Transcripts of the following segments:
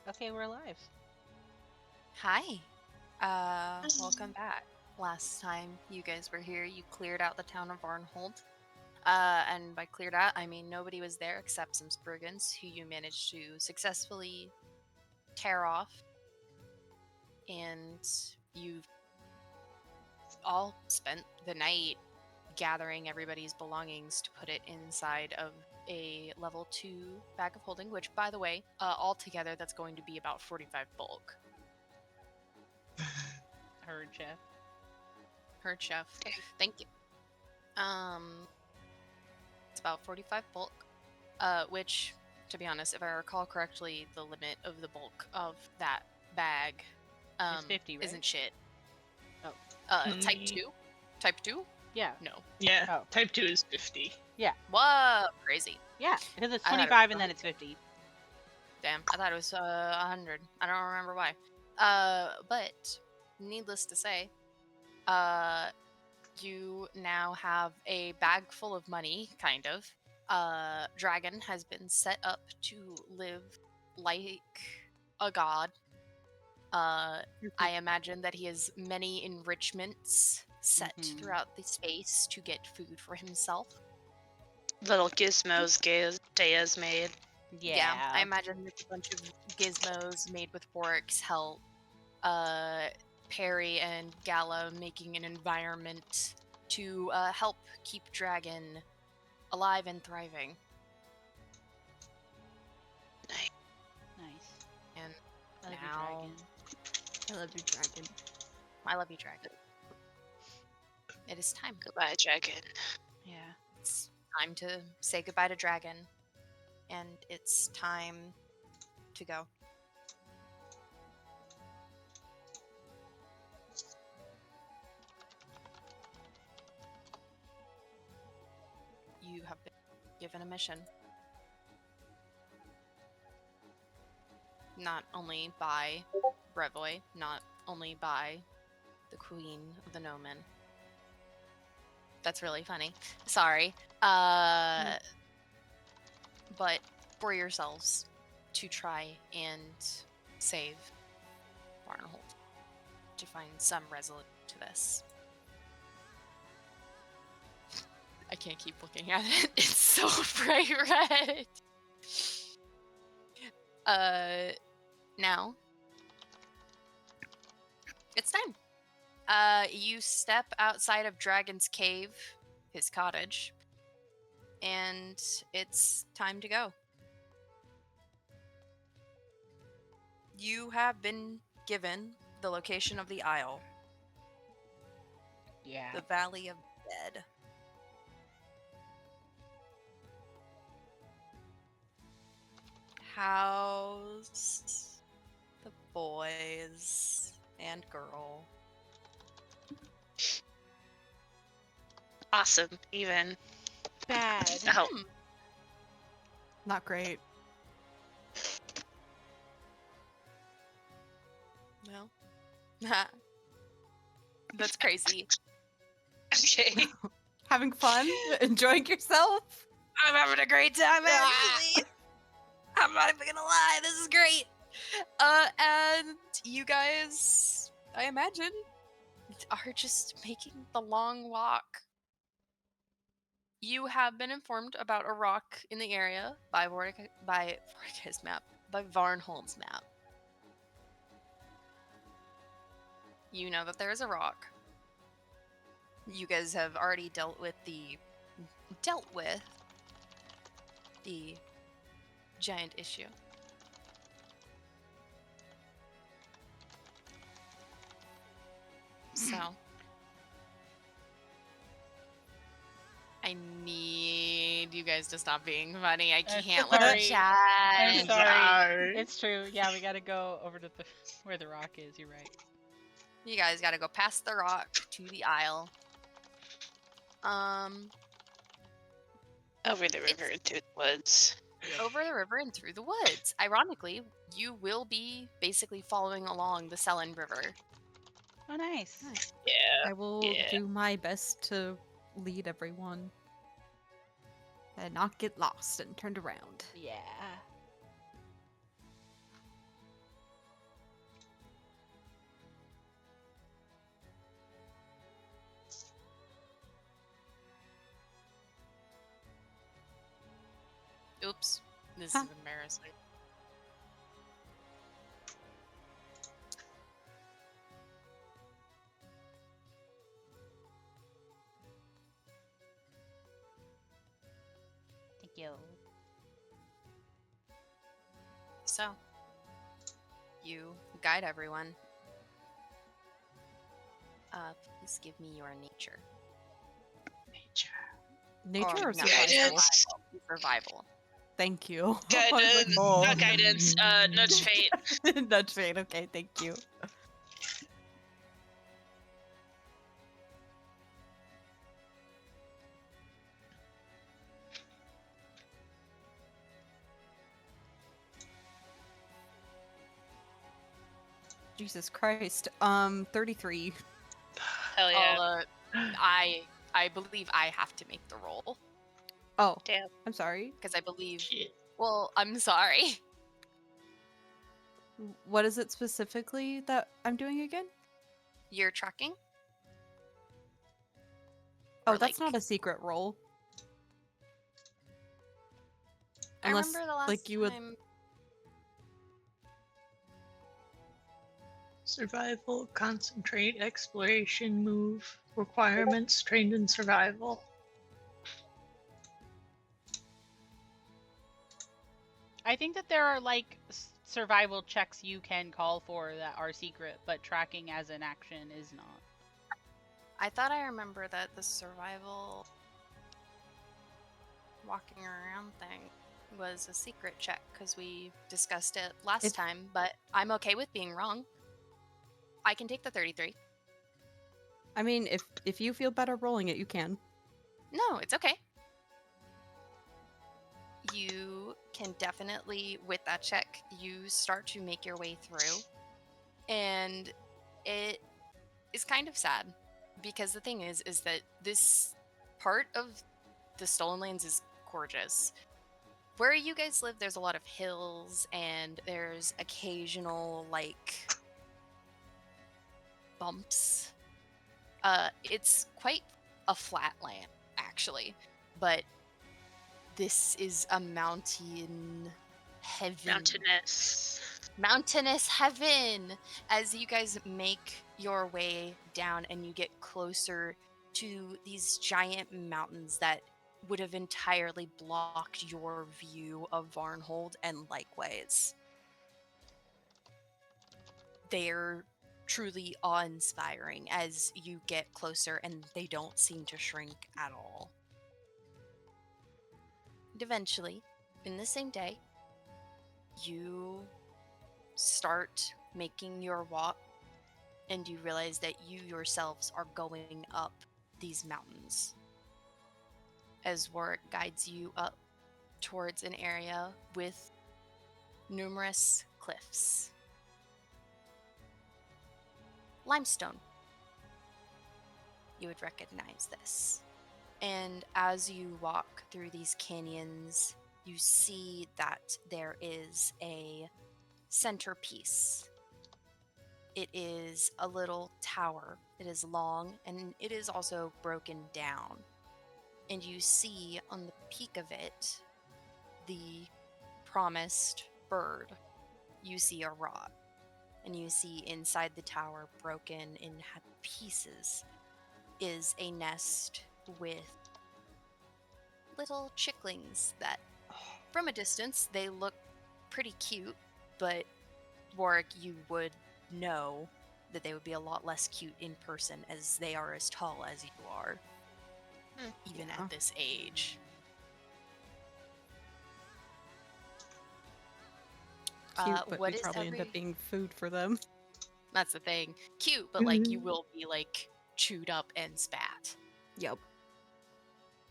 Okay, we're live. Hi. Welcome back. Last time you guys were here, you cleared out the town of Varnhold. And by cleared out, I mean nobody was there except some Spriggans who you managed to successfully tear off. And you've all spent the night gathering everybody's belongings to put it inside of a level 2 bag of holding, which, by the way, altogether, that's going to be about 45 bulk. Heard, Chef. Heard, Chef. Thank you. It's about 45 bulk, which, to be honest, if I recall correctly, the limit of the bulk of that bag It's 50, right? isn't shit. Oh. Type 2? Type 2? Yeah. No. Yeah, Oh. type 2 is 50. Whoa, crazy. Yeah, because it's I thought it 25 was and then it's 50. Damn, I thought it was 100. I don't remember why. But needless to say, you now have a bag full of money, kind of. Dragon has been set up to live like a god. I imagine that he has many enrichments set Mhm. throughout the space to get food for himself. Little gizmos Dea's made. Yeah, I imagine there's a bunch of gizmos made with forks help Perry and Gala making an environment to help keep Dragon alive and thriving. Nice. And I love now, you, I love you, dragon. I love you, Dragon. It is time. Goodbye, dragon. Yeah. It's time to say goodbye to Dragon. And it's time to go. You have been given a mission. Not only by Brevoy, not only by the Queen of the Nomen. That's really funny. Sorry. But for yourselves to try and save Barnhold, to find some resolution to this. I can't keep looking at it. It's so bright red. Now it's time. You step outside of Dragon's Cave, his cottage, and it's time to go. You have been given the location of the Isle, Yeah. the Valley of Dead. How's the boys and girl? Awesome, even. Bad. Oh, Not great. Well, that's crazy. okay. Having fun? Enjoying yourself? I'm having a great time, actually. I'm not even gonna lie, this is great. And you guys, I imagine, are just making the long walk. You have been informed about a rock in the area by Vortic's map, by Varnhold's map. You know that there is a rock. You guys have already dealt with the giant issue. So I need you guys to stop being funny. I can't with sorry. the chat. I'm sorry. It's true. Yeah, we gotta go over to the where the rock is. You're right. You guys gotta go past the rock to the Isle. Over the river into the woods. Over the river and through the woods. Ironically, you will be basically following along the Selen River. Oh, nice. Yeah. I will do my best to lead everyone and not get lost and turned around. Yeah. Oops. This Huh. is embarrassing. Thank you. So, you guide everyone. Please give me your nature. Nature Or or no, survival? Guidance. Survival. Thank you. I was Guidance. like, oh. Not guidance. Nudge fate. Nudge fate. Okay, thank you. Jesus Christ. 33. Hell yeah. I believe I have to make the roll Oh, Damn. I'm sorry. because I believe. Shit. Well, I'm sorry. What is it specifically that I'm doing again? You're tracking. Oh, Or, that's like- not a secret roll. I Unless, remember the last like, you would- time. Survival, concentrate, exploration, move. Requirements, trained in survival. I think that there are like survival checks you can call for that are secret, but tracking as an action is not. I thought I remember that the survival walking around thing was a secret check because we discussed it last If- time, but I'm okay with being wrong. I can take the 33. I mean, if you feel better rolling it, you can. No, it's okay. You can definitely, with that check, you start to make your way through. And it is kind of sad because the thing is that this part of the Stolen Lands is gorgeous. Where you guys live, there's a lot of hills and there's occasional, like, bumps. It's quite a flat land, actually, but this is a mountain heaven. Mountainous heaven as you guys make your way down and you get closer to these giant mountains that would have entirely blocked your view of Varnhold, and likewise. They're truly awe-inspiring as you get closer and they don't seem to shrink at all. And eventually, in the same day, you start making your walk and you realize that you yourselves are going up these mountains as Warwick guides you up towards an area with numerous cliffs. Limestone. You would recognize this. And as you walk through these canyons, you see that there is a centerpiece. It is a little tower. It is long and it is also broken down. And you see on the peak of it the promised bird. You see a rod. And you see inside the tower, broken in pieces, is a nest with little chicklings that, from a distance, they look pretty cute, but Warwick, you would know that they would be a lot less cute in person as they are as tall as you are, even Yeah. at this age. Cute, but what we is probably end every- up being food for them. That's the thing. Cute, but like you will be like chewed up and spat. Yep.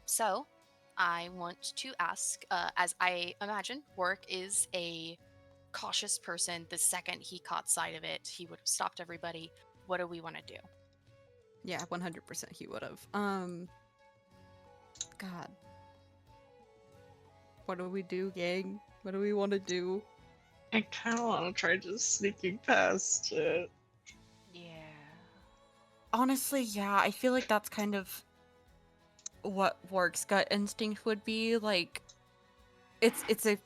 So, I want to ask, as I imagine, Warwick is a cautious person. The second he caught sight of it, he would have stopped everybody. What do we want to do? Yeah, 100% he would have. God. What do we do, gang? What do we want to do? I kind of want to try just sneaking past it. Yeah. Honestly, yeah, I feel like that's kind of what Warwick's gut instinct would be. Like, it's a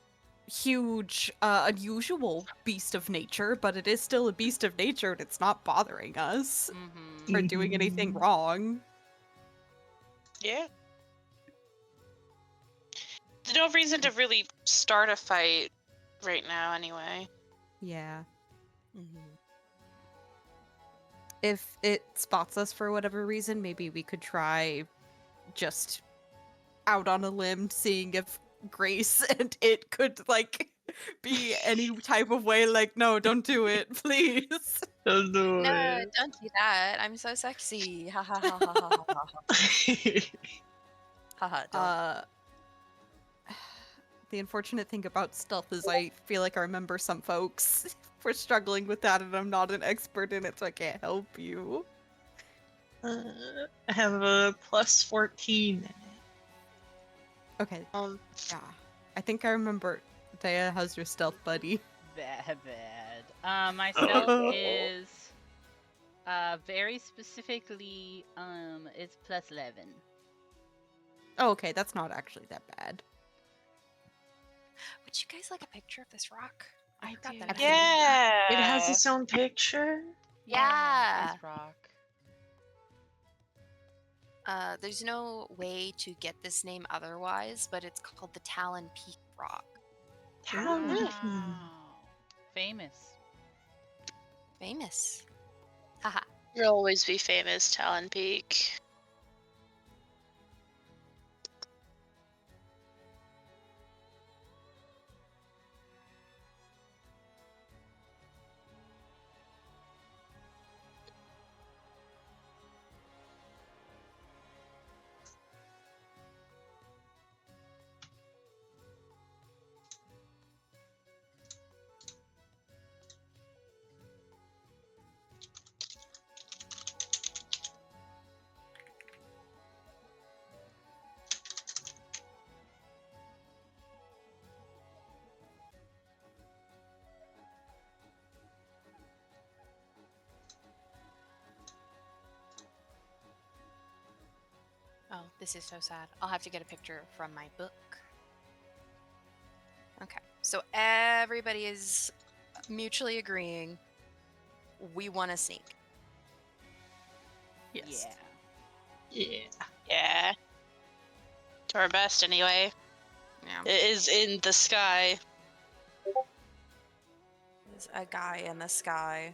huge, unusual beast of nature, but it is still a beast of nature, and it's not bothering us Mm-hmm. or doing anything Mhm. wrong. Yeah. There's no reason to really start a fight right now, anyway. Yeah. Mhm. If it spots us for whatever reason, maybe we could try just out on a limb, seeing if Grace and it could, like, be any type of way, like, no, don't do it, please. Don't do No, it. don't do that. I'm so sexy. Ha ha ha ha ha ha ha ha. Haha, don't. The unfortunate thing about stealth is I feel like I remember some folks were struggling with that, and I'm not an expert in it, so I can't help you. I have a plus 14 in it. Okay, yeah. I think I remember Daya has your stealth buddy. Bad. My stealth is very specifically it's plus 11. Oh, okay, that's not actually that bad. Would you guys like a picture of this rock? I forgot do. that Absolutely. Yeah. It has its own picture. Yeah. This rock. There's no way to get this name otherwise, but it's called the Talon Peak Rock. Talon. Wow. Famous. Famous. Haha. You'll always be famous, Talon Peak. Oh, this is so sad. I'll have to get a picture from my book. Okay, so everybody is mutually agreeing we want to sneak. Yes. Yeah. Yeah. Yeah. To our best, anyway. Yeah. It is in the sky. There's a guy in the sky.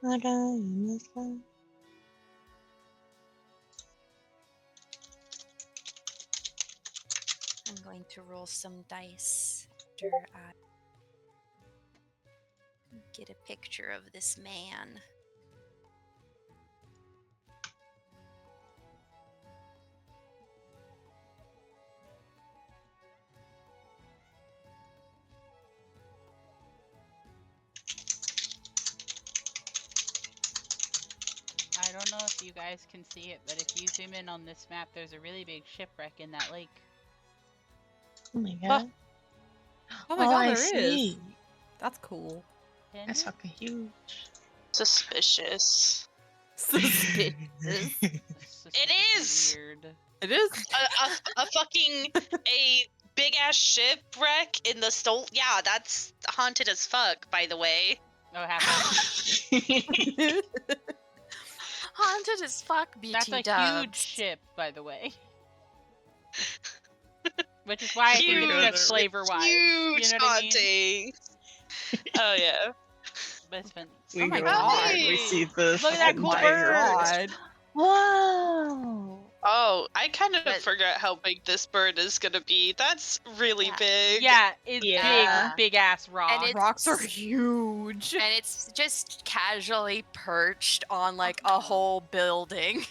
The guy in the sky. I'm going to roll some dice after I get a picture of this man. I don't know if you guys can see it, but if you zoom in on this map, there's a really big shipwreck in that lake. Oh my god. Oh my god, I there is. see. That's cool. Isn't That's it? fucking huge. Suspicious. Suspicious. It is! Weird. It is. A fucking a big ass shipwreck in the Stolt. Yeah, that's haunted as fuck. By the way. Oh, half. Haunted as fuck, BT That's a dubs. huge ship, by the way. Which is why I think Huge, it's just flavor-wise. Huge You know what I mean? haunting. Oh yeah. But it's fun. We Oh my go god. on, we see the Look at that fucking cool fire. bird. Wow. Oh, I kind of But- forgot how big this bird is gonna be. That's really Yeah. big. Yeah, it's Yeah. big ass rock. And it's- Rocks are huge. And it's just casually perched on like a whole building.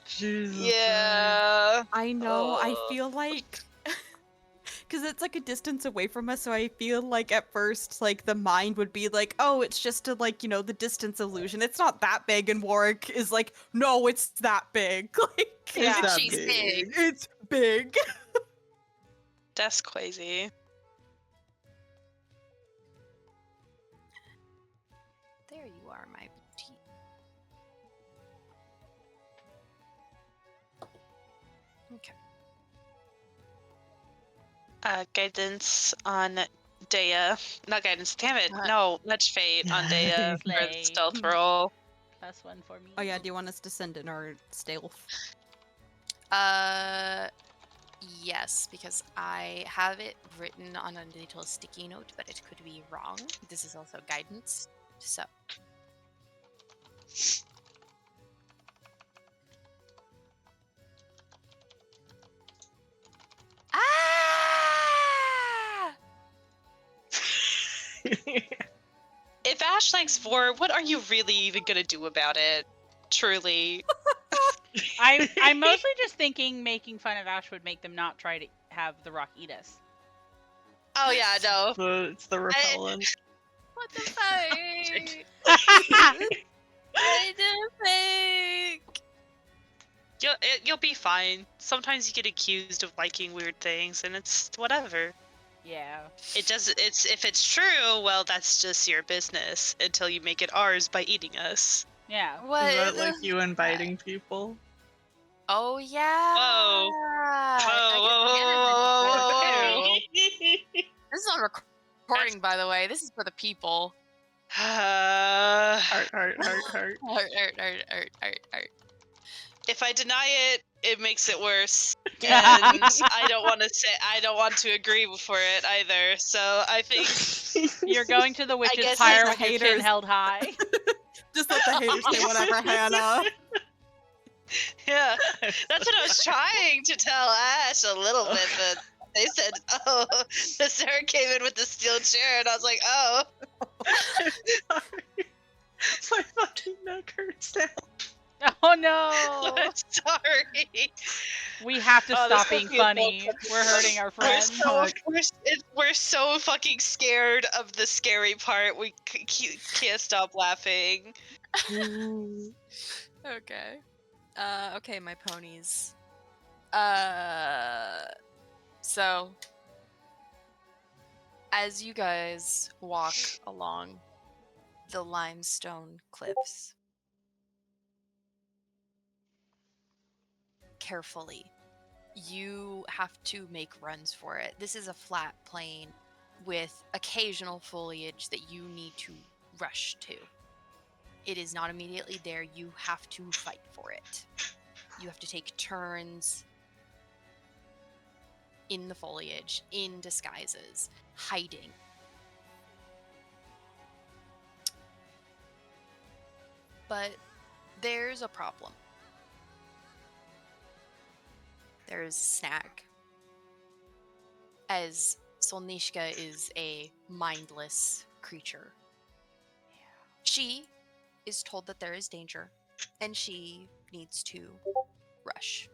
Jesus. Yeah. I know. I Ugh. feel like because it's like a distance away from us, so I feel like at first, like the mind would be like, "Oh, it's just a like the distance illusion. It's not that big." And Warwick is like, "No, it's that big. Like, Yeah. that She's big. it's big." That's crazy. There you are, my boutique. Okay. Guidance on Dea. Not guidance. Damn it. What? No, Match Fate on Dea for the Slay. stealth roll. +1 for me. Oh yeah, do you want us to send in our stealth? Yes, because I have it written on a little sticky note, but it could be wrong. This is also guidance, so. Ah! If Ash likes 4, what are you really even gonna do about it? Truly. I'm mostly just thinking making fun of Ash would make them not try to have the rock eat us. Oh yeah, no. It's the repellent. What the fuck? What the fuck? You'll be fine. Sometimes you get accused of liking weird things, and it's whatever. Yeah. It's if it's true, well, that's just your business until you make it ours by eating us. Yeah. What? Is that the like you fuck? inviting people? Oh yeah. Whoa. I guess Hannah did before, too. This is on recording, by the way. This is for the people. Heart, heart, heart, heart. Art. If I deny it, it makes it worse. And I don't want to agree for it either. So I think You're going to the witch's guess pyre the with your chin haters- held high. Just let the haters say whatever, Hannah. yeah. That's what I was trying to tell Ash a little bit, but they said, "Oh, the Sarah came in with the steel chair," and I was like, "Oh." Sorry. My fucking neck hurts now. Oh no! I'm sorry. We have to Oh, stop this being will be a funny. fucking We're hurting our We're friends. so we're so fucking scared of the scary part. We can't stop laughing. Okay. Okay, my ponies. So as you guys walk along the limestone cliffs, carefully, you have to make runs for it. This is a flat plain with occasional foliage that you need to rush to. It is not immediately there. You have to fight for it. You have to take turns in the foliage, in disguises, hiding. But there's a problem. There's a snag. As Solnishka is a mindless creature. She is told that there is danger, and she needs to rush.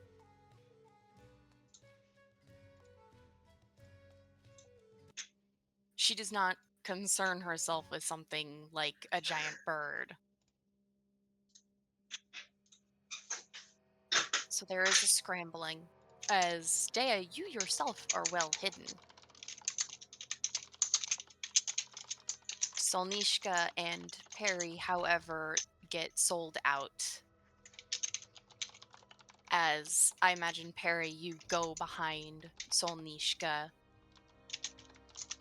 She does not concern herself with something like a giant bird. So there is a scrambling, as Dea, you yourself are well hidden. Solnishka and Perry, however, get sold out. As I imagine, Perry, you go behind Solnishka,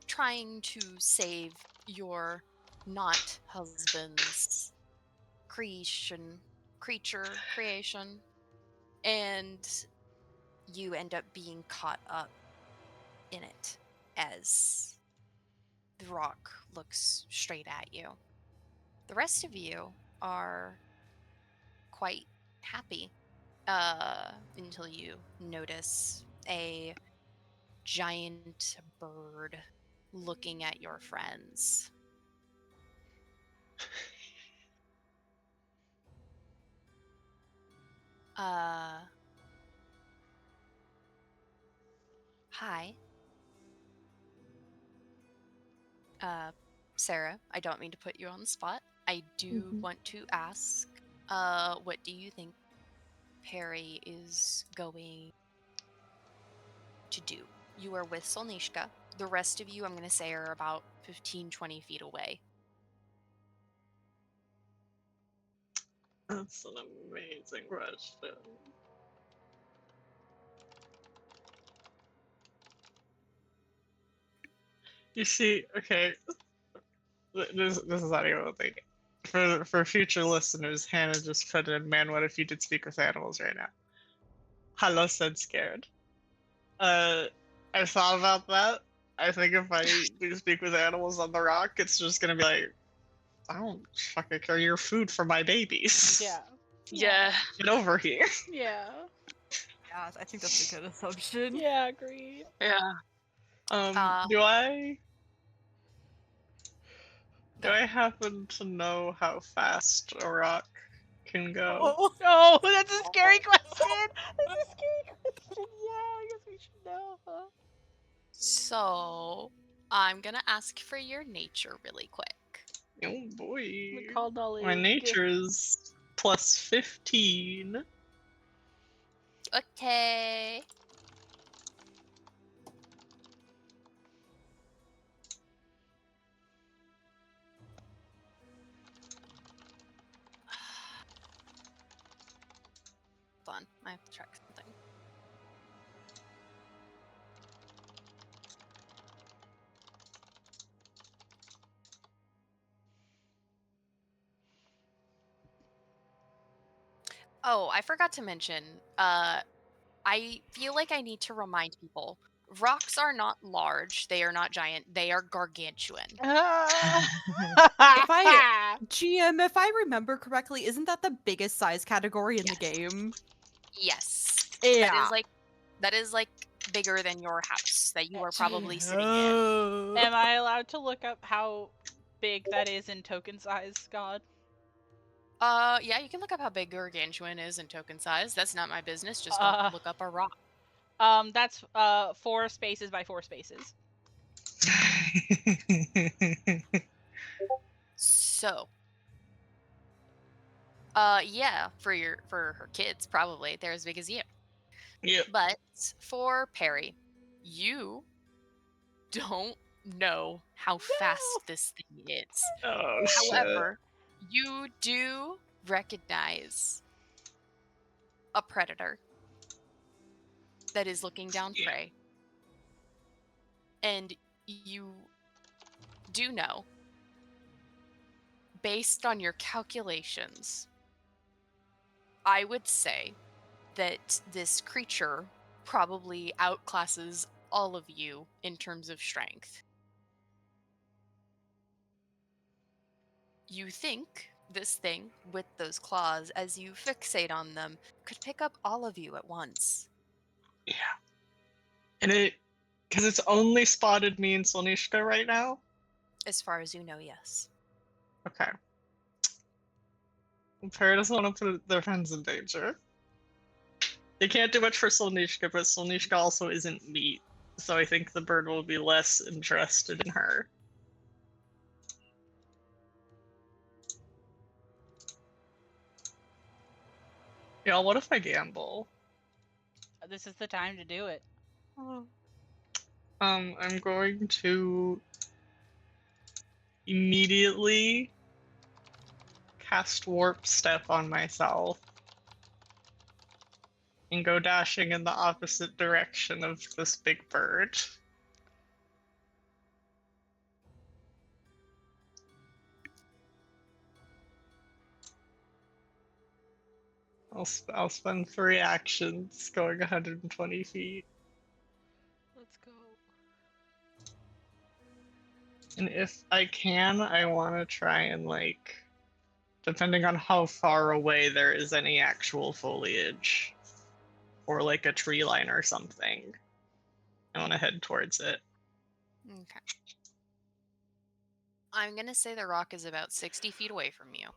trying to save your not husband's creation, and you end up being caught up in it as the rock looks straight at you. The rest of you are quite happy until you notice a giant bird looking at your friends. Hi. Sarah, I don't mean to put you on the spot. I do want to ask, what do you think Perry is going to do? You are with Solnishka. The rest of you, I'm going to say, are about 15, 20 feet away. That's an amazing question. You see, okay, this is not even a thing. For future listeners, Hannah just put in, man, what if you did speak with animals right now? Hello said scared. I thought about that. I think if I do speak with animals on the rock, it's just gonna be like, I don't fucking care your food for my babies. Yeah. Yeah. Get over here. Yeah. Yeah, I think that's a good assumption. Yeah, agreed. Yeah. Do I Go ahead. happen to know how fast a rock can go? Oh, that's a scary question. That's a scary question. Yeah, I guess we should know. Huh? So, I'm gonna ask for your nature really quick. Oh boy. We call knowledge. My nature is plus 15. Okay. Hold on, I have to check something. Oh, I forgot to mention, I feel like I need to remind people, rocks are not large, they are not giant, they are gargantuan. GM, if I remember correctly, isn't that the biggest size category in the Yes. game? Yes. Yeah. That is like bigger than your house that you are probably sitting in. Am I allowed to look up how big that is in token size, God? Yeah, you can look up how big gargantuan is in token size. That's not my business. Just Uh, go look up a rock. That's 4 spaces by 4 spaces. So, yeah, for her kids, probably they're as big as you. Yep. But for Perry, you don't know how fast this thing is. Oh shit. However, you do recognize a predator that is looking down Yeah. prey. And you do know, based on your calculations, I would say that this creature probably outclasses all of you in terms of strength. You think this thing, with those claws, as you fixate on them, could pick up all of you at once. Yeah. And because it's only spotted me and Solnishka right now? As far as you know, yes. Okay. Perry doesn't want to put their friends in danger. They can't do much for Solnishka, but Solnishka also isn't meat, so I think the bird will be less interested in her. Yeah, what if I gamble? This is the time to do it. I'm going to immediately cast Warp Step on myself and go dashing in the opposite direction of this big bird. I'll spend 3 actions going 120 feet. Let's go. And if I can, I want to try and, like, depending on how far away there is any actual foliage, or like a tree line or something, I want to head towards it. Okay. I'm going to say the rock is about 60 feet away from you.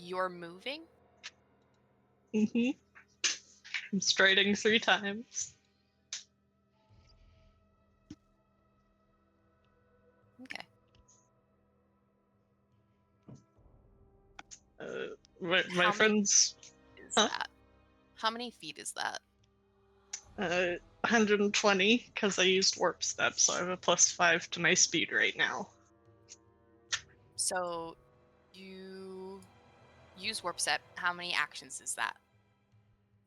You're moving? Mm-hmm. I'm striding 3 times. Okay. My How many- friends, Is Huh? that? How many feet is that? 120, because I used Warp Step, so I have a +5 to my speed right now. So you use Warp Step. How many actions is that?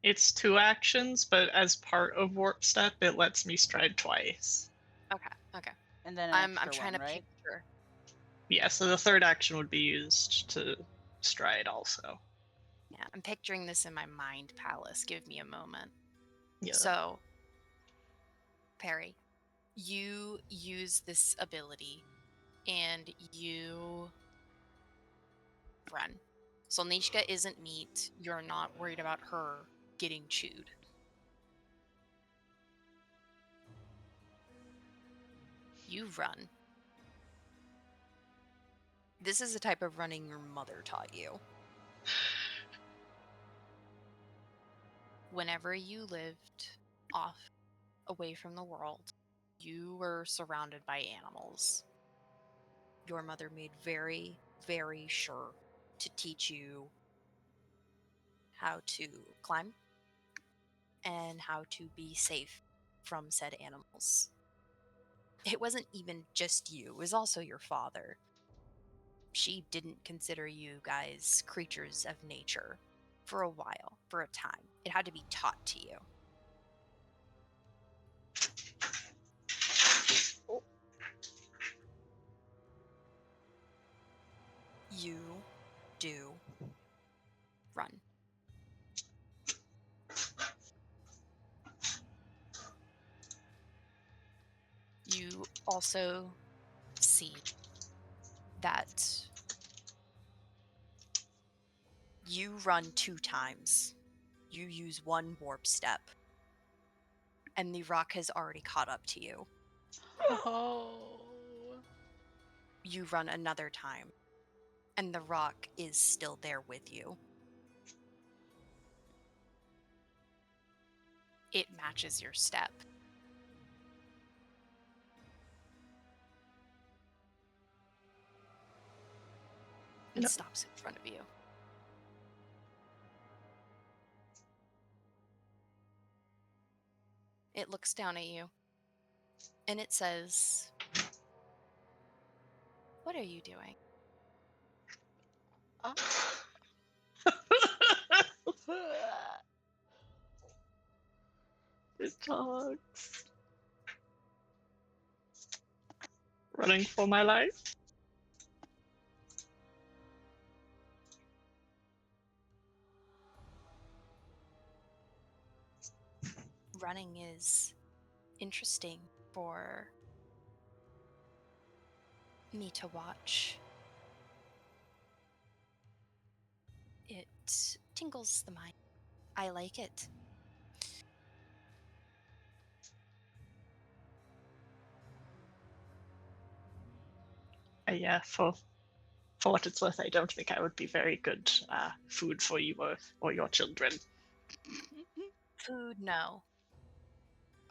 It's 2 actions, but as part of Warp Step, it lets me stride twice. Okay. And then an I'm extra trying one, to right? picture. Yeah, so the 3rd action would be used to stride also. Yeah, I'm picturing this in my mind palace. Give me a moment. Yeah. So, Perry, you use this ability and you run. So Nishka isn't meat. You're not worried about her getting chewed. You run. This is a type of running your mother taught you. Whenever you lived off away from the world, you were surrounded by animals. Your mother made very, very sure to teach you how to climb and how to be safe from said animals. It wasn't even just you, it was also your father. She didn't consider you guys creatures of nature for a while, for a time. It had to be taught to you. You do run. You also see that you run 2 times. You use 1 warp step. And the rock has already caught up to you. Oh. You run another time. And the rock is still there with you. It matches your step. It No. stops in front of you. It looks down at you. And it says, "What are you doing?" It talks. Running for my life. Running is interesting for me to watch. It tingles the mind. I like it. Yeah, for what it's worth, I don't think I would be very good food for you or your children. Food, no.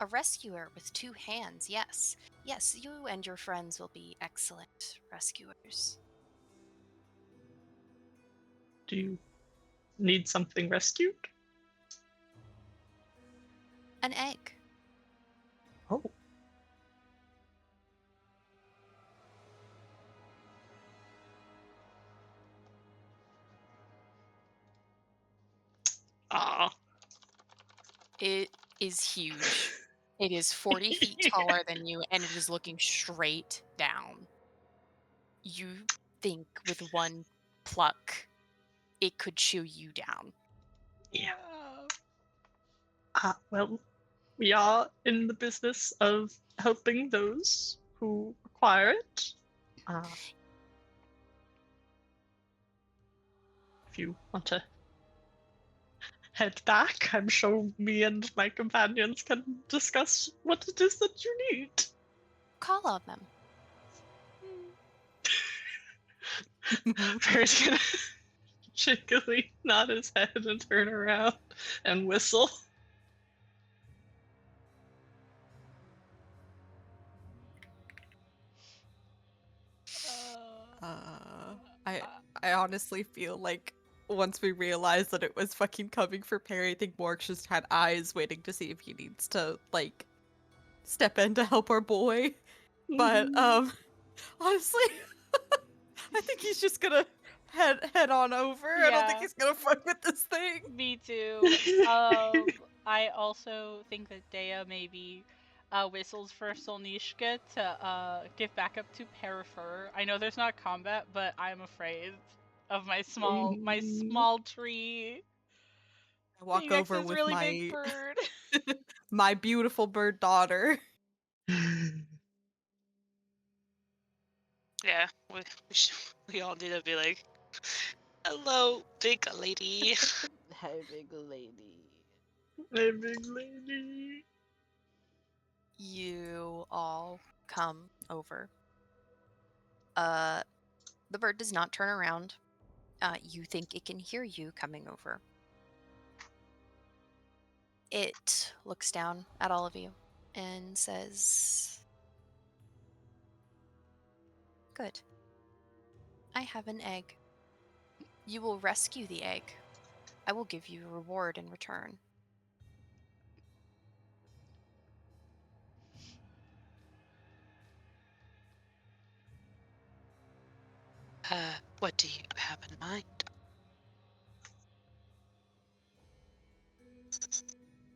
A rescuer with 2 hands, yes. Yes, you and your friends will be excellent rescuers. Do you need something rescued? An egg. Oh. Ah. It is huge. It is 40 feet taller than you, and it is looking straight down. You think with 1 pluck, it could chew you down. Yeah. Well, we are in the business of helping those who require it. If you want to head back, I'm sure me and my companions can discuss what it is that you need. Call on them. Barry's gonna shakily nod his head and turn around and whistle. I honestly feel like once we realized that it was fucking coming for Perry, I think Morg just had eyes waiting to see if he needs to like step in to help our boy. But honestly, I think he's just gonna head on over. I don't think Yeah. he's gonna fuck with this thing. Me too. I also think that Dea maybe whistles for Solnishka to give backup to Perifer. I know there's not combat, but I'm afraid of my small tree. I walk Being next to over this with really big bird. my beautiful bird daughter. Yeah, we all need to be like, hello, big lady. Hey, big lady. Hey, big lady. You all come over. The bird does not turn around. You think it can hear you coming over. It looks down at all of you and says, "Good. I have an egg. You will rescue the egg. I will give you a reward in return." What do you have in mind?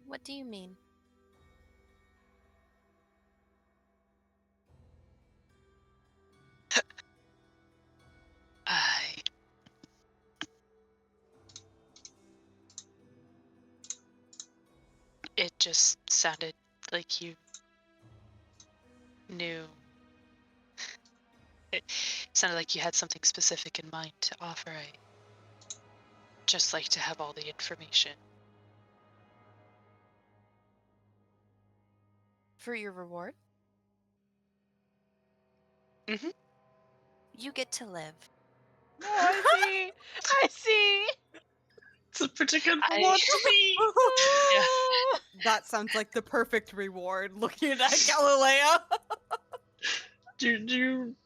What do you mean? I It just sounded like you knew. It sounded like you had something specific in mind to offer. I just like to have all the information. For your reward, Mhm. you get to live. No, I see. I see. It's a particular I- one to me. Yeah. That sounds like the perfect reward. Looking at Galileo. Do you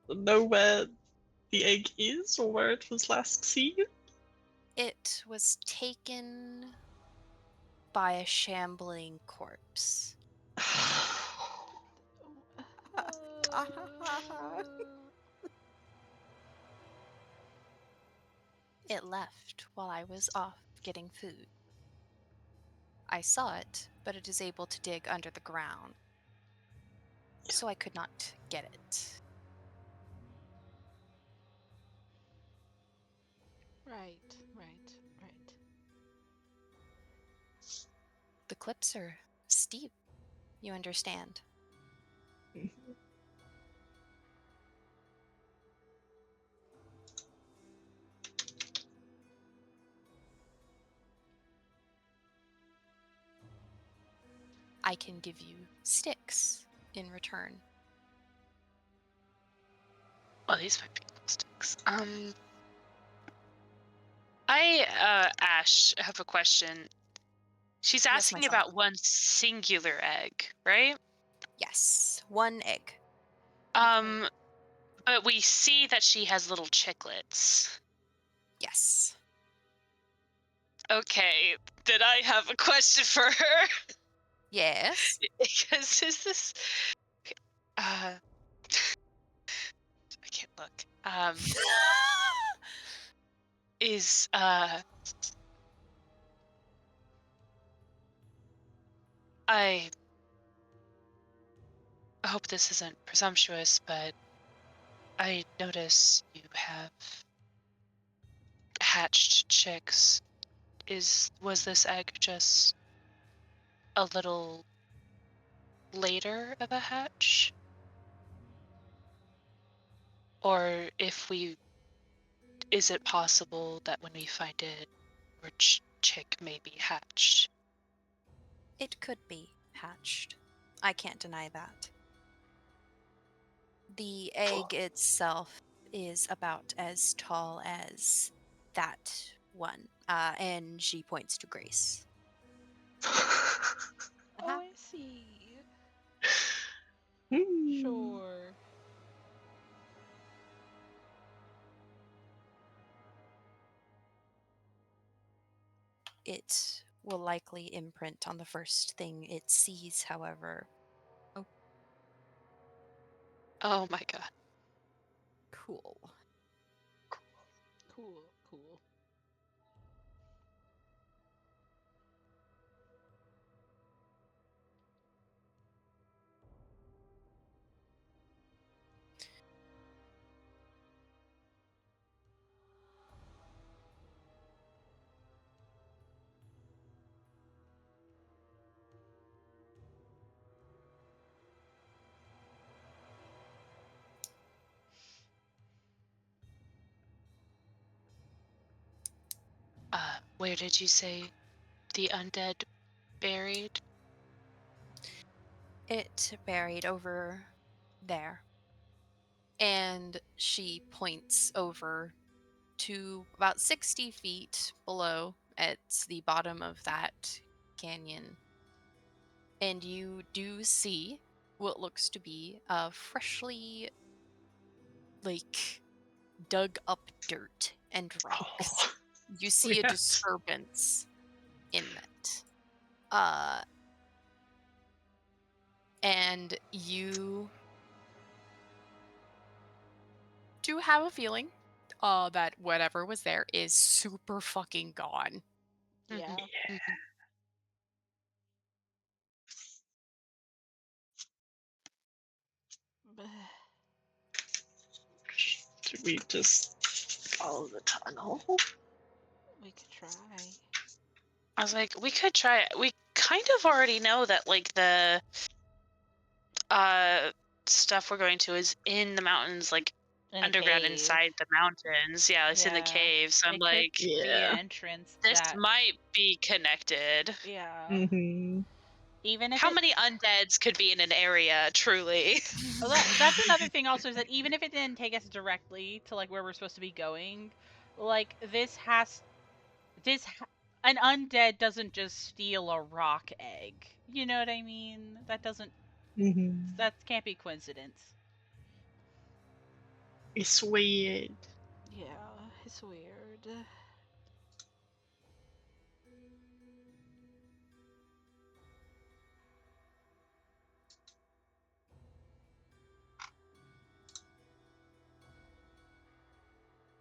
know where the egg is or where it was last seen? It was taken by a shambling corpse. It left while I was off getting food. I saw it, but it is able to dig under the ground, so I could not get it. Right. The cliffs are steep, you understand. I can give you sticks in return. Well, these might be cool sticks. Ash, have a question. She's Yes, my asking son. about one singular egg, right? Yes, one egg. But we see that she has little chiclets. Yes. Okay, then I have a question for her. Yes. Because is this I can't look. Is I hope this isn't presumptuous, but I notice you have hatched chicks. Was this egg just a little later of a hatch? Or is it possible that when we find it, our chick may be hatched? It could be hatched. I can't deny that. The egg itself is about as tall as that one. And she points to Grace. Oh, I see. Sure. It will likely imprint on the first thing it sees, however. Oh my god. Cool. Where did you say the undead buried? It buried over there. And she points over to about 60 feet below at the bottom of that canyon. And you do see what looks to be a freshly, like, dug up dirt and rocks. You see a Yes. disturbance in it. And you do have a feeling that whatever was there is super fucking gone. Yeah. Mhm. Should we just follow the tunnel? We could try. I was like, we could try it. We kind of already know that like the stuff we're going to is in the mountains, like In a underground cave. inside the mountains. Yeah, it's in the Yeah. cave. So I'm It like, could be an Yeah. entrance this that. might be connected. Yeah. Mm-hmm. Even if How it. many undeads could be in an area, truly? Well, that's another thing also, is that even if it didn't take us directly to like where we're supposed to be going, like an undead doesn't just steal a rock egg. You know what I mean? Mm-hmm. That can't be coincidence. It's weird. Yeah, it's weird.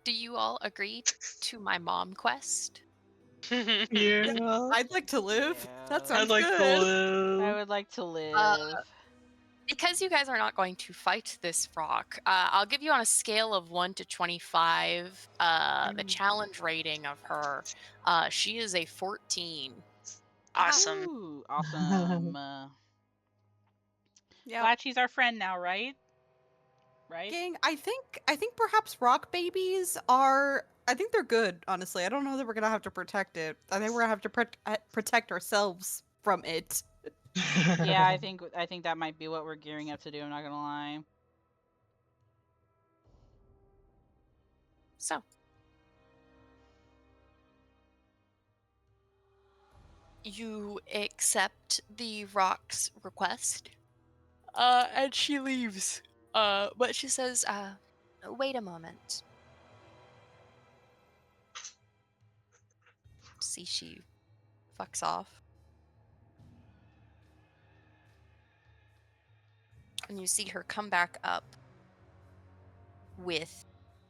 Do you all agree to my mom quest? Yeah. I'd like to live. Yeah. That sounds I'd like good. to I live. would like to live. Because you guys are not going to fight this rock, I'll give you on a scale of 1 to 25 the challenge rating of her. She is a 14. Awesome. Ooh, awesome. Yeah. Glad she's our friend now, right? Right? Gang, I think perhaps rock babies are. I think they're good. Honestly, I don't know that we're gonna have to protect it. I think we're gonna have to protect ourselves from it. Yeah, I think that might be what we're gearing up to do. I'm not gonna lie. So, you accept the rock's request, and she leaves. But she says, wait a moment. See, she fucks off. And you see her come back up with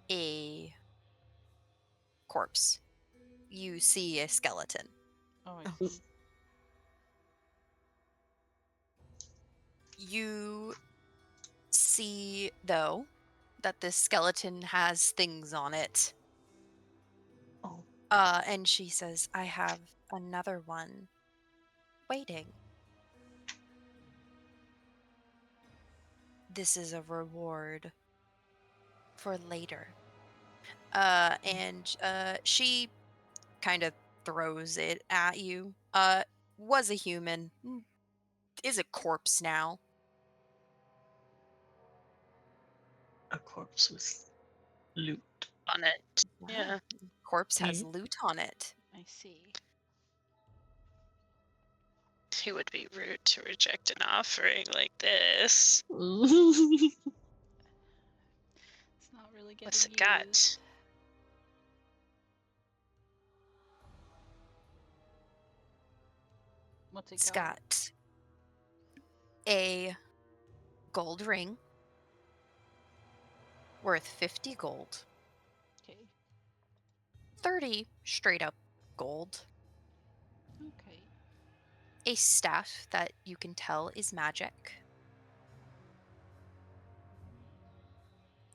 a corpse. You see a skeleton. Oh, I see. You see, though, that this skeleton has things on it. Oh. And she says, I have another one waiting. This is a reward for later. And she kind of throws it at you. Was a human, is a corpse now. A corpse with loot. On it. Yeah. Corpse has loot on it. I see. It would be rude to reject an offering like this. It's not really getting What's it used. got? What's it It's got? got a gold ring worth 50 gold, Okay. 30 straight up gold, Okay. a staff that you can tell is magic,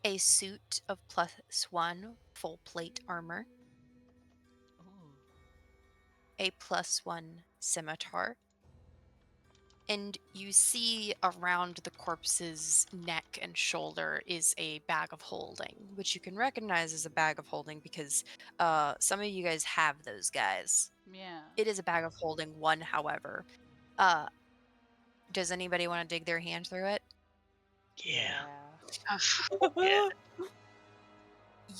a suit of +1 full plate armor, Ooh. a +1 scimitar, and you see around the corpse's neck and shoulder is a bag of holding, which you can recognize as a bag of holding because some of you guys have those guys. Yeah. It is a bag of holding one, however. Does anybody want to dig their hand through it? Yeah. Yeah.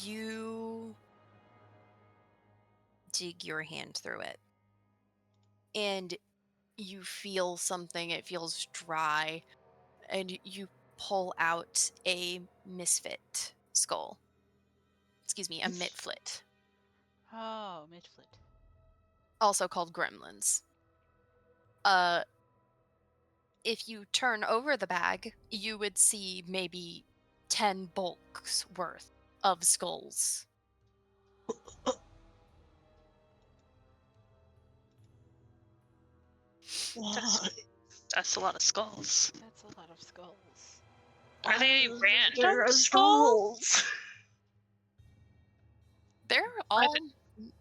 You dig your hand through it, and you feel something. It feels dry, and you pull out a misfit skull. Excuse me, a mitflit, Oh, Midflit. also called gremlins. If you turn over the bag, you would see maybe 10 bulks worth of skulls. What? That's a lot of skulls. That's a lot of skulls. Are they There random are skulls?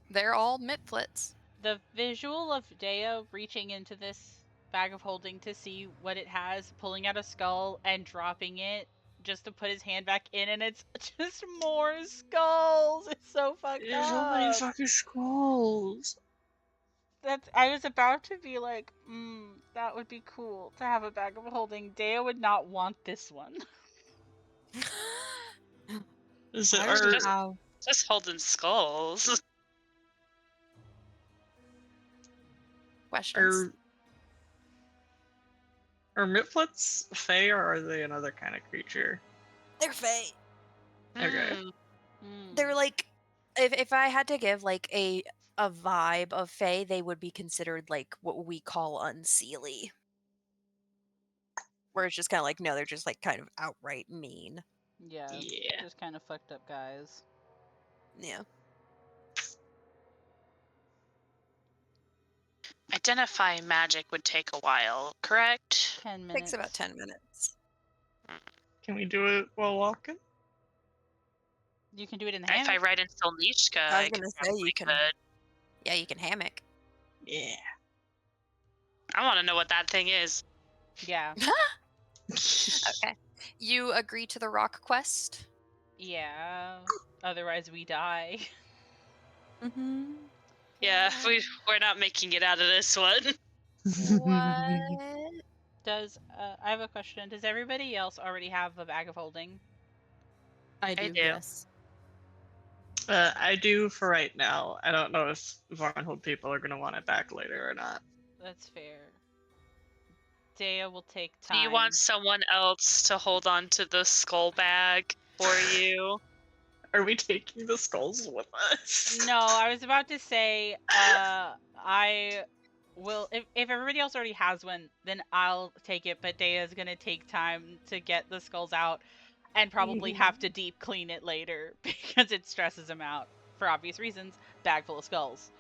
They're all mitflits. The visual of Dea reaching into this bag of holding to see what it has, pulling out a skull and dropping it just to put his hand back in, and it's just more skulls. It's so fucked There's so many up. fucking skulls. I was about to be like, that would be cool to have a bag of holding. Dea would not want this one. Is it I our, already have Just holding skulls. Questions? are mitflits Fey or are they another kind of creature? They're fey. Okay. Hmm. They're like, if I had to give like a vibe of fey, they would be considered like what we call unseelie. Where it's just kind of like, no, they're just like kind of outright mean. Yeah, Yeah. just kind of fucked up guys. Yeah. Identify magic would take a while, correct? 10 minutes. Takes about 10 minutes. Can we do it while walking? You can do it in the If I hammock. ride in Solnishka, I was I could gonna say, you probably can- could. Yeah, you can hammock. Yeah. I want to know what that thing is. Yeah. Okay. You agree to the rock quest? Yeah. Otherwise we die. Mm-hmm. Yeah, we're not making it out of this one. What? Does I have a question. Does everybody else already have a bag of holding? I do, do. yes. I do for right now. I don't know if Varnhold people are gonna want it back later or not. That's fair. Dea will take Do time. you want someone else to hold on to the skull bag for you? Are we taking the skulls with us? No, I was about to say, I will. If everybody else already has one, then I'll take it. But Dea's gonna take time to get the skulls out, and probably have to deep clean it later because it stresses him out for obvious reasons. Bag full of skulls.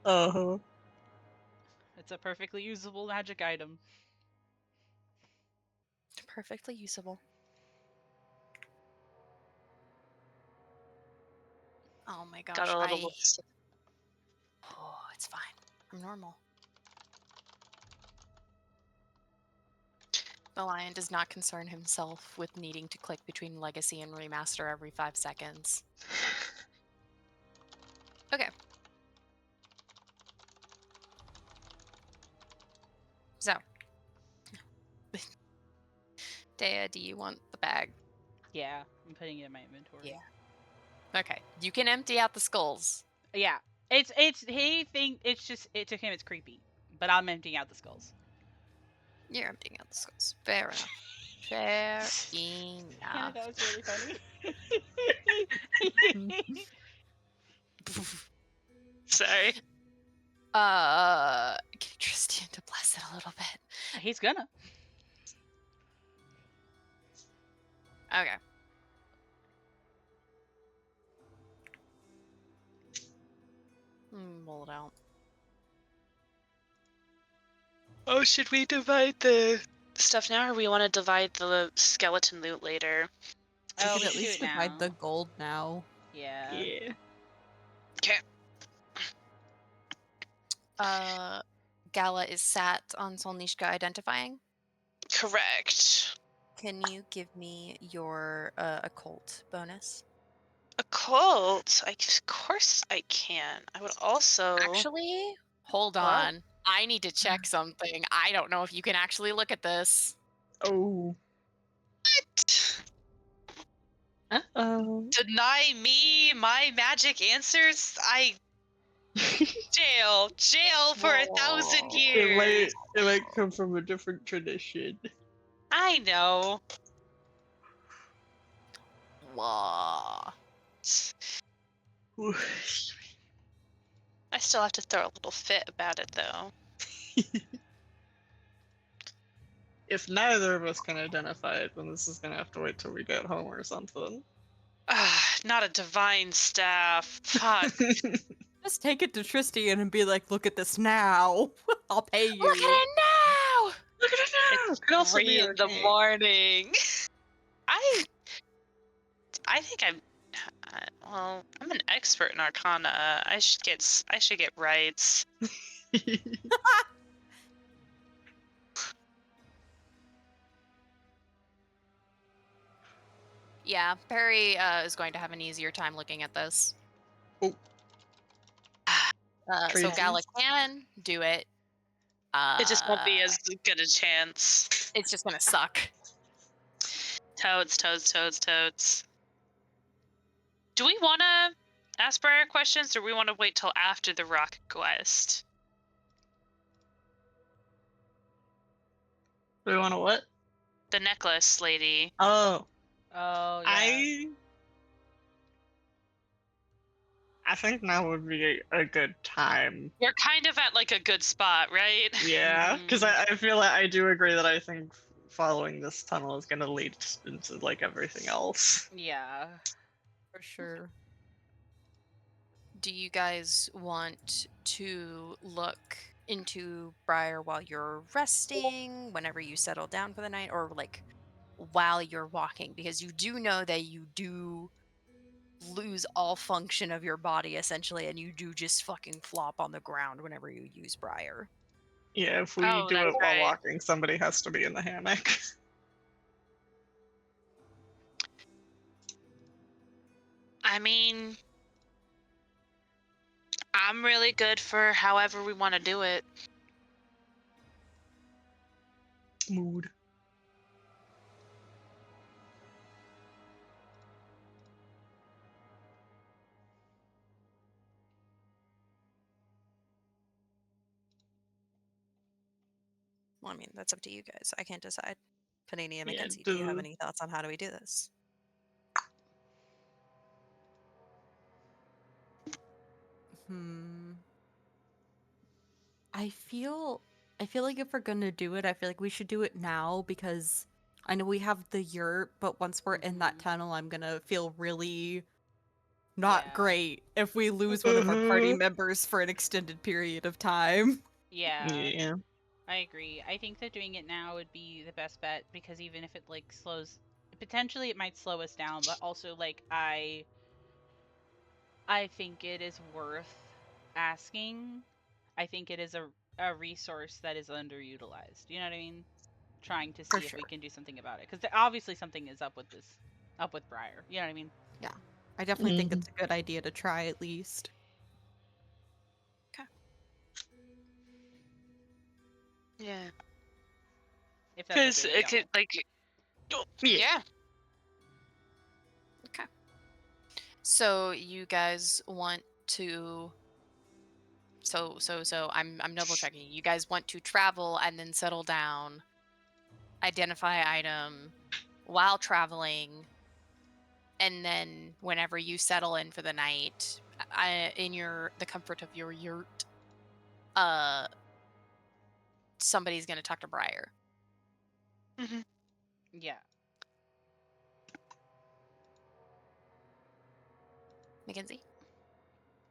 Uh-huh. It's a perfectly usable magic item. Perfectly usable. Oh my gosh. Got a little list. Oh, it's fine. I'm normal. The lion does not concern himself with needing to click between legacy and remaster every 5 seconds. Okay. So. Dea, do you want the bag? Yeah, I'm putting it in my inventory. Yeah. Okay. You can empty out the skulls. Yeah. It's to him it's creepy, but I'm emptying out the skulls. You're emptying out the skulls. Fair enough. Fair Yeah, enough. that was really funny. Sorry. Get Tristan to bless it a little bit. He's gonna. Okay. Roll it out. Oh, should we divide the stuff now, or we want to divide the skeleton loot later? We Oh, could we at should do least it divide now. the gold now. Yeah. Yeah. Okay. Gala is sat on Solnishka identifying. Correct. Can you give me your occult bonus? Occult? Of course I can. I would also. Actually, hold What? on. I need to check something. I don't know if you can actually look at this. Oh. Uh-oh. Deny me my magic answers? Jail for 1,000 Whoa. years. It might come from a different tradition. I know. Whoa. I still have to throw a little fit about it though. If neither of us can identify it, then this is gonna have to wait till we get home or something. Not a divine staff. Fuck. Just take it to Tristian and be like, look at this now. I'll pay you. Look at it now! Look at it now! It could also 3 be in the arcane. morning. I think well, I'm an expert in Arcana. I should get rights. Yeah, Perry is going to have an easier time looking at this. Oh. So Crazy. Gala can do it. It just won't be as good a chance. It's just gonna suck. Toads. Do we want to ask Briar questions, or we want to wait till after the rock quest? Do we want to what? The necklace lady. Oh, Oh yeah. I think now would be a good time. We're kind of at like a good spot, right? Yeah, because I feel like I do agree that I think following this tunnel is gonna lead into like everything else. Yeah. For sure. Do you guys want to look into Briar while you're resting, whenever you settle down for the night, or like while you're walking? Because you do know that you do lose all function of your body essentially, and you do just fucking flop on the ground whenever you use Briar. Yeah, if we Oh, do that's it while right. walking, somebody has to be in the hammock. I mean, I'm really good for however we want to do it. Mood. Well, I mean, that's up to you guys. I can't decide. Panini and Yeah, Mackenzie, do you have do- any thoughts on how do we do this? I feel like if we're gonna do it, I feel like we should do it now because I know we have the yurt, but once we're in that Mhm. tunnel, I'm gonna feel really not Yeah. great if we lose one of our party Mhm. members for an extended period of time. Yeah. Yeah. I agree. I think that doing it now would be the best bet because even if it like potentially it might slow us down, but also like I think it is worth asking. I think it is a resource that is underutilized. You know what I mean? Trying to For see if we sure. can do something about it because obviously something is up with Briar. You know what I mean? I definitely think it's a good idea to try at least. Yeah. If that's Because okay with it could, y'all. like, yeah. Okay. So you guys want to so I'm double checking. You guys want to travel and then settle down, identify item while traveling, and then whenever you settle in for the night, in the comfort of your yurt, somebody's gonna talk to Briar. Yeah. Mackenzie?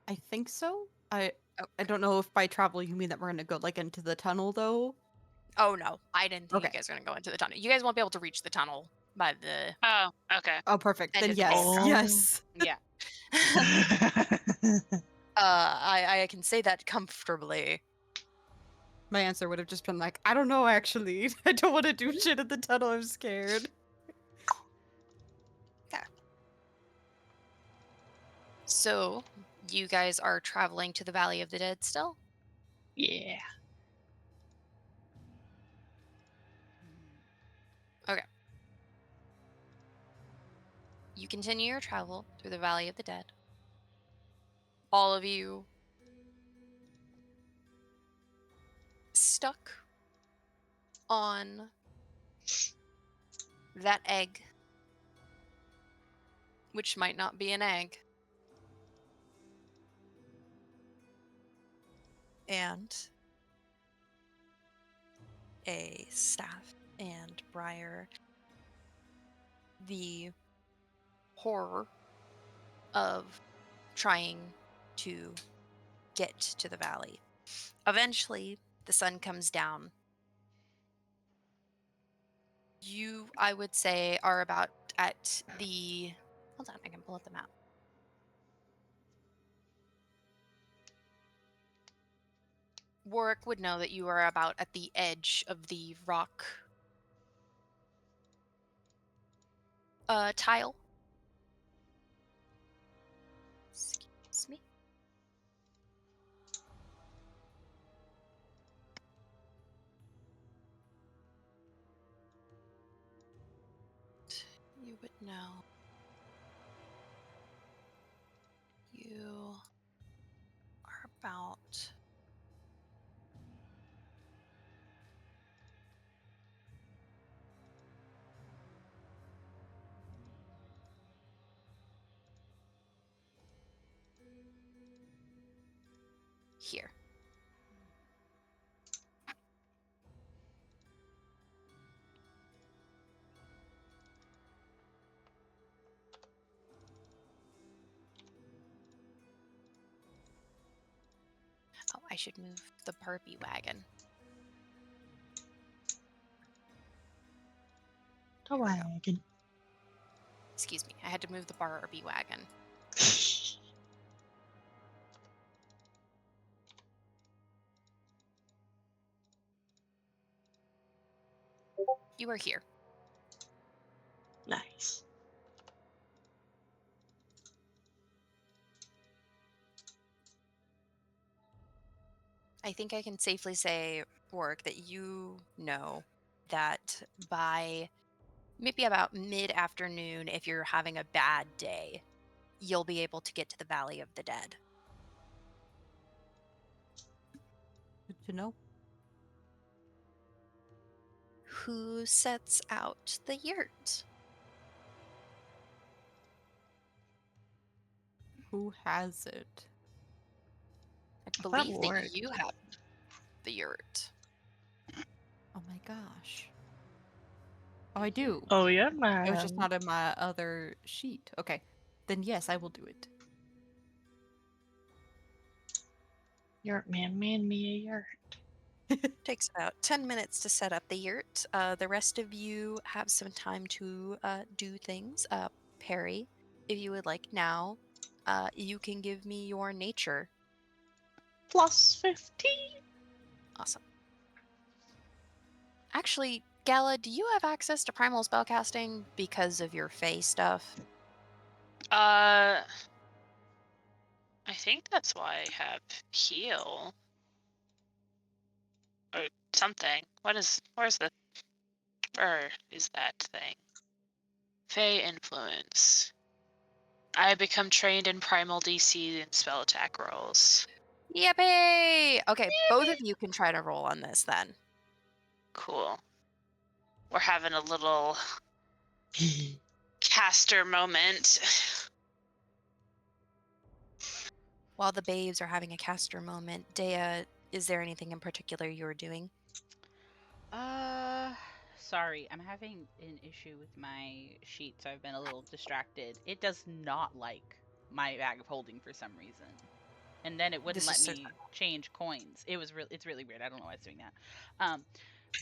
I think so. I Oh, don't know if by travel you mean that we're gonna go like into the tunnel though. oh no, I didn't think Okay. you guys were gonna go into the tunnel. You guys won't be able to reach the tunnel by the. Oh, okay. Oh, perfect. End Then of the yes, day. yes. Yeah. I can say that comfortably. My answer would have just been like, I don't know actually. I don't want to do shit in the tunnel, I'm scared. So, you guys are traveling to the Valley of the Dead still? Yeah. You continue your travel through the Valley of the Dead. All of you stuck on that egg, which might not be an egg. And a staff and Briar. The horror of trying to get to the valley. Eventually, the sun comes down. You, I would say, are about at the... Hold on, I can pull up the map. Warwick would know that you are about at the edge of the rock tile. Excuse me. You would know. You are about... here. Oh, I should move the Barbie wagon. The wagon. Excuse me, I had to move the Barbie wagon. You are here. Nice. I think I can safely say, Warwick, that you know that by maybe about mid-afternoon, if you're having a bad day, you'll be able to get to the Valley of the Dead. Good to know. Who sets out the yurt? Who has it? I thought believe Warwick that you have the yurt. Oh my gosh. Oh, I do. Oh yeah, It was just man. not in my other sheet. Okay. Then yes, I will do it. Yurt man, man me a yurt. Takes about 10 minutes to set up the yurt. The rest of you have some time to do things. Perry, if you would like now, you can give me your nature. Plus 15. Awesome. Actually, Gala, do you have access to primal spellcasting because of your Fey stuff? I think that's why I have heal. Or something. Where is that thing? Fey influence. I become trained in primal DC and spell attack rolls. Yippee! Okay, both of you can try to roll on this then. Cool. We're having a little caster moment. While the babes are having a caster moment, Dea, is there anything in particular you're doing? Sorry, I'm having an issue with my sheet, so I've been a little distracted. It does not like my bag of holding for some reason. And then it wouldn't This let is so me change coins. It's really weird. I don't know why it's doing that.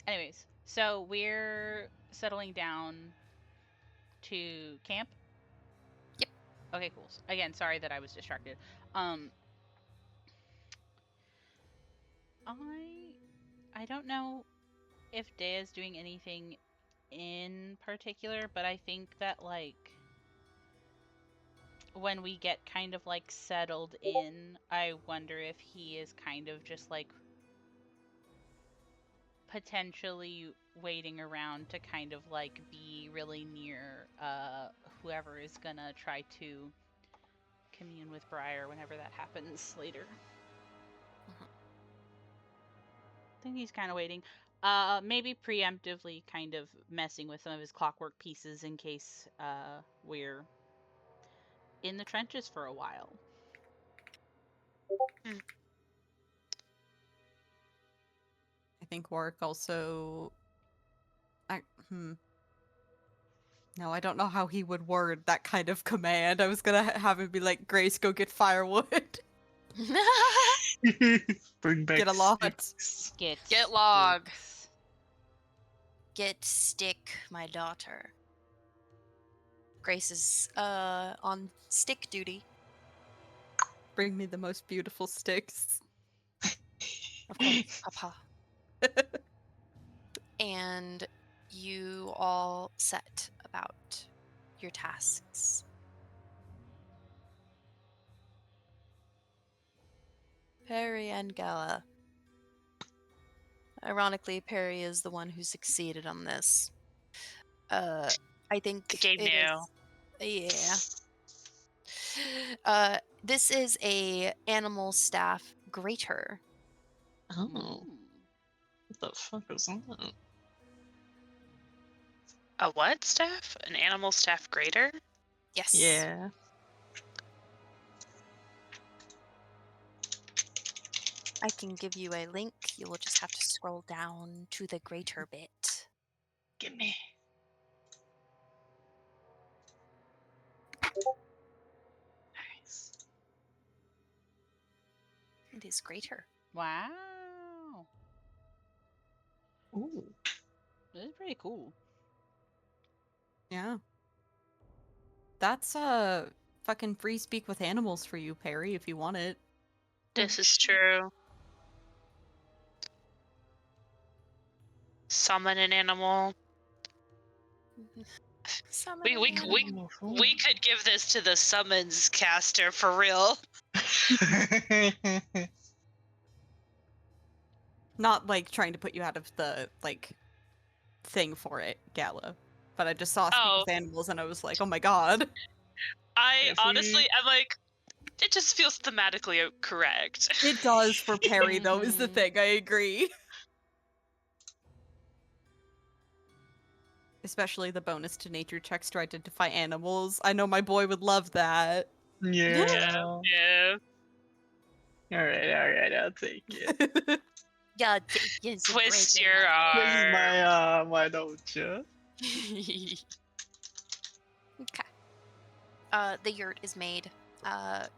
Anyways, so we're settling down to camp. Yep. Okay, cool. Again, sorry that I was distracted. I I don't know if Dea's doing anything in particular, but I think that, like, when we get kind of, like, settled in, I wonder if he is kind of just, like, potentially waiting around to kind of, like, be really near whoever is gonna try to commune with Briar whenever that happens later. Mhm. I think he's kind of waiting. Maybe preemptively kind of messing with some of his clockwork pieces in case we're in the trenches for a while. I think Warwick also. No, I don't know how he would word that kind of command. I was gonna have him be like, Grace, go get firewood. Bring back Get a lot. sticks. Get log. sticks. Get stick, my daughter. Grace is on stick duty. Bring me the most beautiful sticks. Of course, Papa. And you all set about your tasks. Perry and Gala. Ironically, Perry is the one who succeeded on this. I think The game it knew. is- this is a animal staff grater. Oh, Mm. what the fuck is that? A what staff? An animal staff grater? Yes. Yeah. I can give you a link. You will just have to scroll down to the grater bit. Give me. Nice. It is grater. Wow. Ooh. This is pretty cool. Yeah. That's fucking free speak with animals for you, Perry, if you want it. This is true. Summon an animal. We could give this to the summons caster for real. Not like trying to put you out of the like thing for it, Gala. But I just saw speak Oh. with animals and I was like, oh my god. I If we- honestly, I'm like, it just feels thematically correct. It does for Perry though, is the Mhm. thing, I agree. Especially the bonus to nature checks to identify animals. I know my boy would love that. Yeah. Yeah. Alright, I'll take it. Yeah, Twist your This is arm. why don't you? Okay. The yurt is made.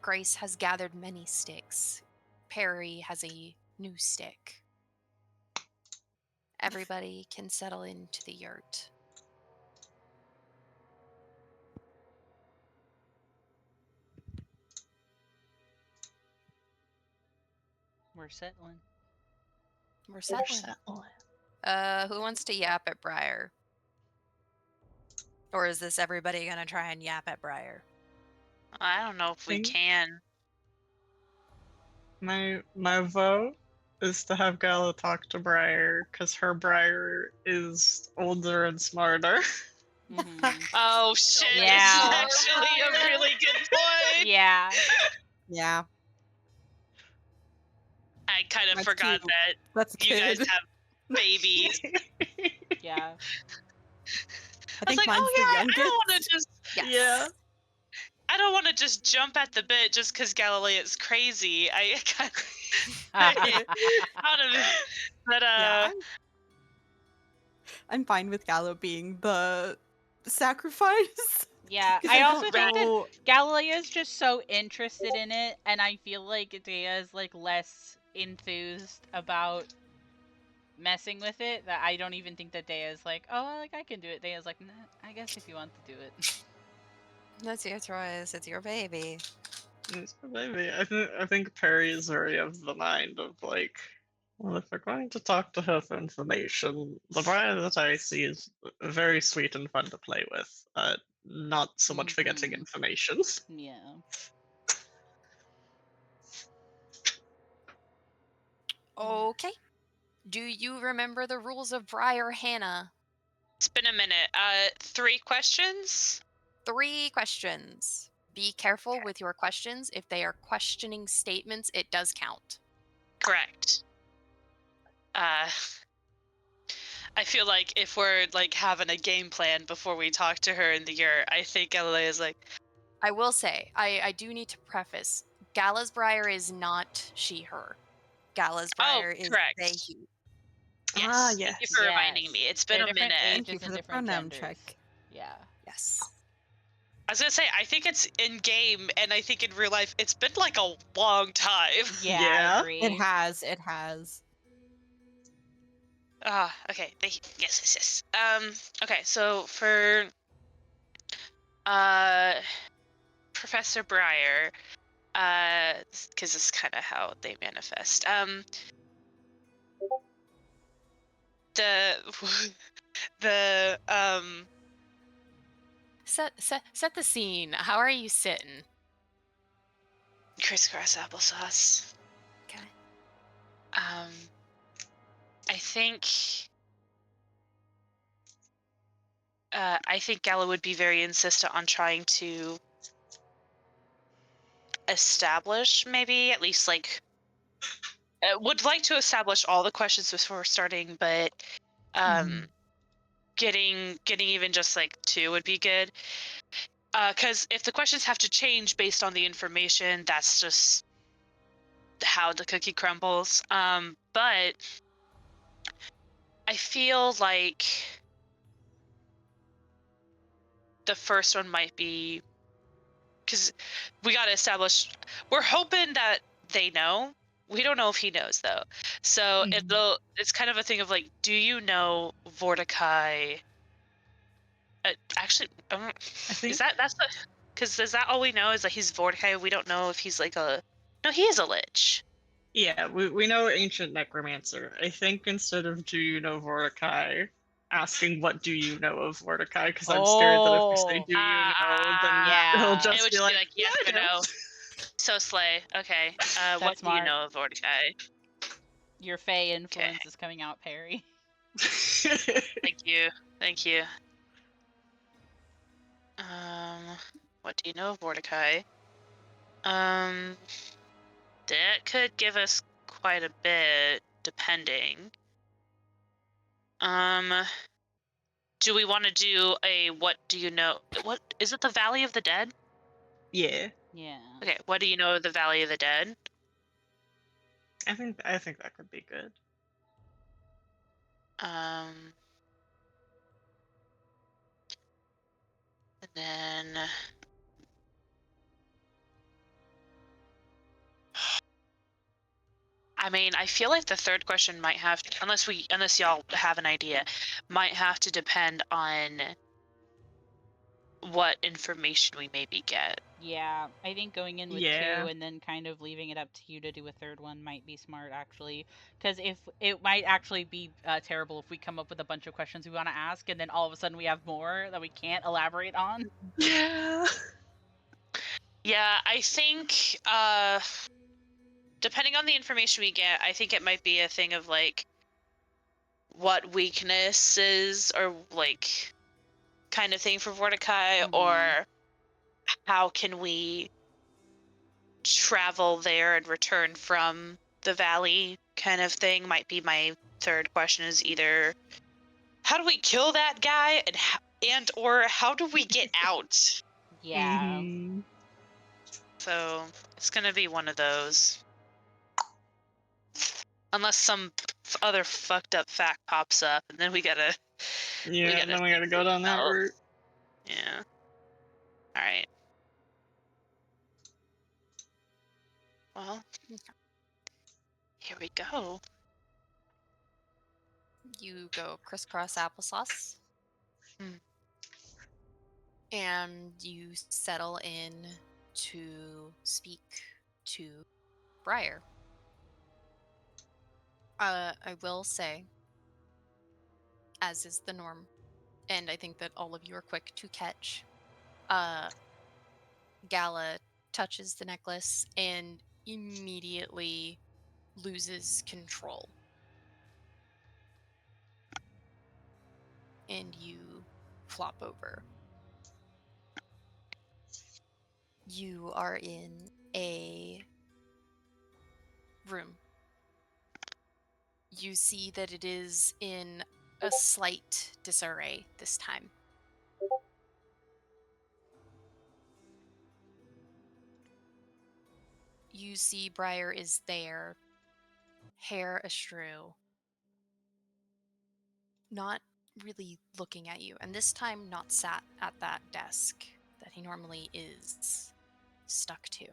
Grace has gathered many sticks. Perry has a new stick. Everybody can settle into the yurt. We're settling. We're settling. Who wants to yap at Briar? Or is this everybody gonna try and yap at Briar? I don't know if we Think- can. My vote is to have Gala talk to Briar, because her Briar is older and smarter. Mhm. Oh shit, Yeah. this is actually a really good point. Yeah. Yeah, I kind of That's forgot cute. that that's you guys good. have babies. Yeah. I I was think like, mine's oh the yeah, I youngest. don't want to just Yes. Yeah. I don't want to just jump at the bit just because Galileo's crazy. I kind of but Yeah, I'm fine with Gallo being the sacrifice. Yeah, 'Cause I don't also think that know- Galileo's just so interested in it, and I feel like Dea is like less enthused about messing with it. That I don't even think that Dea is like, oh, like I can do it. Dea's like, nah, I guess if you want to do it. That's your choice. It's your baby. Maybe I think Perry is very of the mind of like Well, if we're going to talk to her for information, the Briar that I see is very sweet and fun to play with. Not so much for getting Mhm. information. Yeah. Okay. Do you remember the rules of Briar Hannah? It's been a minute. 3 questions? 3 questions. Be careful with your questions. If they are questioning statements, it does count. Correct. I feel like if we're like having a game plan before we talk to her in the yurt, I think Galilea is like, I will say, I do need to preface, Gala's Briar is not she, her. Gala's oh, Briar is correct. they, he. Yes. Ah, Thank you yes. for reminding me. Yes. It's been They're a different minute. Thank you ages for and the different pronoun genders. check. Yeah. Yes. I was gonna say, I think it's in game, and I think in real life, it's been like a long time. Yeah, Yeah. I agree. It has. It has. Okay. Yes. Okay, so for uh Professor Breyer, because this is kind of how they manifest. The the Set the scene. How are you sitting? crisscross applesauce. Okay. I think Gala would be very insistent on trying to establish, maybe at least like would like to establish all the questions before starting, but Mhm. getting even just like 2 would be good. Because if the questions have to change based on the information, that's just how the cookie crumbles. But I feel like the first one might be because we got to establish. We're hoping that they know. We don't know if he knows though. So Mhm. it's kind of a thing of like, do you know Vorticai? Actually, I think that's the because is that all we know is that he's Vorticai? We don't know if he's like a no, he is a lich. yeah, we know ancient necromancer. I think instead of do you know Mordecai, asking what do you know of Mordecai, because I'm scared that if we say Oh. do you know, then he'll Yeah. It just would be just be like, like yeah, yes I or no. So Slay, okay. What That's do you smart. know of Vorticai? Your Fey Okay, influence is coming out, Perry. know. thank you. What do you know of Vorticai? That could give us quite a bit, depending. Do we want to do a what do you know? What is it? The Valley of the Dead? Yeah, Yeah. Okay, what do you know of the Valley of the Dead? I think that could be good. And then I mean, I feel like the third question might have, unless y'all have an idea, might have to depend on what information we maybe get. Yeah, I think going in with Yeah. 2 and then kind of leaving it up to you to do a third one might be smart, actually. Because if it might actually be terrible if we come up with a bunch of questions we want to ask, and then all of a sudden we have more that we can't elaborate on. Yeah. Yeah, I think depending on the information we get, I think it might be a thing of like what weaknesses or like kind of thing for Vorticai, Mhm. or how can we travel there and return from the valley kind of thing might be my third question is either how do we kill that guy and or how do we get out? Yeah. Mhm. So it's gonna be one of those. Unless some other fucked up fact pops up and then we gotta Yeah, then we gotta go down that route. Yeah. Alright. Well, here we go. You go crisscross applesauce. Hmm. And you settle in to speak to Briar. I will say, as is the norm, and I think that all of you are quick to catch, uh, Gala touches the necklace and immediately loses control. And you flop over. You are in a room. You see that it is in a slight disarray this time. You see Briar is there, hair astrew, not really looking at you, and this time not sat at that desk that he normally is stuck to.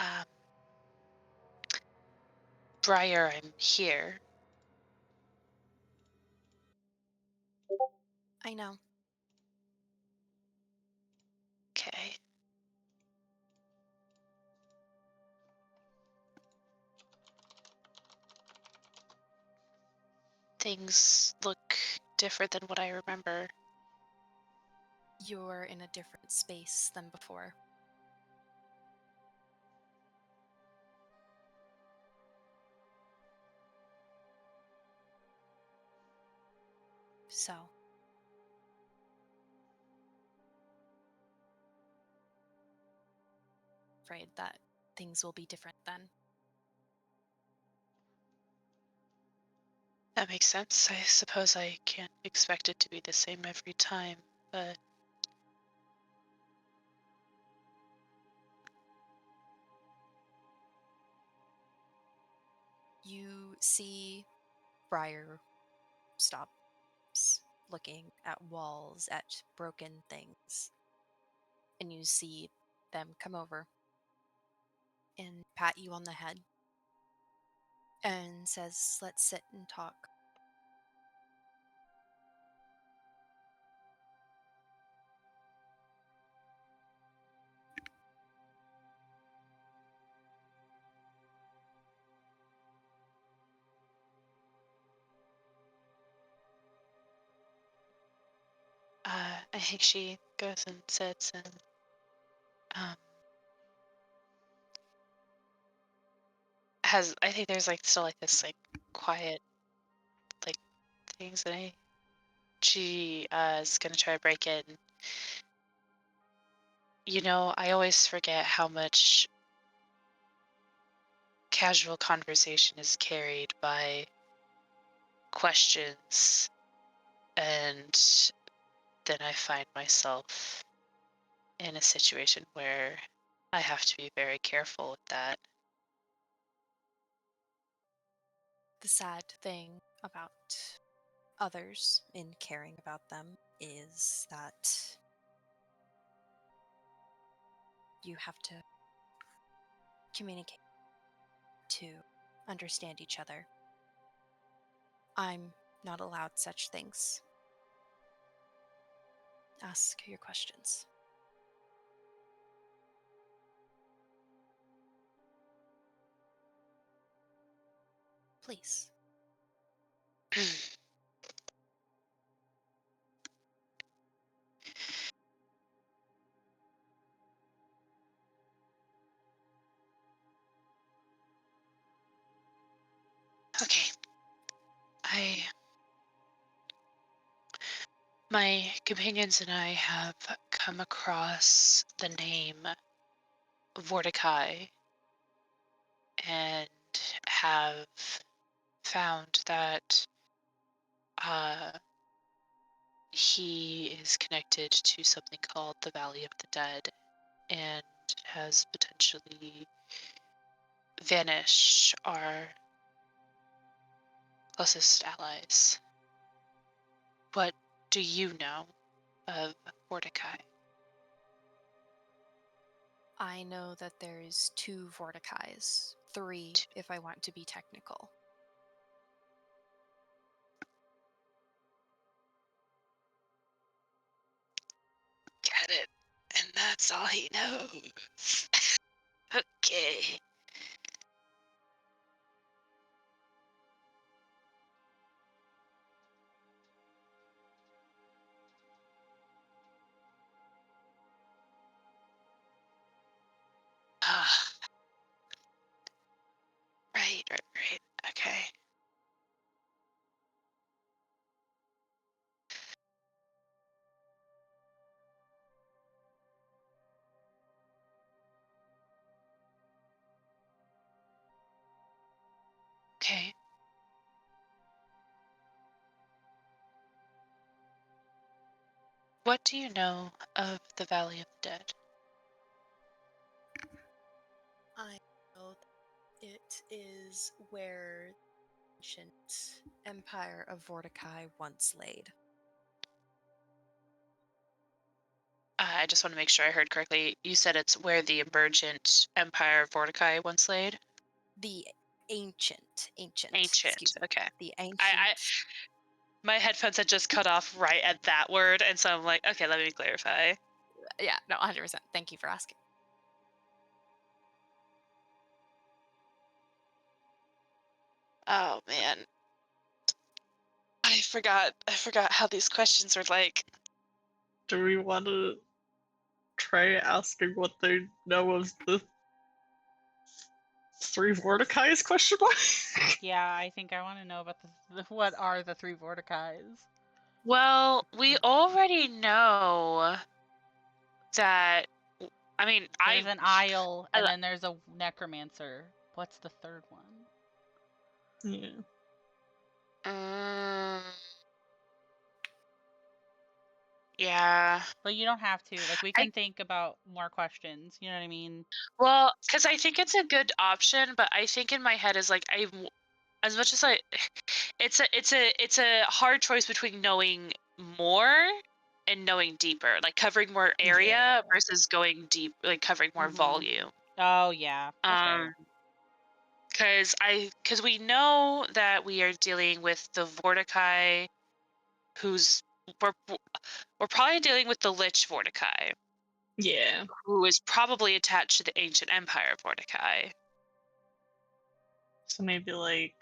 Um, Briar, I'm here. I know. Okay. Things look different than what I remember. You're in a different space than before. So, afraid that things will be different then. That makes sense. I suppose I can't expect it to be the same every time, but You see Briar stops looking at walls, at broken things, and you see them come over and pat you on the head and says, "Let's sit and talk." I think she goes and sits and um, I think there's like still like this like quiet like things that she is gonna try to break in. I always forget how much casual conversation is carried by questions, and then I find myself in a situation where I have to be very careful with that. The sad thing about others in caring about them is that you have to communicate to understand each other. I'm not allowed such things. Ask your questions. Please. Okay. My companions and I have come across the name Vorticai and have found that uh, he is connected to something called the Valley of the Dead and has potentially vanished our closest allies. What do you know of Vorticai? I know that there's 2 Vorticais, 3 if I want to be technical. Get it. And that's all he knows. Okay. Ah. Right. Okay. Okay. What do you know of the Valley of the Dead? I know that it is where the ancient empire of Vorticai once laid. I just want to make sure I heard correctly. You said it's where the emergent Empire of Vorticai once laid? The ancient. Ancient. Excuse me. Okay. The ancient. My headphones had just cut off right at that word, and so I'm like, okay, let me clarify. Yeah, no, 100%. Thank you for asking. Oh man. I forgot how these questions were like. Do we want to try asking what they know of the 3 Vorticais? Question mark. Yeah, I think I want to know about what are the 3 Vorticais. Well, we already know that. I mean, There's an Isle, and then there's a Necromancer. What's the third one? Yeah. Yeah. But you don't have to. Like, we can think about more questions. You know what I mean? Well, because I think it's a good option, but I think in my head is like as much as it's a hard choice between knowing more and knowing deeper, like covering more area Yeah. versus going deep, like covering more Mhm. volume. Oh yeah. That's fair. Because we know that we are dealing with the Vorticai, who's we're probably dealing with the Lich Vorticai, Yeah. who is probably attached to the ancient empire of Vorticai. So maybe like,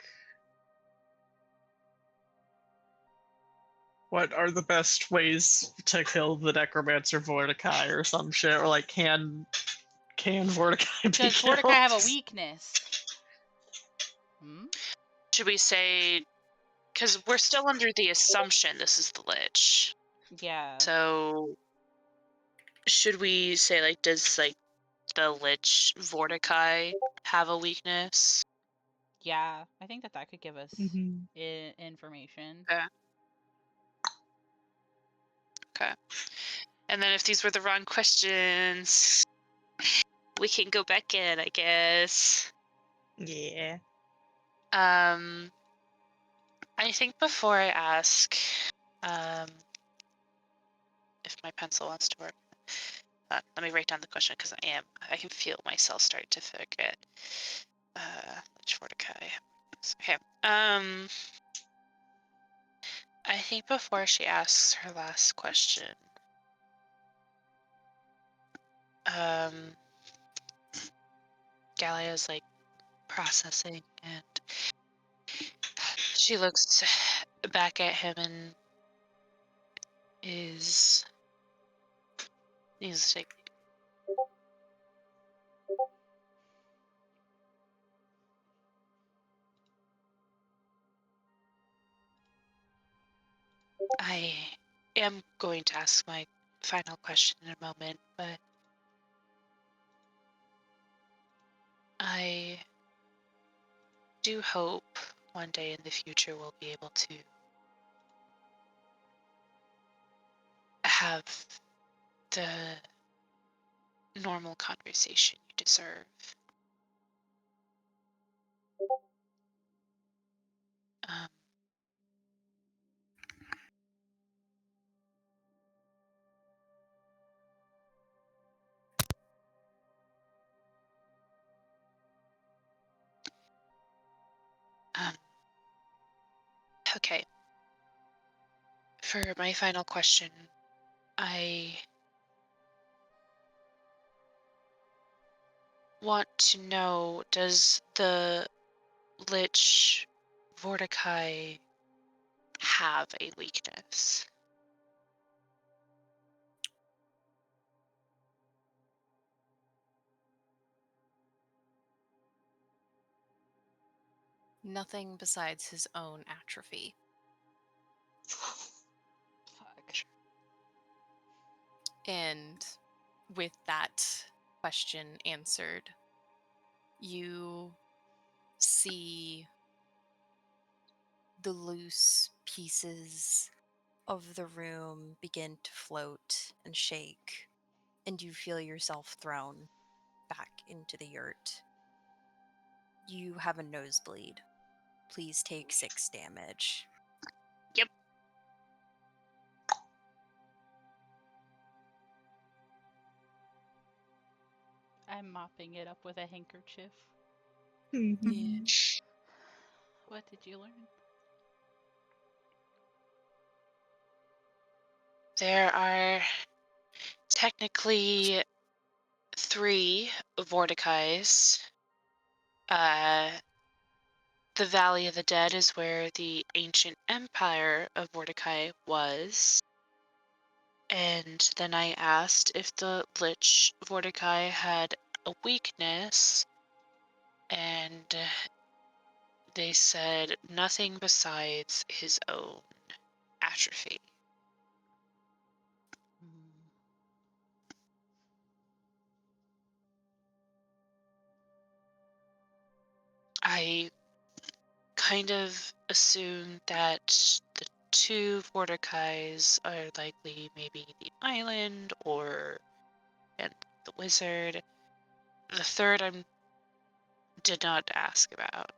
what are the best ways to kill the Necromancer Vorticai or some shit, or like can Vorticai be Does killed? Vorticai have a weakness? Hmm? Should we say, because we're still under the assumption this is the Lich. Yeah. So should we say, like, does like the Lich Vorticai have a weakness? Yeah, I think that could give us Mhm. information. Okay. And then if these were the wrong questions, we can go back in, I guess. Yeah. I think before I ask, if my pencil wants to work, let me write down the question because I can feel myself starting to forget. Lich Vorticai. Okay. I think before she asks her last question, Galia's like processing, and she looks back at him and he's like, I am going to ask my final question in a moment, but I do hope one day in the future we'll be able to have the normal conversation you deserve. Um, For my final question, I want to know, does the Lich Vorticai have a weakness? Nothing besides his own atrophy. Fuck. And with that question answered, you see the loose pieces of the room begin to float and shake, and you feel yourself thrown back into the yurt. You have a nosebleed. Please take 6 damage. Yep. I'm mopping it up with a handkerchief. Mhm. What did you learn? There are technically 3 Vorticais. The Valley of the Dead is where the ancient empire of Vorticai was. And then I asked if the Lich Vorticai had a weakness, and they said nothing besides his own atrophy. I kind of assumed that the 2 Vorticais are likely maybe the island and the wizard. The third I did not ask about.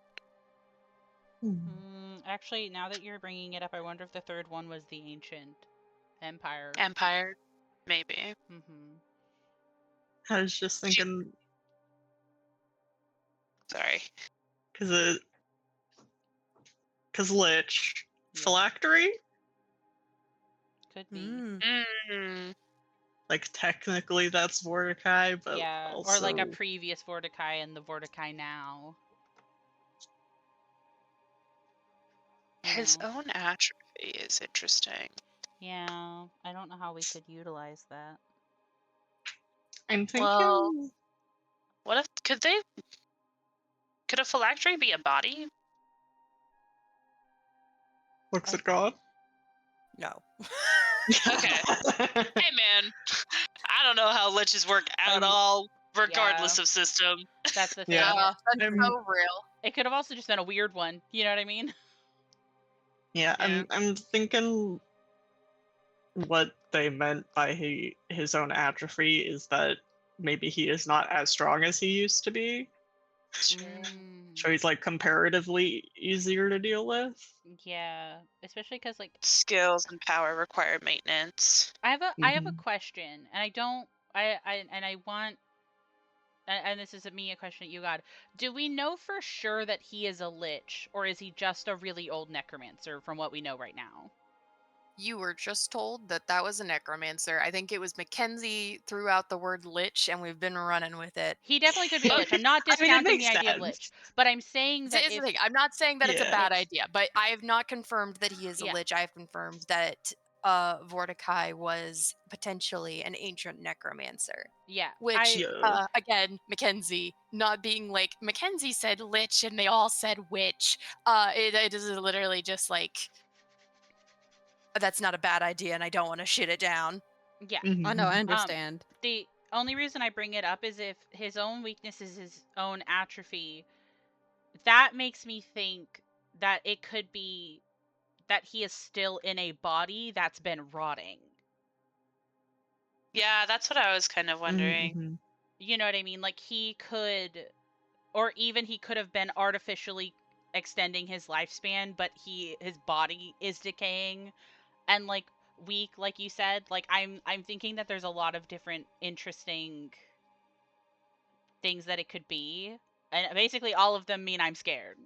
Actually, now that you're bringing it up, I wonder if the third one was the ancient empire. Empire, maybe. Mm-hmm. I was just thinking, Sorry. because Lich, Yeah. phylactery, Could be. Mm. like technically that's Vorticai, but Yeah, also or like a previous Vorticai and the Vorticai now. You His know. own atrophy is interesting. Yeah, I don't know how we could utilize that. I'm thinking. Well, what if could a phylactery be a body? Looks at God. No. Okay. Hey man, I don't know how liches work at Um, all, regardless of system. That's the thing. Yeah. That's I'm- so real. It could have also just been a weird one. You know what I mean? Yeah, Yeah. I'm thinking what they meant by his own atrophy is that maybe he is not as strong as he used to be. Sure. So he's like comparatively easier to deal with. Yeah, especially because like Skills and power require maintenance. I have a Mhm. question, and I don't I want and this is me a question at you, God. Do we know for sure that he is a lich, or is he just a really old necromancer from what we know right now? You were just told that that was a necromancer. I think it was Mackenzie threw out the word lich, and we've been running with it. He definitely could be a lich. I'm not I mean, it discounting makes the idea of sense. lich, but I'm saying that It's if the thing. I'm not saying that it's a Yeah. bad Lich- idea, but I have not confirmed that he is a Yeah. lich. I have confirmed that Vorticai was potentially an ancient necromancer. yeah, Which, Yeah. again, Mackenzie, not being like, Mackenzie said lich and they all said witch. It is literally just like, that's not a bad idea and I don't want to shit it down. yeah. I know, I Mhm. understand. The only reason I bring it up is if his own weakness is his own atrophy, that makes me think that it could be that he is still in a body that's been rotting. Yeah, that's what I was kind of wondering. Mhm. You know what I mean? Like he could, or even he could have been artificially extending his lifespan, but his body is decaying and like weak, like you said. Like I'm thinking that there's a lot of different interesting things that it could be, and basically all of them mean I'm scared.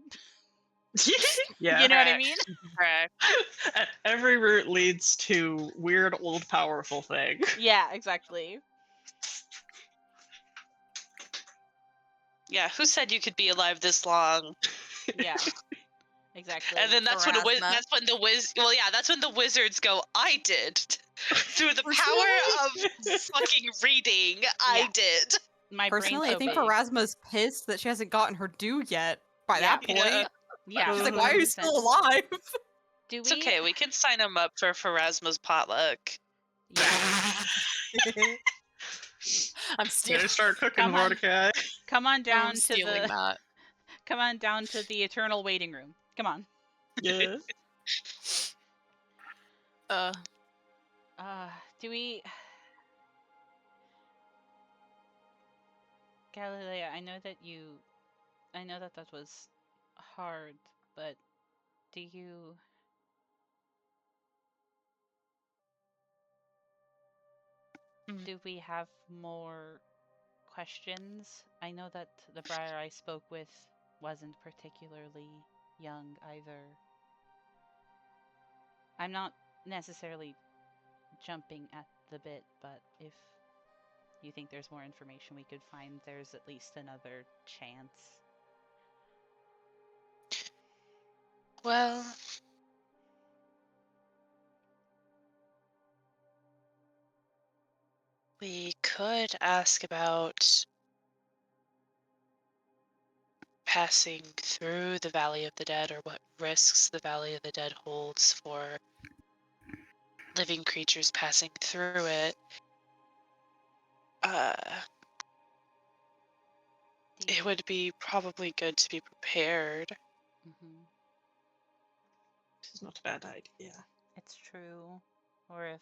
Yeah. You know what I Correct. mean? Correct. Every route leads to weird, old, powerful thing. Yeah, exactly. Yeah, who said you could be alive this long? Yeah, exactly. And then that's when Pharasma. that's when the wizards go, I did. Through the power of fucking reading, I Yeah. did. My brain's Personally, so I think big. Pharasma's pissed that she hasn't gotten her due yet. By Yeah. that point, Yeah, she's like, "Why are you 100%. still alive?" Do It's okay, we can sign him up for Pharasma's potluck. Yeah. I'm stealing. They start cooking Come on. Mordecai. Come on down I'm to stealing the that. come on down to the eternal waiting room. Come on. Yeah. Do we Galilea, I know that that was hard, but do you do we have more questions? I know that the Briar I spoke with wasn't particularly young either. I'm not necessarily jumping at the bit, but if you think there's more information we could find, there's at least another chance. Well, we could ask about passing through the Valley of the Dead, or what risks the Valley of the Dead holds for living creatures passing through it. It would be probably good to be prepared. Mm-hmm. This is not a bad idea. It's true. Or if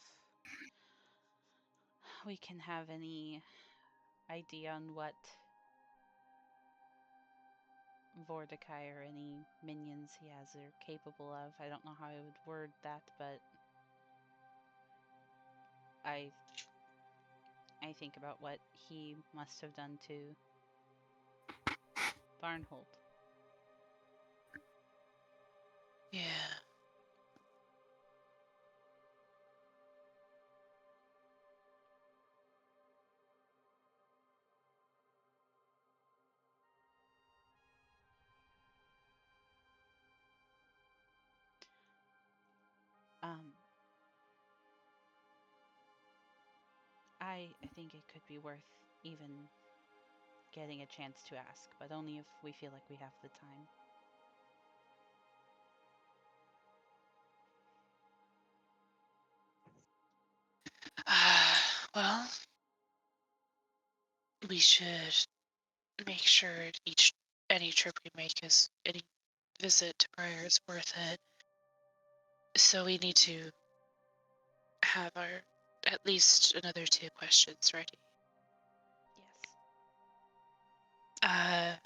we can have any idea on what Vorticai or any minions he has are capable of. I don't know how I would word that, but I think about what he must have done to Varnhold. Yeah. I think it could be worth even getting a chance to ask, but only if we feel like we have the time. Well, we should make sure any trip we make any visit to Briar is worth it. So we need to have at least another 2 questions ready. Yes.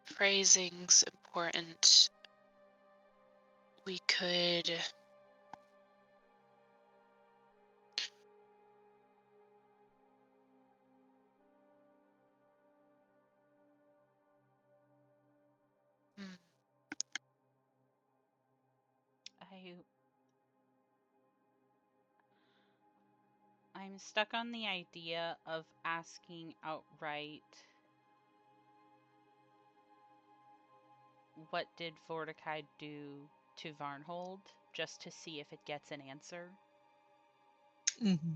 Phrasing's important. We could I'm stuck on the idea of asking outright, what did Vorticai do to Varnhold, just to see if it gets an answer. Mm-hmm.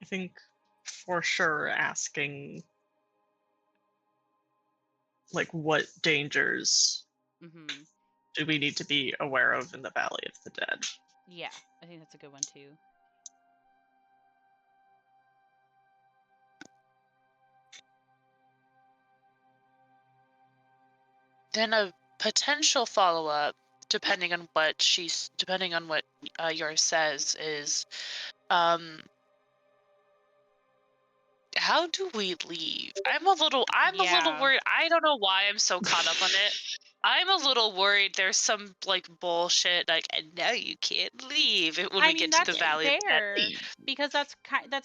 I think for sure asking, like, what dangers do we need to be aware of in the Valley of the Dead? Yeah, I think that's a good one too. then a potential follow-up, depending on what yours says, is how do we leave? I'm a little worried. I don't know why I'm so caught up on it. I'm a little worried there's some like bullshit like, and now you can't leave when we get to the Valley of the Dead. Because that's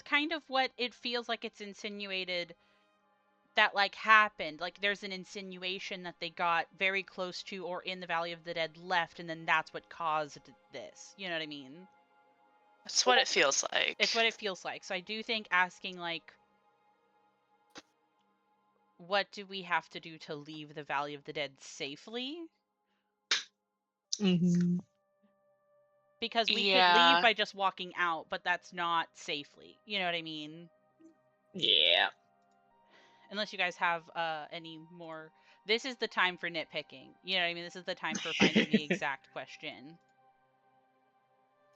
kind of what it feels like it's insinuated that like happened. Like there's an insinuation that they got very close to or in the Valley of the Dead, left, and then that's what caused this. You know what I mean? That's what it feels like. It's what it feels like. So I do think asking like, what do we have to do to leave the Valley of the Dead safely? Mm-hmm. Because we could Yeah. leave by just walking out, but that's not safely. You know what I mean? Yeah. Unless you guys have any more. This is the time for nitpicking. You know what I mean? This is the time for finding the exact question.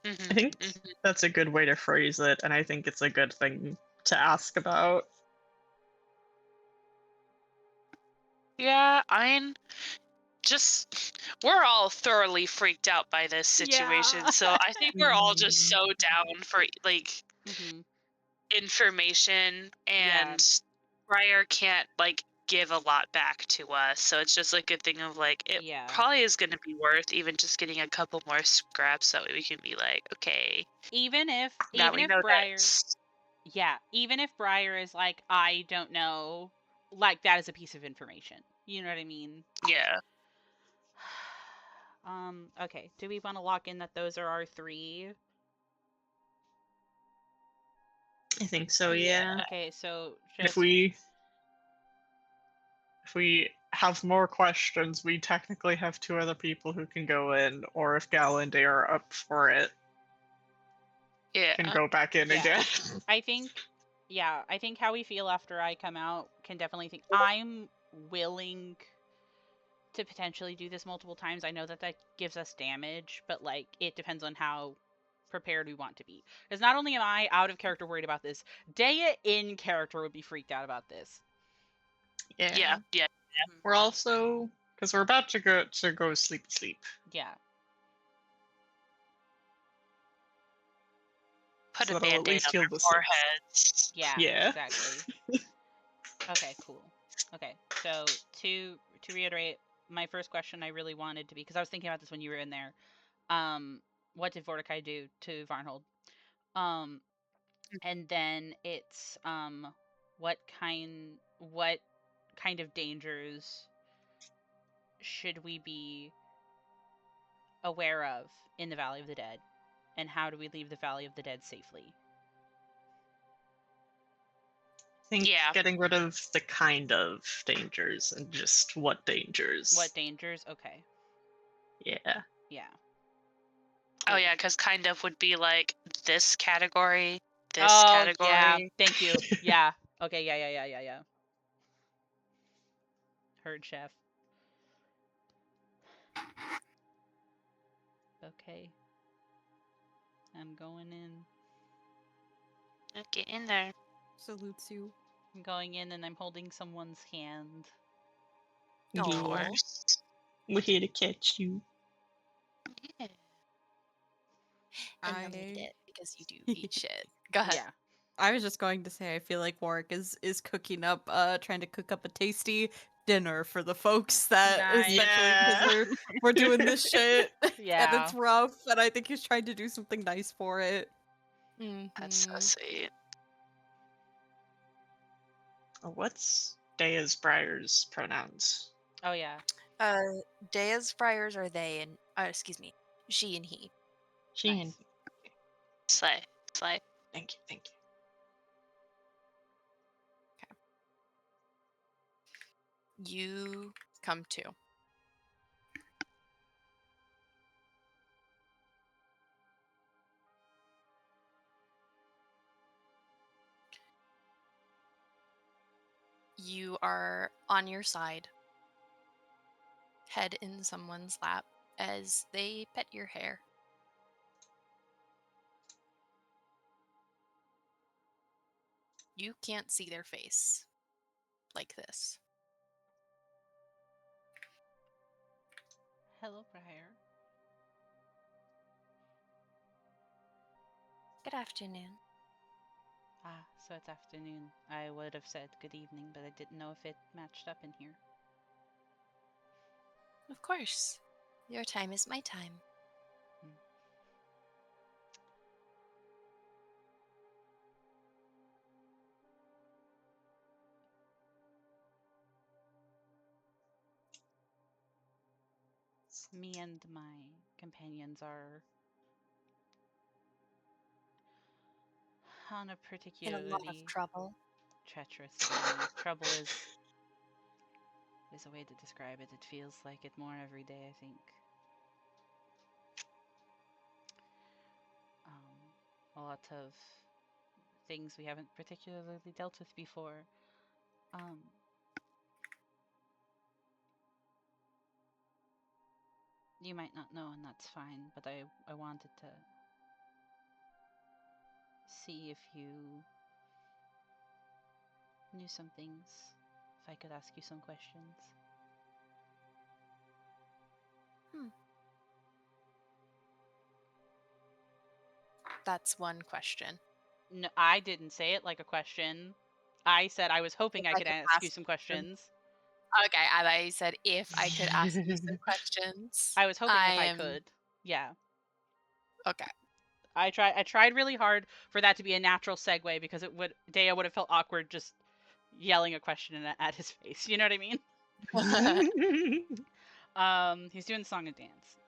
Mhm, I think mhm. that's a good way to phrase it, and I think it's a good thing to ask about. Yeah, I mean, just we're all thoroughly freaked out by this situation, Yeah. so I think we're all just so down for like Mm-hmm. information, Yeah. and Briar can't like give a lot back to us, so it's just like a thing of like it Yeah. probably is going to be worth even just getting a couple more scraps so we can be like, okay, Even if now even we if know Briar, this. yeah, even if Briar is like, I don't know, like that is a piece of information. You know what I mean? Yeah. Okay. Do we want to lock in that those are our 3? I think so, yeah. Okay, so And just if we have more questions, we technically have 2 other people who can go in, or if Gal and Day are up for it, Yeah. can go back in Yeah. again. I think how we feel after I come out can definitely think I'm willing to potentially do this multiple times. I know that gives us damage, but like it depends on how prepared we want to be. Because not only am I out of character worried about this, Daya in character would be freaked out about this. Yeah. Yeah. We're also, because we're about to go sleep. Yeah. Put So a that'll at band-aid least on heal our the 6. foreheads. Yeah. Yeah. Exactly. Okay. Cool. Okay. So to reiterate, my first question I really wanted to be, because I was thinking about this when you were in there. What did Mordecai do to Varnhold? And then it's what kind of dangers should we be aware of in the Valley of the Dead, and how do we leave the Valley of the Dead safely? I think Yeah. getting rid of the kind of dangers and just what dangers. What dangers? Okay. Yeah. Yeah. Oh yeah, because kind of would be like this category, this Oh, category. yeah. Thank you. Yeah. Okay. Yeah. Heard, chef. Okay. I'm going in. Get in there. Salutes you. I'm going in and I'm holding someone's hand. Of Yeah. course. We're here to catch you. Yeah. And you'll need I- it because you do eat shit. Go ahead. Yeah. I was just going to say I feel like Warwick is cooking up trying to cook up a tasty dinner for the folks that Nice. especially because we're doing this shit and Yeah. it's rough, and I think he's trying to do something nice for it. That's so Mhm. sweet. What's Daya's Briar's pronouns? Oh yeah. Daya's friars are they and excuse me, she and he. She Nice. and Slay. Slay. thank you. You come to. You are on your side, head in someone's lap as they pet your hair. You can't see their face like this. Hello, Briar. Good afternoon. Ah, so it's afternoon. I would have said good evening, but I didn't know if it matched up in here. Of course. Your time is my time. Me and my companions are on a In a lot of particularly trouble. treacherous journey. Trouble is a way to describe it. It feels like it more every day, I think. A lot of things we haven't particularly dealt with before. You might not know, and that's fine, but I wanted to see if you knew some things, if I could ask you some questions. That's one question. No, I didn't say it like a question. I said I was hoping If I I could could ask you ask some them. questions. Okay, I said if I could ask you some questions. I was hoping I if I am could. Yeah. okay. I tried really hard for that to be a natural segue because Dea would have felt awkward just yelling a question at his face. You know what I mean? He's doing song and dance.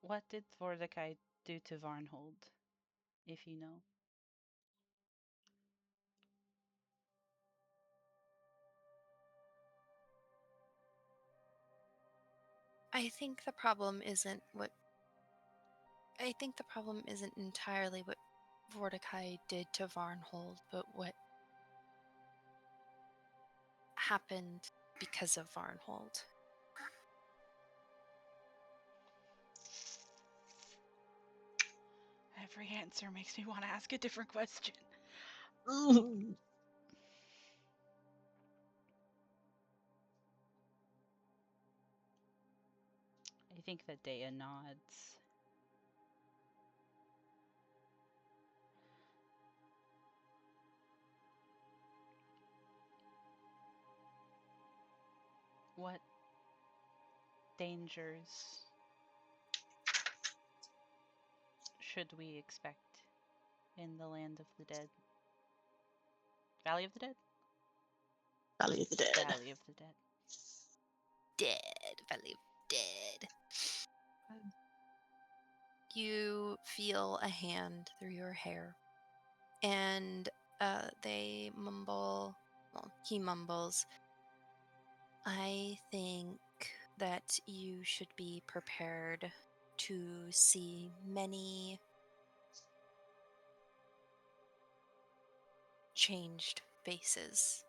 What did Vordakai do to Varnhold, if you know? I think the problem isn't entirely what Vordakai did to Varnhold, but what happened because of Varnhold. Every answer makes me want to ask a different question. I think that Dea nods. What dangers should we expect in the land of the dead? Valley of the Dead? Valley of the Dead. Valley of the Dead. Valley of Dead. You feel a hand through your hair, and they mumble. Well, he mumbles. I think that you should be prepared to see many changed faces.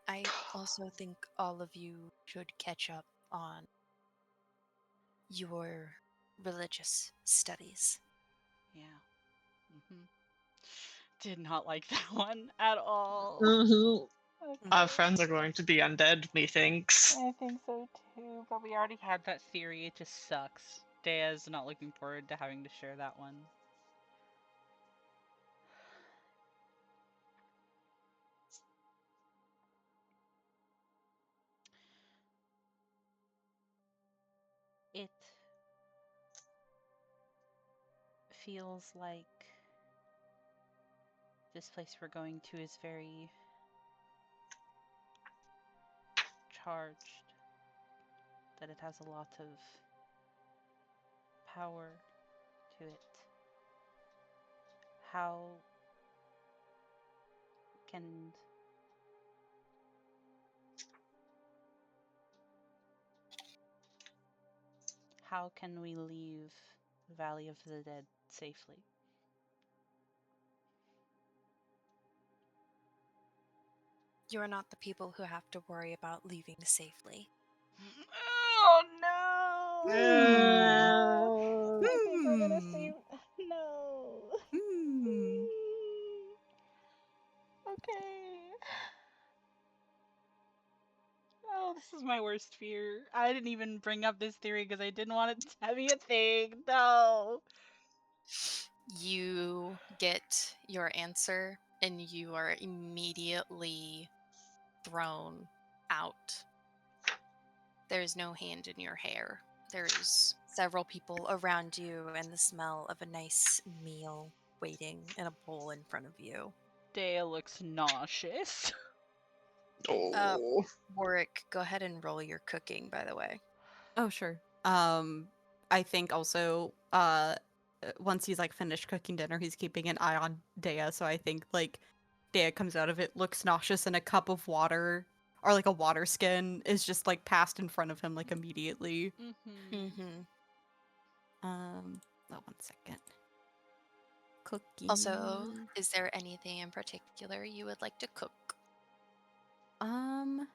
I also think all of you should catch up on your religious studies. Yeah. Did not like that one at all. Our friends are going to be undead, methinks. I think so too, but we already had that theory. It just sucks. Dea's not looking forward to having to share that one. It feels like this place we're going to is very charged, that it has a lot of power to it. How can we leave the Valley of the Dead safely? You are not the people who have to worry about leaving safely. Oh no! I think we're gonna say no. Okay. Oh, this is my worst fear. I didn't even bring up this theory because I didn't want it to be a thing. No. You get your answer and you are immediately thrown out. There's no hand in your hair. There's several people around you, and the smell of a nice meal waiting in a bowl in front of you. Dea looks nauseous. Oh. Warwick, go ahead and roll your cooking, by the way. Oh, sure. I think also, once he's like finished cooking dinner, he's keeping an eye on Dea. So I think like Dea comes out of it, looks nauseous, and a cup of water or like a water skin is just like passed in front of him like immediately. Mm-hmm. Mm-hmm. Oh, 1 second. Cooking. Also, is there anything in particular you would like to cook? Um.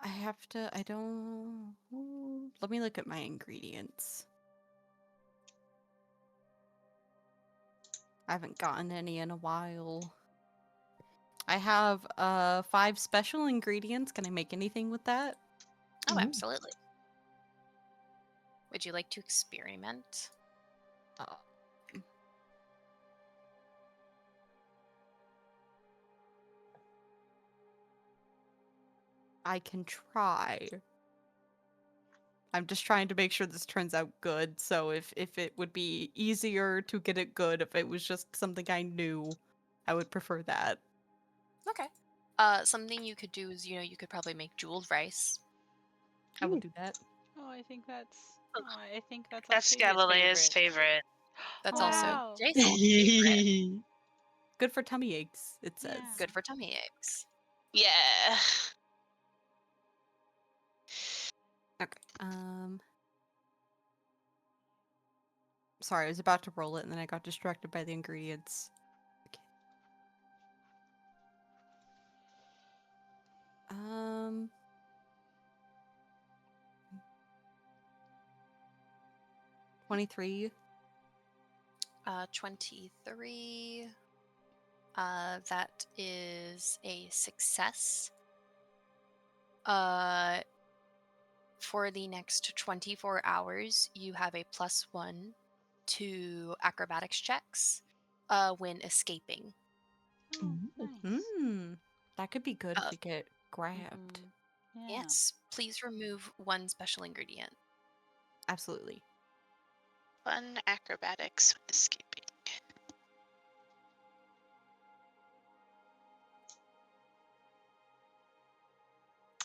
I have to. I don't. Let me look at my ingredients. I haven't gotten any in a while. I have 5 special ingredients. Can I make anything with that? Oh, Ooh. absolutely. Would you like to experiment? Uh, I can try. I'm just trying to make sure this turns out good. So if it would be easier to get it good, if it was just something I knew, I would prefer that. Okay. Something you could do is, you could probably make jeweled rice. I will Ooh. do that. Oh, I think that's. Oh, I think that's. That's Octavia's Galilea's favorite. favorite. That's Wow. also Jason's favorite. Good for tummy aches, it says. Yeah. Good for tummy aches. Yeah. Okay. Sorry, I was about to roll it and then I got distracted by the ingredients. Okay. 23. 23. That is a success. For the next 24 hours, you have a +1 to acrobatics checks when escaping. Oh, Ooh. nice. That could be good if Uh, we get grabbed. Mhm. Yeah. Yes, please remove 1 special ingredient. Absolutely. Fun acrobatics with escaping.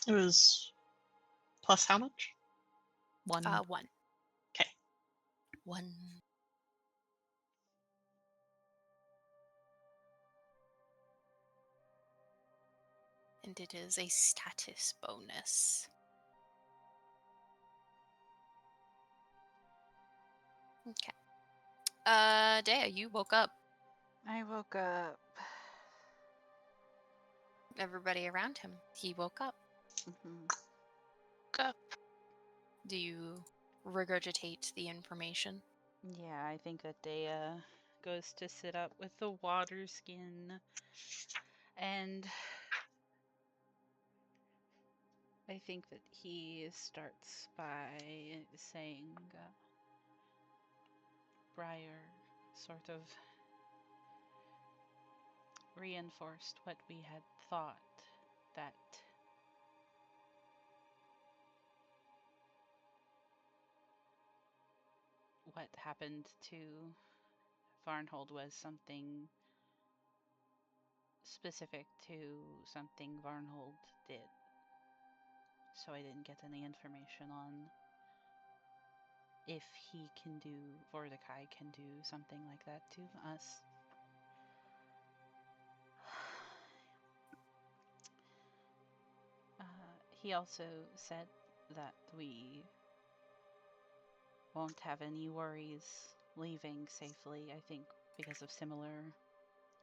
It was plus how much? 1. 1. Okay. 1. And it is a status bonus. Okay. Dea, you woke up. I woke up. Everybody around him, he woke up. Mhm. Go. Do you regurgitate the information? Yeah, I think that Dea goes to sit up with the water skin, and I think that he starts by saying, Briar sort of reinforced what we had thought, that what happened to Varnhold was something specific to something Varnhold did. So I didn't get any information on if he can do, Vordakai can do something like that to us. He also said that we won't have any worries leaving safely, I think, because of similar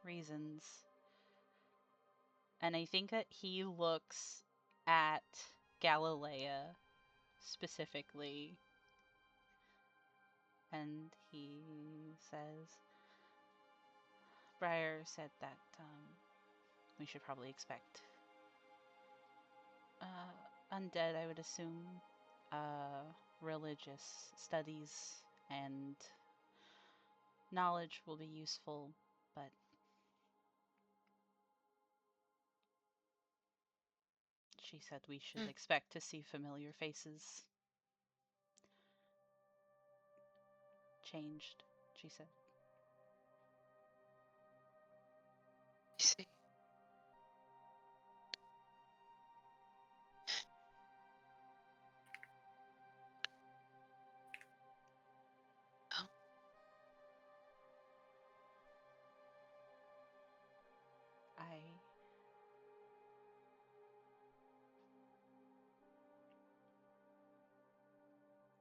reasons. And I think that he looks at Galilea specifically, and he says, Briar said that we should probably expect undead, I would assume, religious studies and knowledge will be useful, but She said we should Hmm. expect to see familiar faces. Changed, she said. I see. Oh,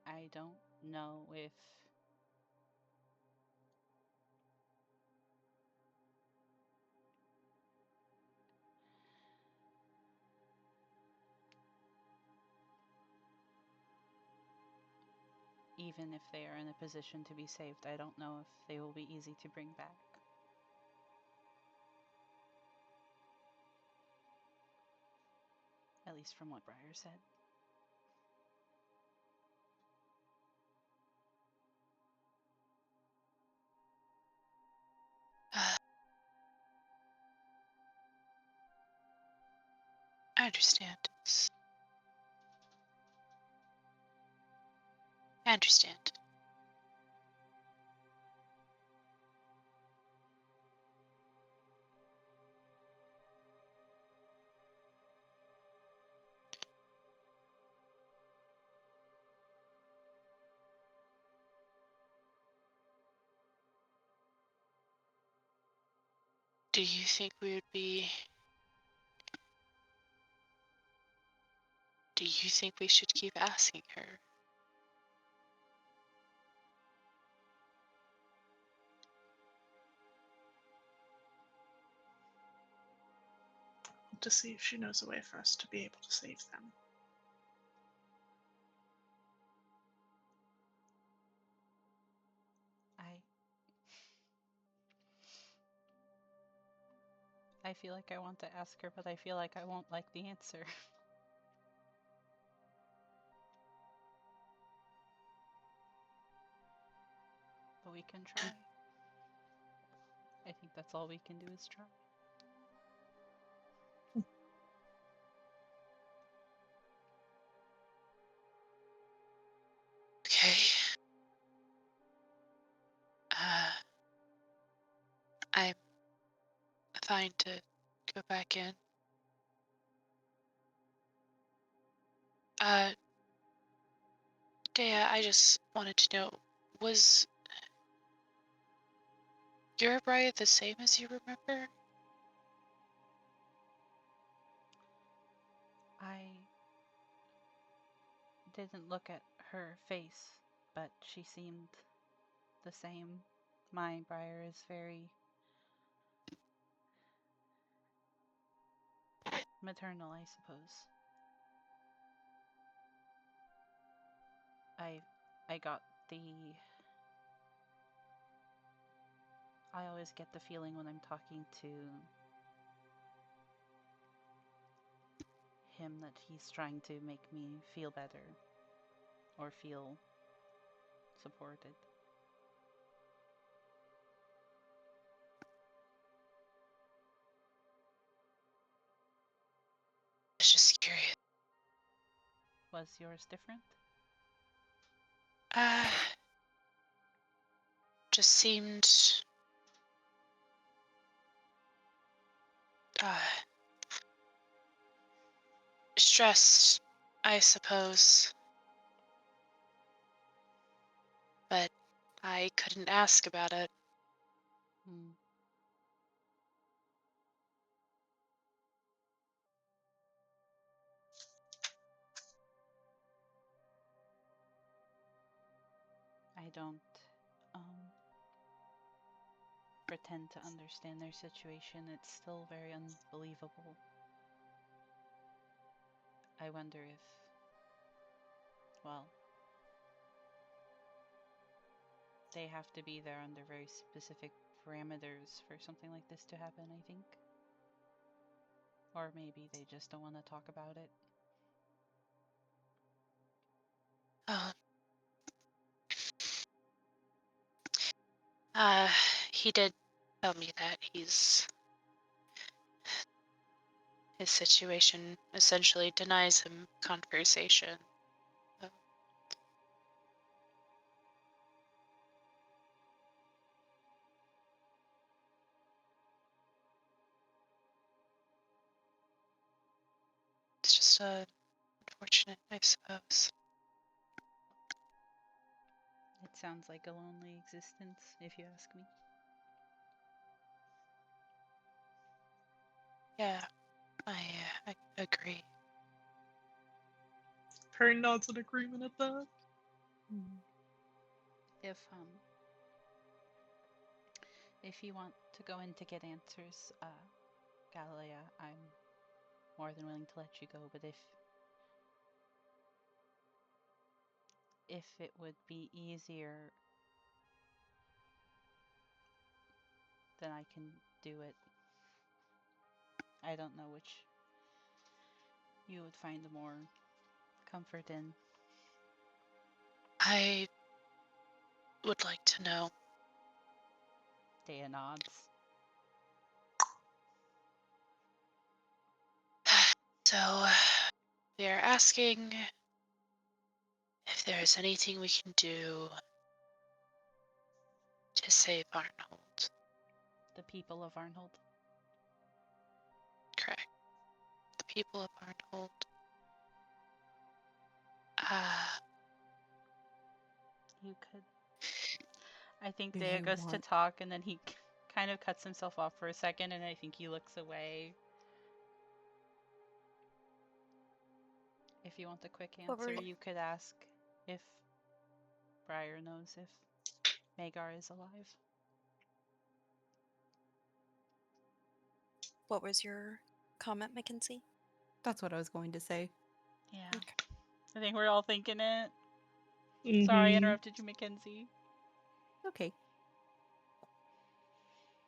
I don't know if even if they are in a position to be saved, I don't know if they will be easy to bring back. At least from what Briar said. I understand. I understand. Do you think we would be... Do you think we should keep asking her? To see if she knows a way for us to be able to save them. I feel like I want to ask her, but I feel like I won't like the answer. But we can try. I think that's all we can do is try. Okay. I'm fine to go back in. Dea, I just wanted to know, was your bride the same as you remember? I didn't look at her face, but she seemed the same. My Briar is very maternal, I suppose. I got the... I always get the feeling when I'm talking to him that he's trying to make me feel better or feel supported. I was just curious. Was yours different? Just seemed stressed, I suppose. But I couldn't ask about it. Hmm. I don't pretend to understand their situation. It's still very unbelievable. I wonder if, well, they have to be there under very specific parameters for something like this to happen, I think. Or maybe they just don't want to talk about it. He did tell me that he's his situation essentially denies him conversation. So, it's just unfortunate, I suppose. It sounds like a lonely existence, if you ask me. Yeah, I agree. Perry nods in agreement at that. If you want to go in to get answers, Galilea, I'm more than willing to let you go, but if it would be easier, then I can do it. I don't know which you would find more comfort in. I would like to know. Dea nods. So, we are asking if there is anything we can do to save Arnold. The people of Arnold. Correct. The people of Arnold. You could. I think Do Dea you goes to want- talk, and then he kind of cuts himself off for a second, and I think he looks away. If you want the quick What were answer, you- you could ask if Briar knows if Magar is alive. What was your comment, Mackenzie? That's what I was going to say. Yeah. Okay. I think we're all thinking it. Sorry, I Mhm. interrupted you, Mackenzie. Okay.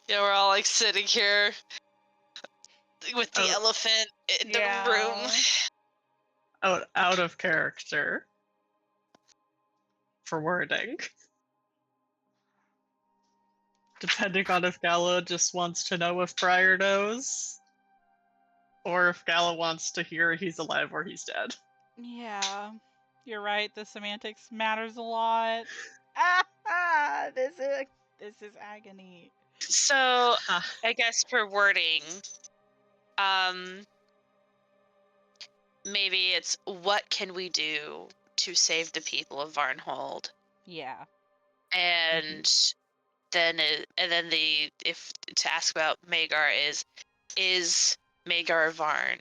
Yeah, we're all like sitting here with the Oh. elephant in the Yeah. room. Out of character for wording. Depending on if Gala just wants to know if Briar knows, or if Gala wants to hear he's alive or he's dead. Yeah. You're right, the semantics matters a lot. This is agony. So, Ah, I guess for wording, maybe it's what can we do to save the people of Varnhold? Yeah. And then if to ask about Magar is Magar Varn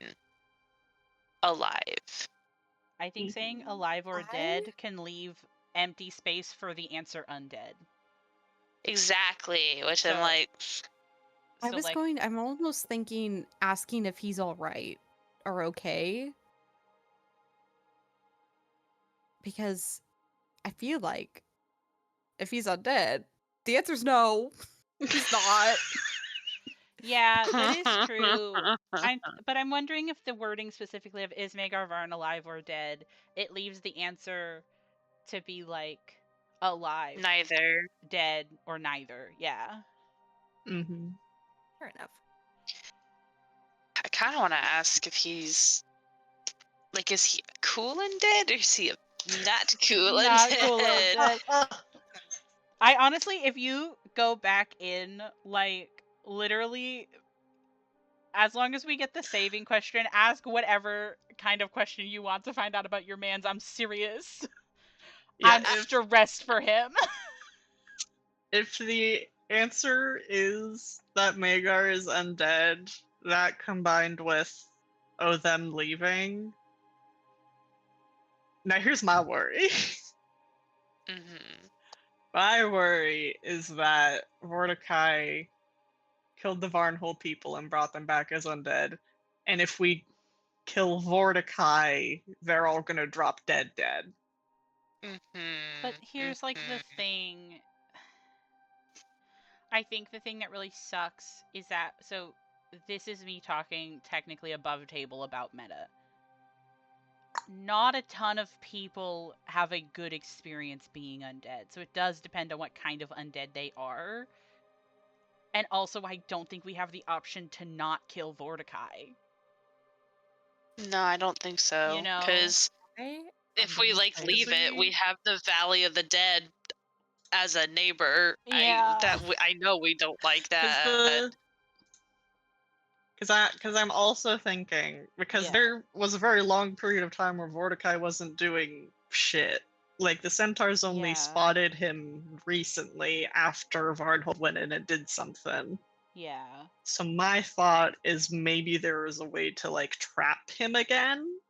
alive? I think saying Mhm. alive or I- dead can leave empty space for the answer undead. Exactly, which I'm So- like, I'm almost thinking asking if he's all right or okay. Because I feel like if he's undead, the answer's no. He's not. Yeah, that is true. But I'm wondering if the wording specifically of is Magar Varn alive or dead, it leaves the answer to be like alive, neither. dead, or neither. Yeah. mhm. Fair enough. I kind of want to ask if he's like, is he cool and dead, or is he not cool and Not dead? cool and dead. I honestly, if you go back in, like, literally, as long as we get the saving question, ask whatever kind of question you want to find out about your man's. I'm serious. Yeah, I'm stressed for him. if the answer is that Magar is undead, that combined with them leaving. Now here's my worry. Mm-hmm. My worry is that Mordecai killed the Varnhold people and brought them back as undead. And if we kill Mordecai, they're all gonna drop dead. Mm-hmm. But here's like the thing. I think the thing that really sucks is that, so this is me talking technically above table about meta. Not a ton of people have a good experience being undead, so it does depend on what kind of undead they are. And also, I don't think we have the option to not kill Mordecai. No, I don't think so. know? Because I'm if we gonna like say- leave it, we have the Valley of the Dead as a neighbor. Yeah. I know we don't like that. Because I'm also thinking, because Yeah. there was a very long period of time where Mordecai wasn't doing shit. Like the centaurs only Yeah. spotted him recently after Varnhold went in and did something. Yeah. So my thought is maybe there is a way to like trap him again.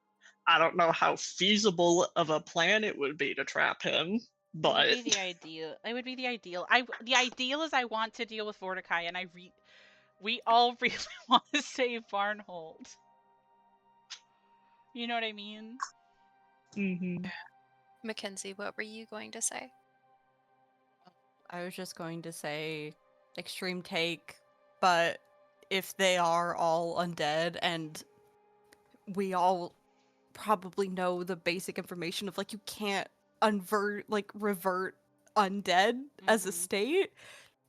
I don't know how feasible of a plan it would be to trap him, It but would be the ideal. It would be the ideal. The ideal is I want to deal with Mordecai, and we all really want to save Varnhold. You know what I mean? Mhm. Mackenzie, what were you going to say? I was just going to say extreme take, but if they are all undead and we all probably know the basic information of like you can't revert undead as a Mhm. state,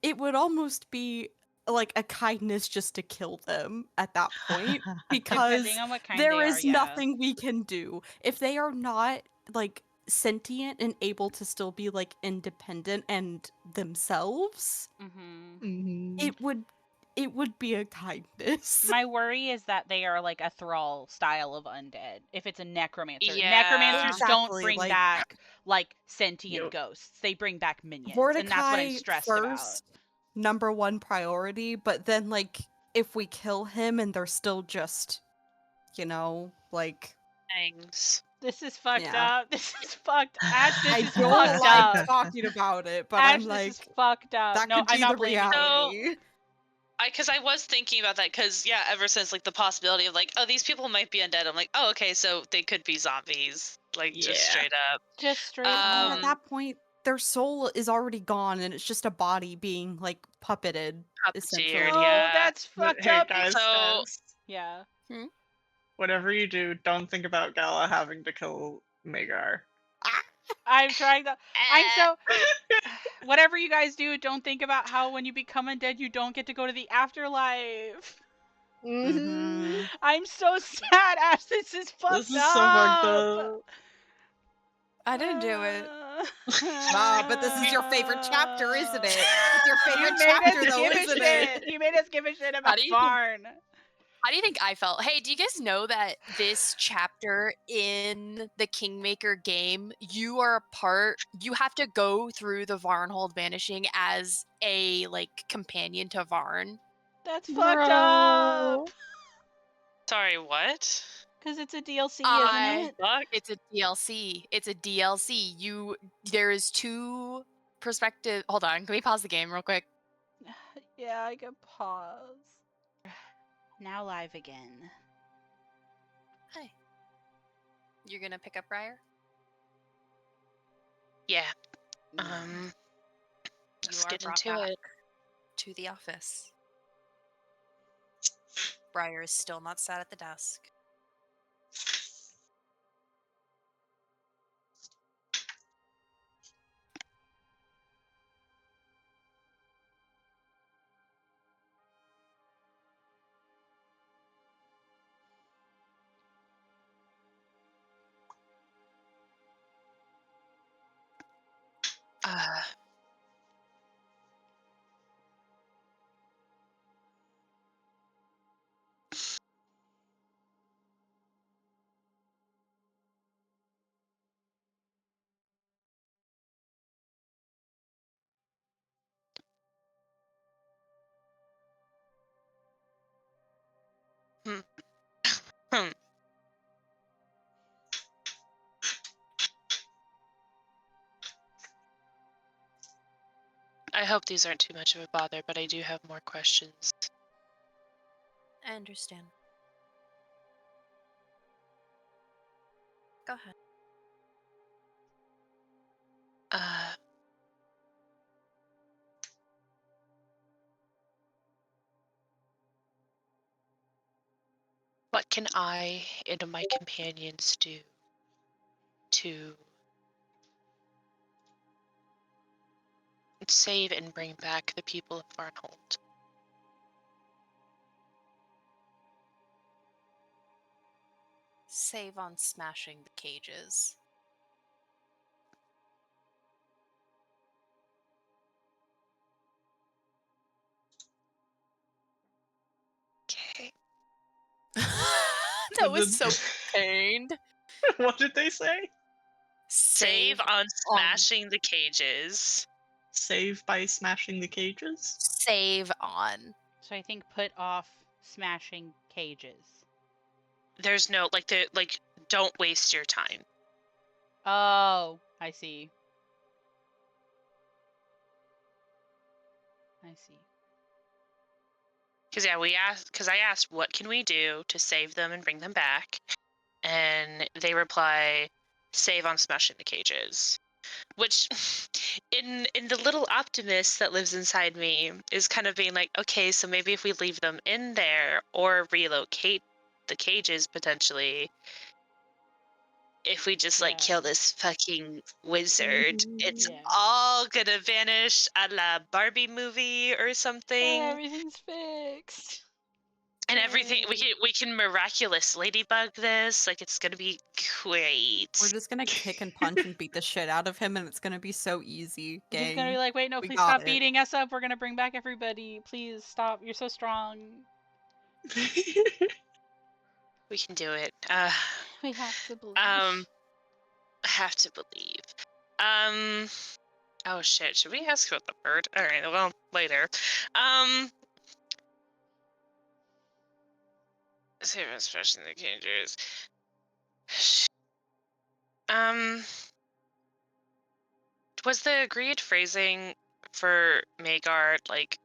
it would almost be like a kindness just to kill them at that point because Depending on what kind there they is are, yeah. nothing we can do if they are not like sentient and able to still be like independent and themselves. Mhm. Mhm. It would be a kindness. My worry is that they are like a thrall style of undead. If it's a necromancer, Yeah. necromancers don't Exactly, bring like- back like sentient Yep. ghosts. They bring back minions, and that's what I'm Mordecai stressed first, number one priority, but then like if we kill him and they're still just, like Thanks. about. This is fucked Yeah. up. This is fucked. Ash, this I is don't fucked like up. talking about it, but Ash, I'm this like is fucked up. that No, could I'm be not the blaming you. reality. Because I was thinking about that, because, yeah, ever since, like, the possibility of, like, oh, these people might be undead, I'm like, oh, okay, so they could be zombies. Like, just Yeah. straight up. Just straight And up. at that point, their soul is already gone, and it's just a body being like puppeted, essentially. Puppeteered, Oh, yeah. that's But fucked hey, up. guys, So- guys, Yeah. whatever you do, don't think about Gala having to kill Magar. I'm trying to. I'm Eh, so. Whatever you guys do, don't think about how when you become undead, you don't get to go to the afterlife. Mhm. I'm so sad, Ash. This is fucked This is so fucked up. up. I didn't do it. Ah, but this is your favorite chapter, isn't it? It's your You favorite made chapter, us though, give a isn't shit. it? You made us give a shit about do you think- Varn. How do you think I felt? Hey, do you guys know that this chapter in the Kingmaker game, you have to go through the Varnhold vanishing as a like companion to Varn. That's fucked up. Bro. sorry, what? Because it's a DLC, I- isn't it? Fuck? It's a DLC. It's a DLC. There is two perspective. Hold on, can we pause the game real quick? Yeah, I can pause. Now live again. Hi. You're gonna pick up Briar? Yeah. You Let's are get brought into back it. to the office. Briar is still not sat at the desk. Uh, hmm. I hope these aren't too much of a bother, but I do have more questions. I understand. Go ahead. Uh, what can I and my companions do to save and bring back the people of Varnhold? Save on smashing the cages. Okay. That was so pained. What did they say? Save on smashing the cages. Save by smashing the cages? Save on. So I think put off smashing cages. There's no don't waste your time. Oh, I see. I see. Because I asked what can we do to save them and bring them back, and they reply, save on smashing the cages. Which, in the little optimist that lives inside me, is kind of being like, okay, so maybe if we leave them in there or relocate the cages potentially, if we just like kill Yeah. this fucking wizard, it's Yeah. all gonna vanish a la Barbie movie or something. Everything's fixed. And everything we can miraculous ladybug this, like it's gonna be great. We're just gonna kick and punch and beat the shit out of him, and it's gonna be so easy, gang. He's gonna be like, wait, no, We please got stop it. beating us up. We're gonna bring back everybody. Please stop. You're so strong. We can do it. We have to believe. Have to believe. Oh shit, should we ask about the bird? Alright, well, later. Save us especially the cages. Was the agreed phrasing for Magar, like,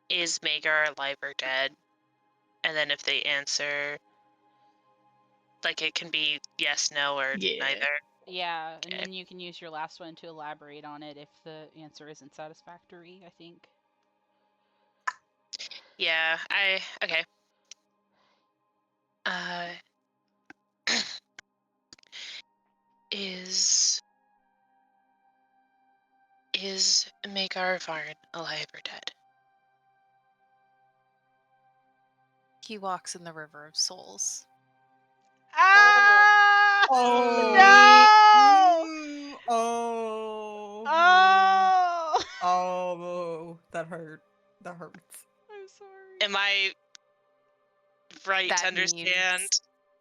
is Magar alive or dead? And then if they answer, like, it can be yes, no, or neither. Yeah, and Okay. then you can use your last one to elaborate on it if the answer isn't satisfactory, I think. Yeah, okay. Is Magar Varn alive or dead? He walks in the river of souls. Ah! Oh No! Oh. Oh! Oh, that hurt. That hurts. I'm sorry. Am I right to understand?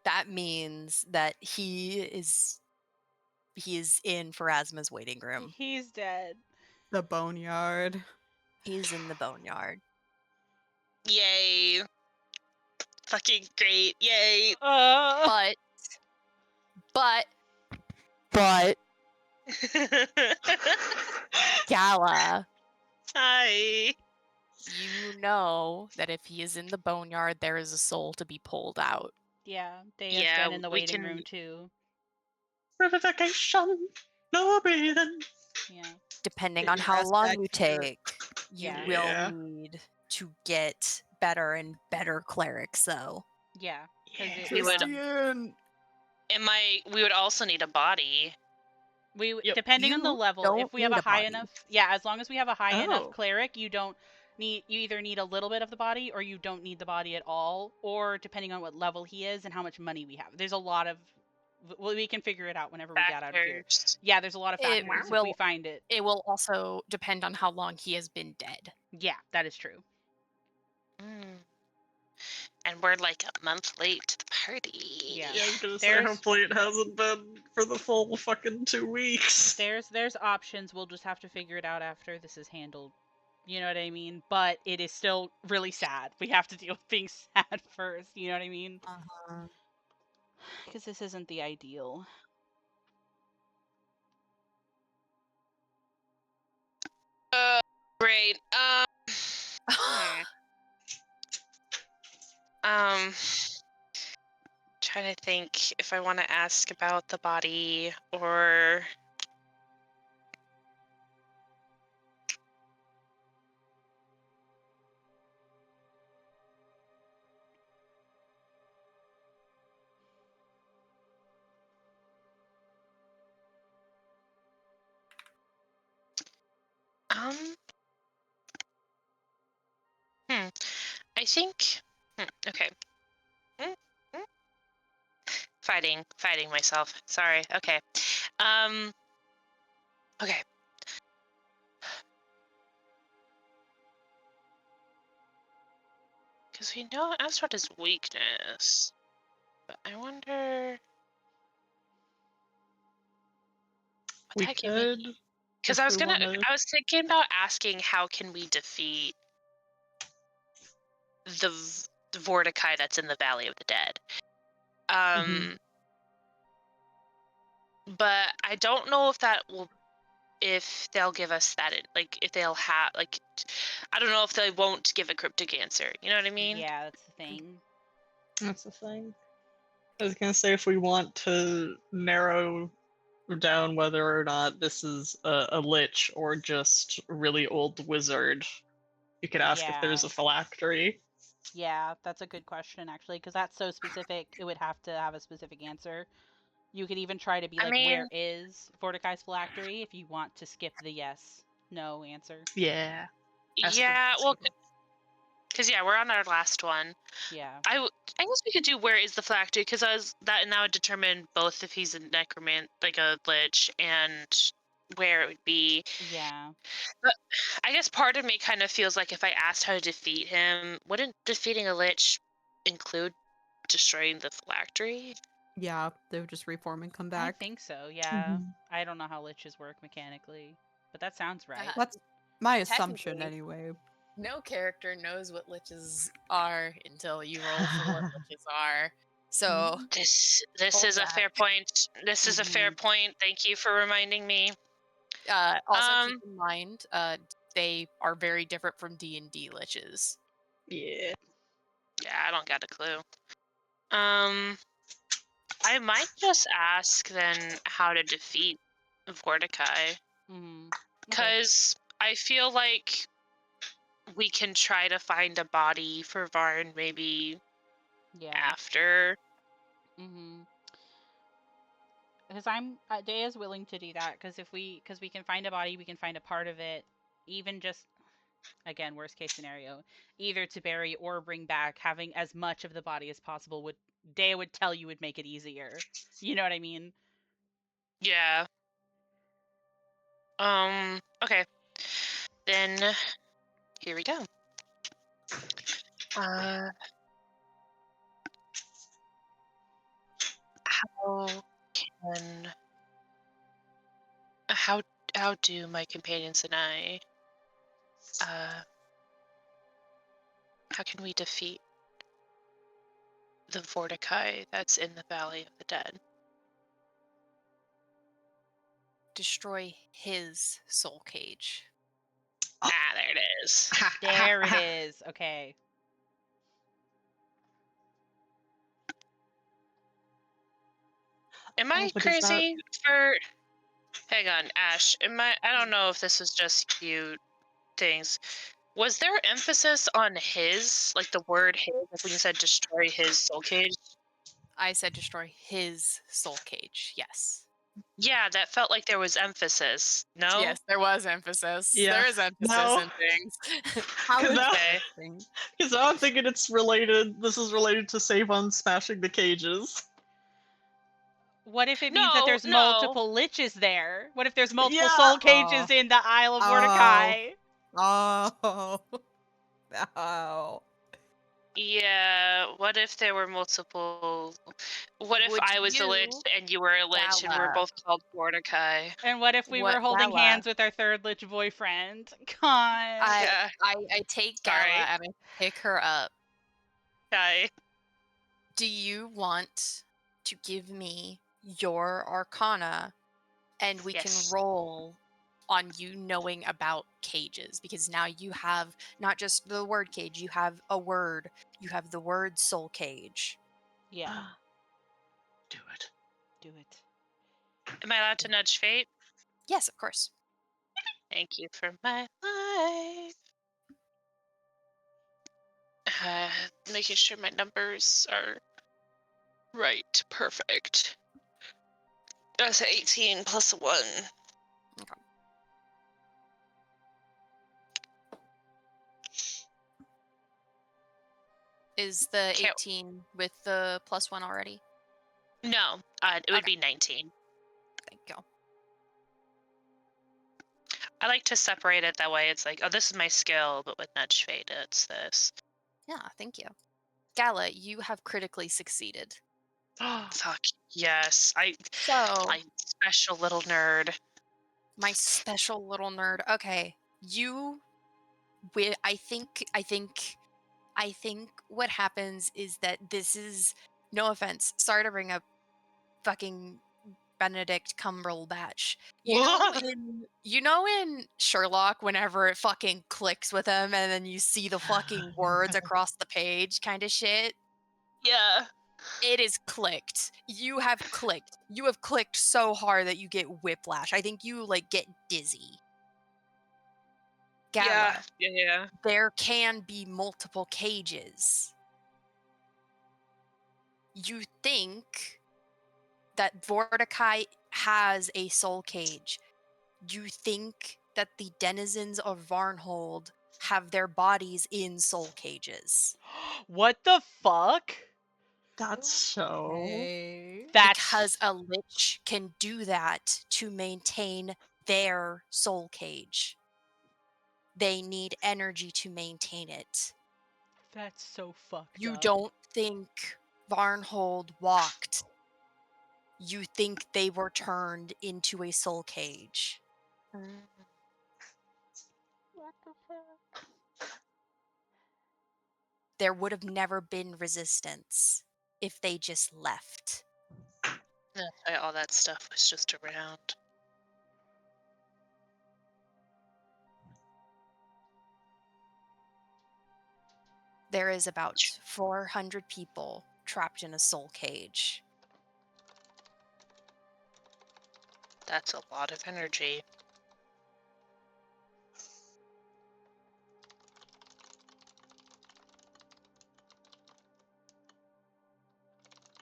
That means that he is in Pharasma's waiting room. He's dead. The boneyard. He's in the boneyard. Yay. Fucking great. Yay. But Gala, Hi. you know that if he is in the boneyard, there is a soul to be pulled out. Yeah, Daya's Yeah, dead in the we waiting can- room too. Revivification. No breathing. Yeah. Depending Get on your how ass long back you here. take, you Yeah. will Yeah. need to get better and better clerics, though. Yeah. 'Cause Yeah. it- We would- Christian. We would also need a body. Yep. Depending on the You level, don't if we have need a a high body. enough, yeah, as long as we have a high enough Oh. cleric, you either need a little bit of the body or you don't need the body at all, or depending on what level he is and how much money we have. There's a lot of we can figure it out whenever we get out of here. Factors. Yeah, there's a lot of It factors if will- we find it. It will also depend on how long he has been dead. Yeah, that is true. And we're like a month late to the party. Yeah. Yeah, I was gonna say, There's- hopefully it hasn't been for the full fucking 2 weeks. There's options. We'll just have to figure it out after this is handled. You know what I mean? But it is still really sad. We have to deal with being sad first. You know what I mean? Uh-huh. Because this isn't the ideal. Great. Trying to think if I want to ask about the body or. I think. Okay. Fighting myself. Sorry. Okay. Okay. Because we know Astaroth is weakness, but I wonder. What We the heck you could. mean? Because if we wanna- I was thinking about asking how can we defeat the Vorticai that's in the Valley of the Dead. But I don't know if that will, if they'll give us that, like if they'll have, like, I don't know if they won't give a cryptic answer. You know what I mean? Yeah, that's the thing. That's the thing. I was gonna say if we want to narrow down whether or not this is a lich or just a really old wizard, you could ask if there's Yeah. a phylactery. Yeah, that's a good question actually, because that's so specific. It would have to have a specific answer. You could even try to be I like, mean, where is Vorticai's phylactery if you want to skip the yes, no answer. Yeah. Ask if yeah, it's well, good. because yeah, we're on our last one. Yeah. I guess we could do where is the phylactery, because that would determine both if he's a necromant, like a lich, and where it would be. Yeah. But I guess part of me kind of feels like if I asked how to defeat him, wouldn't defeating a lich include destroying the phylactery? Yeah, they would just reform and come I back. think so, yeah. Mhm. I don't know how liches work mechanically, but that sounds right. That's my assumption Technically. anyway. No character knows what liches are until you roll for what liches are. So This Hold is a that. fair point. This is a fair point. Thank you for reminding me. also keep in mind, they are very different from D&D liches. Yeah. Yeah, I don't got a clue. I might just ask then how to defeat Vorticai, Mm-hmm. because I feel like we can try to find a body for Varn maybe Yeah. after. Mm-hmm. Because Daya's willing to do that, because we can find a body, we can find a part of it, even just, again, worst case scenario, either to bury or bring back, having as much of the body as possible Daya would tell you would make it easier. You know what I mean? Yeah. Okay. Then here we go. How do my companions and I how can we defeat the Vorticai that's in the Valley of the Dead? Destroy his soul cage. Ah, there it is. There it is. Okay. Am I but is that- crazy for... Hang on, Ash. I don't know if this was just you things. Was there emphasis on his, like the word his, like when you said destroy his soul cage? I said destroy his soul cage. Yes. Yeah, that felt like there was emphasis. No? Yes, there was emphasis. Yeah. There is emphasis No. in things. How Cause now- interesting. Because now I'm thinking it's related. This is related to save on smashing the cages. What if it means that No, there's no. multiple liches there? What if there's multiple Yeah. soul cages in the Isle of Mordecai? Oh. No. Yeah, what if there were multiple... What if Would I was a lich you, and you were a lich and we're Gala, both called Mordecai? And what if we What were holding Gala? hands with our third lich boyfriend? Con. Yeah. I take Sorry. Gala and I pick her up. Hi. Do you want to give me your arcana and we Yes. can roll on you knowing about cages? Because now you have not just the word cage, you have a word. You have the word soul cage. Yeah, Do it. do it. Am I allowed to nudge fate? Yes, of course. Thank you for my life. Making sure my numbers are right. Perfect. That's 18 plus 1. Is the Can't- 18 with the +1 already? No, it would Okay. be 19. Thank you. I like to separate it that way. It's like, oh, this is my skill, but with Nudge Fate, it's this. Yeah, thank you. Gala, you have critically succeeded. Fuck yes, So, I special little nerd. my special little nerd. Okay, you. I think what happens is that this is, no offense, sorry to bring up fucking Benedict Cumberbatch. You know in Sherlock, whenever it fucking clicks with him and then you see the fucking words across the page kind of shit? Yeah. It is clicked. You have clicked. You have clicked so hard that you get whiplash. I think you like get dizzy. Gala, Yeah. there can be multiple cages. You think that Vorticai has a soul cage. You think that the denizens of Varnhold have their bodies in soul cages. What the fuck? That's so. Okay. That's Because a lich can do that to maintain their soul cage. They need energy to maintain it. that's so fucked You up. don't think Varnhold walked. You think they were turned into a soul cage. What the fuck? There would have never been resistance if they just left. That's why all that stuff was just around. There is about 400 people trapped in a soul cage. That's a lot of energy.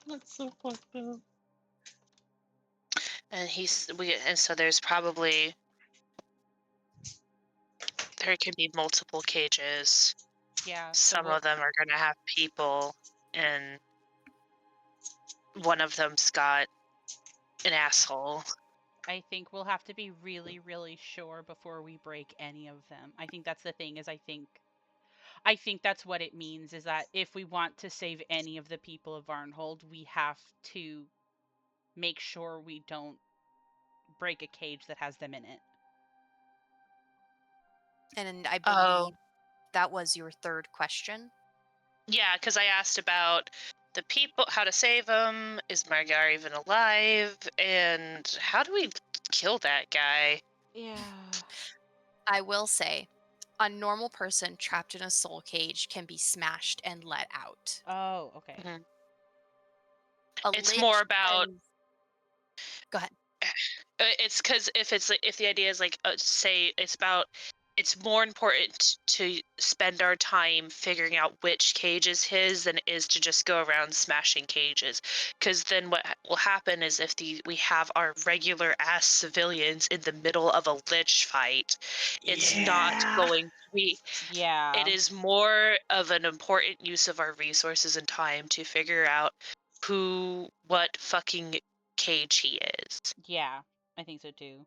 That's so fucked up. And so there's probably, there can be multiple cages. Yeah. so Some of them are gonna have people, and one of them's got an asshole. I think we'll have to be really, really sure before we break any of them. I think that's the thing. I think that's what it means. Is that if we want to save any of the people of Varnhold, we have to make sure we don't break a cage that has them in it. And I Oh. believe that was your third question. Yeah, because I asked about the people, how to save them, is Margar even alive, and how do we kill that guy? Yeah. I will say, a normal person trapped in a soul cage can be smashed and let out. Oh, okay. Mhm. A It's lich more about. Go ahead. It's because if the idea is like, say it's about, it's more important to spend our time figuring out which cage is his than it is to just go around smashing cages. Because then what will happen is if we have our regular ass civilians in the middle of a lich fight, it's not going to be. Yeah. It is more of an important use of our resources and time to figure out what fucking cage he is. Yeah. I think so too.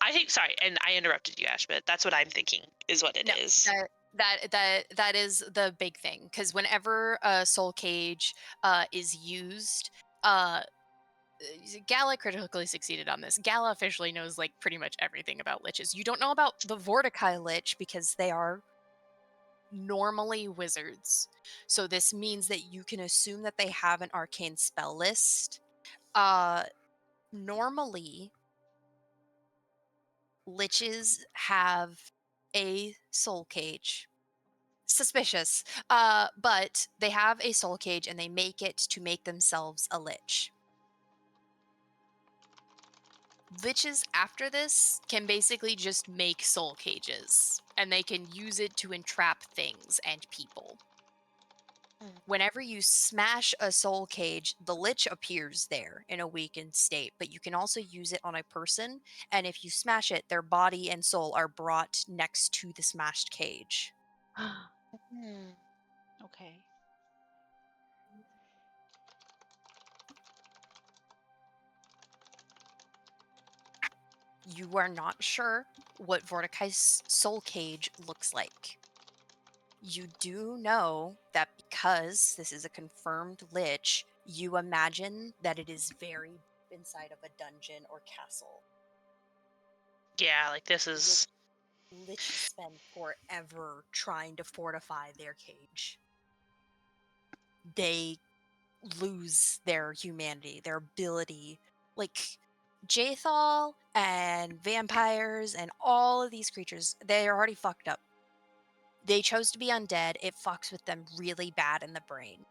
I think, sorry, and I interrupted you, Ash, but that's what I'm thinking is what it No, is. that is the big thing, because whenever a soul cage is used, Gala critically succeeded on this. Gala officially knows like pretty much everything about liches. You don't know about the Vorticai lich because they are normally wizards. So this means that you can assume that they have an arcane spell list. Normally liches have a soul cage. Suspicious. But they have a soul cage and they make it to make themselves a lich. Liches after this can basically just make soul cages, and they can use it to entrap things and people. Whenever you smash a soul cage, the lich appears there in a weakened state, but you can also use it on a person, and if you smash it, their body and soul are brought next to the smashed cage. Hmm. Okay. You are not sure what Vorticai's soul cage looks like. You do know that because this is a confirmed lich, you imagine that it is very deep inside of a dungeon or castle. Yeah, like this is. Liches spend forever trying to fortify their cage. They lose their humanity, their ability. Like Jathal and vampires and all of these creatures, they are already fucked up. They chose to be undead. It fucks with them really bad in the brain.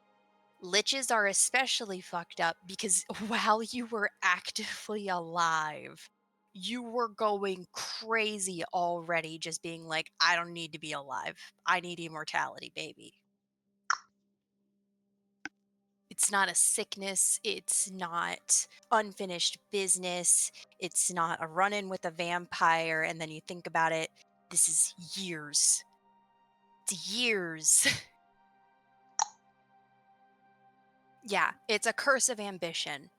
Liches are especially fucked up because while you were actively alive, you were going crazy already, just being like, I don't need to be alive. I need immortality, baby. It's not a sickness. It's not unfinished business. It's not a run in with a vampire. And then you think about it, this is years. It's years. Yeah, it's a curse of ambition.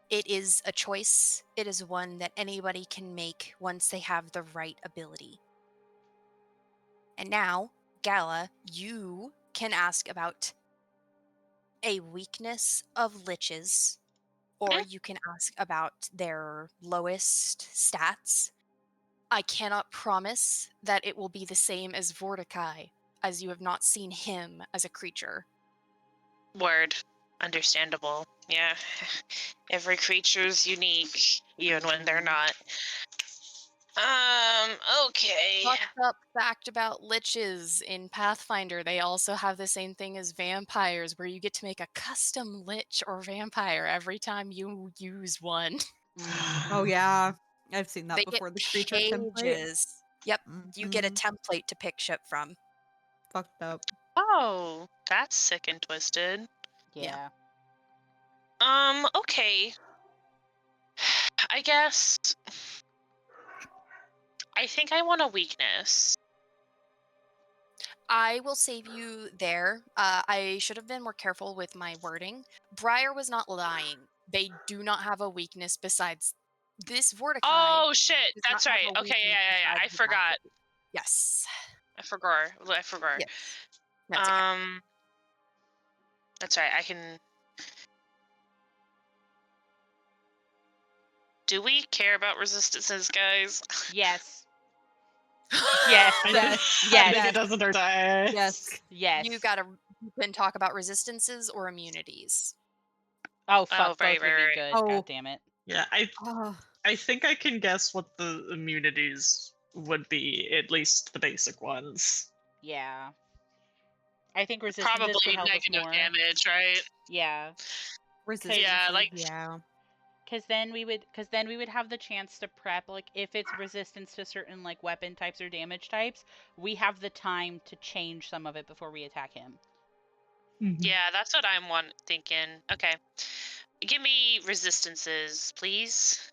It is a choice. It is one that anybody can make once they have the right ability. And now, Gala, you can ask about a weakness of liches, or Eh? you can ask about their lowest stats. I cannot promise that it will be the same as Vorticai, as you have not seen him as a creature. Word. Understandable. Yeah. Every creature's unique, even when they're not. Okay. Fucked up fact about liches in Pathfinder, they also have the same thing as vampires, where you get to make a custom lich or vampire every time you use one. Oh yeah, I've seen that They get before. The creature template. pages. Yep, you get a Mhm. template to pick shit from. Fucked up. Oh, that's sick and twisted. Yeah. Okay. I guess I think I want a weakness. I will save you there. I should have been more careful with my wording. Briar was not lying. They do not have a weakness besides this Vorticai. Oh shit, does that's not have right. a Okay, weakness yeah. besides I the forgot. Valkyrie. Yes. I forgot. Yes. That's okay. That's right. I can. Do we care about resistances, guys? Yes. Yes. I Yes. think, Yes. I think it doesn't hurt to ask. Yes. Yes. You can talk about resistances or immunities. Oh fuck, Oh, right, both would be right. good. Oh. God damn it. Yeah, Oh, I think I can guess what the immunities would be, at least the basic ones. Yeah. I think resistances Probably could help us negative more. damage, right? Yeah. resistance. Yeah, like- yeah. Because then we would have the chance to prep, like if it's resistance to certain like weapon types or damage types, we have the time to change some of it before we attack him. Yeah, that's what I'm thinking. Okay. Give me resistances, please.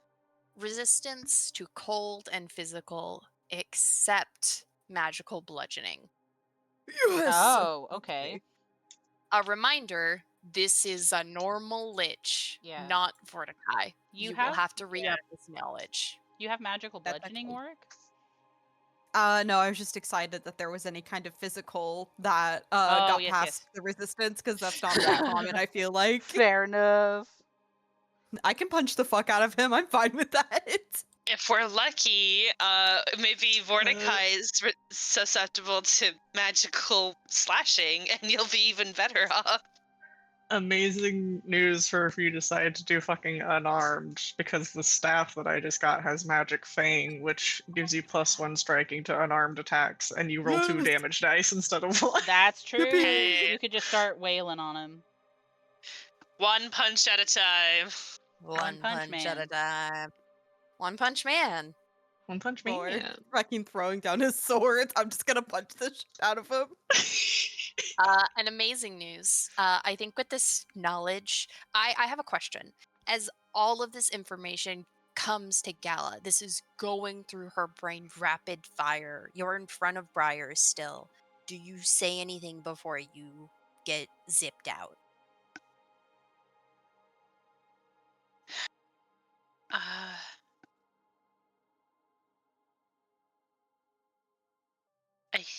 Resistance to cold and physical, except magical bludgeoning. Yes. Oh, okay. A reminder, this is a normal lich, Yeah. not Vorticai. You You have- will have to re-up this knowledge. You have magical That's bludgeoning, actually- Warwick? No, I was just excited that there was any kind of physical that Oh, got yes, past yes. the resistance, because that's not that common, I feel like. Fair enough. I can punch the fuck out of him. I'm fine with that. If we're lucky, maybe Vorticai is susceptible to magical slashing, and you'll be even better off. Amazing news for if you decide to do fucking unarmed, because the staff that I just got has magic fang, which gives you +1 striking to unarmed attacks, and you roll 2 Yes. damage dice instead of 1. That's true. Hey. You could just start wailing on him. One punch at a time. One Punch punch at Man. a time. One Punch Man. One Punch Or Man. fucking throwing down his swords. I'm just gonna punch the shit out of him. And amazing news. I think with this knowledge, I have a question. As all of this information comes to Gala, this is going through her brain rapid fire. You're in front of Briar still. Do you say anything before you get zipped out?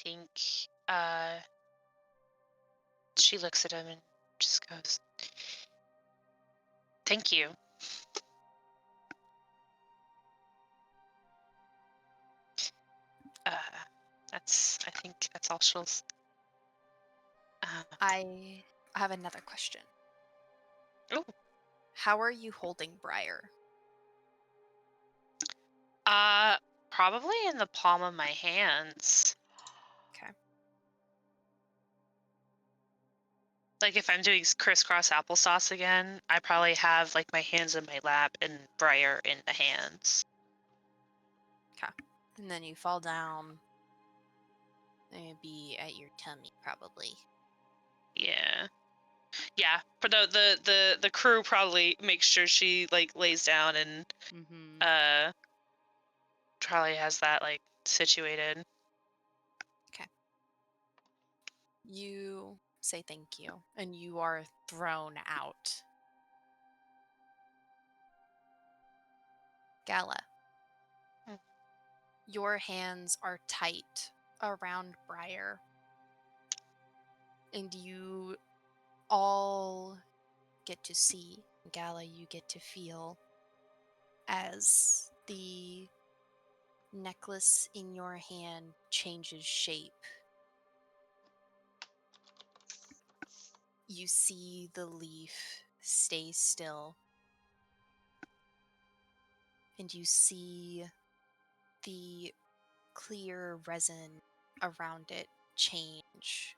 think she looks at him and just goes, "Thank you." I think that's all she'll. I have another question. Oh. How are you holding Briar? Probably in the palm of my hands. Okay. Like if I'm doing crisscross applesauce again, I probably have like my hands in my lap and Briar in the hands. And then you fall down. Maybe at your tummy, probably. Yeah. Yeah. But the crew probably makes sure she like lays down and Mm-hmm. probably has that like situated. You say thank you, and you are thrown out. Gala. Hmm. Your hands are tight around Briar, and you all get to see, Gala, you get to feel as the necklace in your hand changes shape. You see the leaf stay still, and you see the clear resin around it change,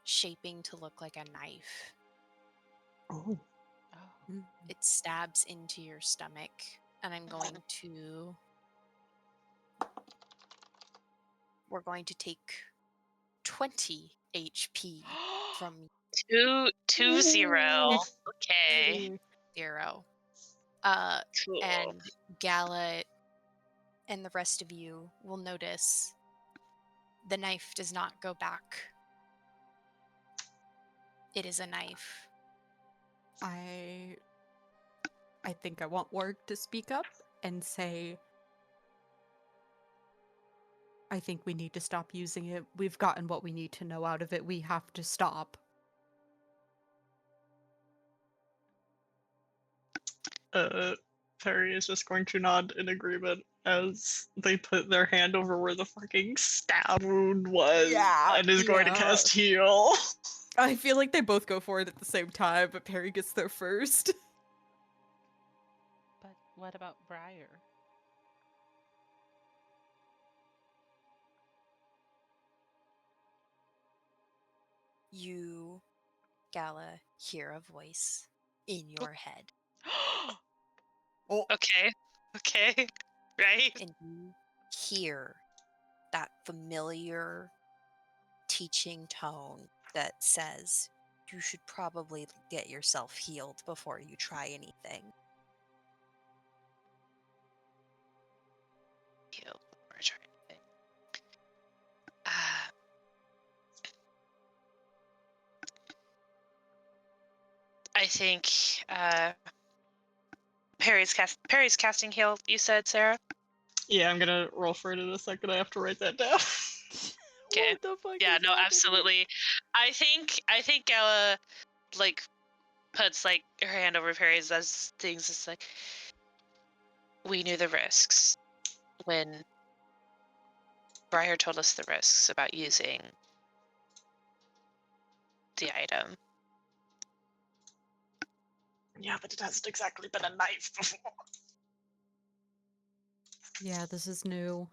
shaping to look like a knife. Oh. Oh. It stabs into your stomach, and we're going to take 20 HP from 2-0. Okay. 0. Cool. And Gala and the rest of you will notice the knife does not go back. It is a knife. I think I want Warg to speak up and say, I think we need to stop using it. We've gotten what we need to know out of it. We have to stop. Perry is just going to nod in agreement as they put their hand over where the fucking stab wound was, and is going to cast heal. I feel like they both go for it at the same time, but Perry gets there first. But what about Briar? You, Gala, hear a voice in your head. Okay. Okay. Right? And you hear that familiar teaching tone that says, you should probably get yourself healed before you try anything. Heal before I try anything. I think Perry's casting heal, you said, Sarah? Yeah, I'm gonna roll for it in a second. I have to write that down. Okay. What the fuck Yeah, is no, happening? absolutely. I think Gala like puts like her hand over Perry's as things. It's like we knew the risks when Briar told us the risks about using the item. Yeah, but it hasn't exactly been a knife before. Yeah, this is new.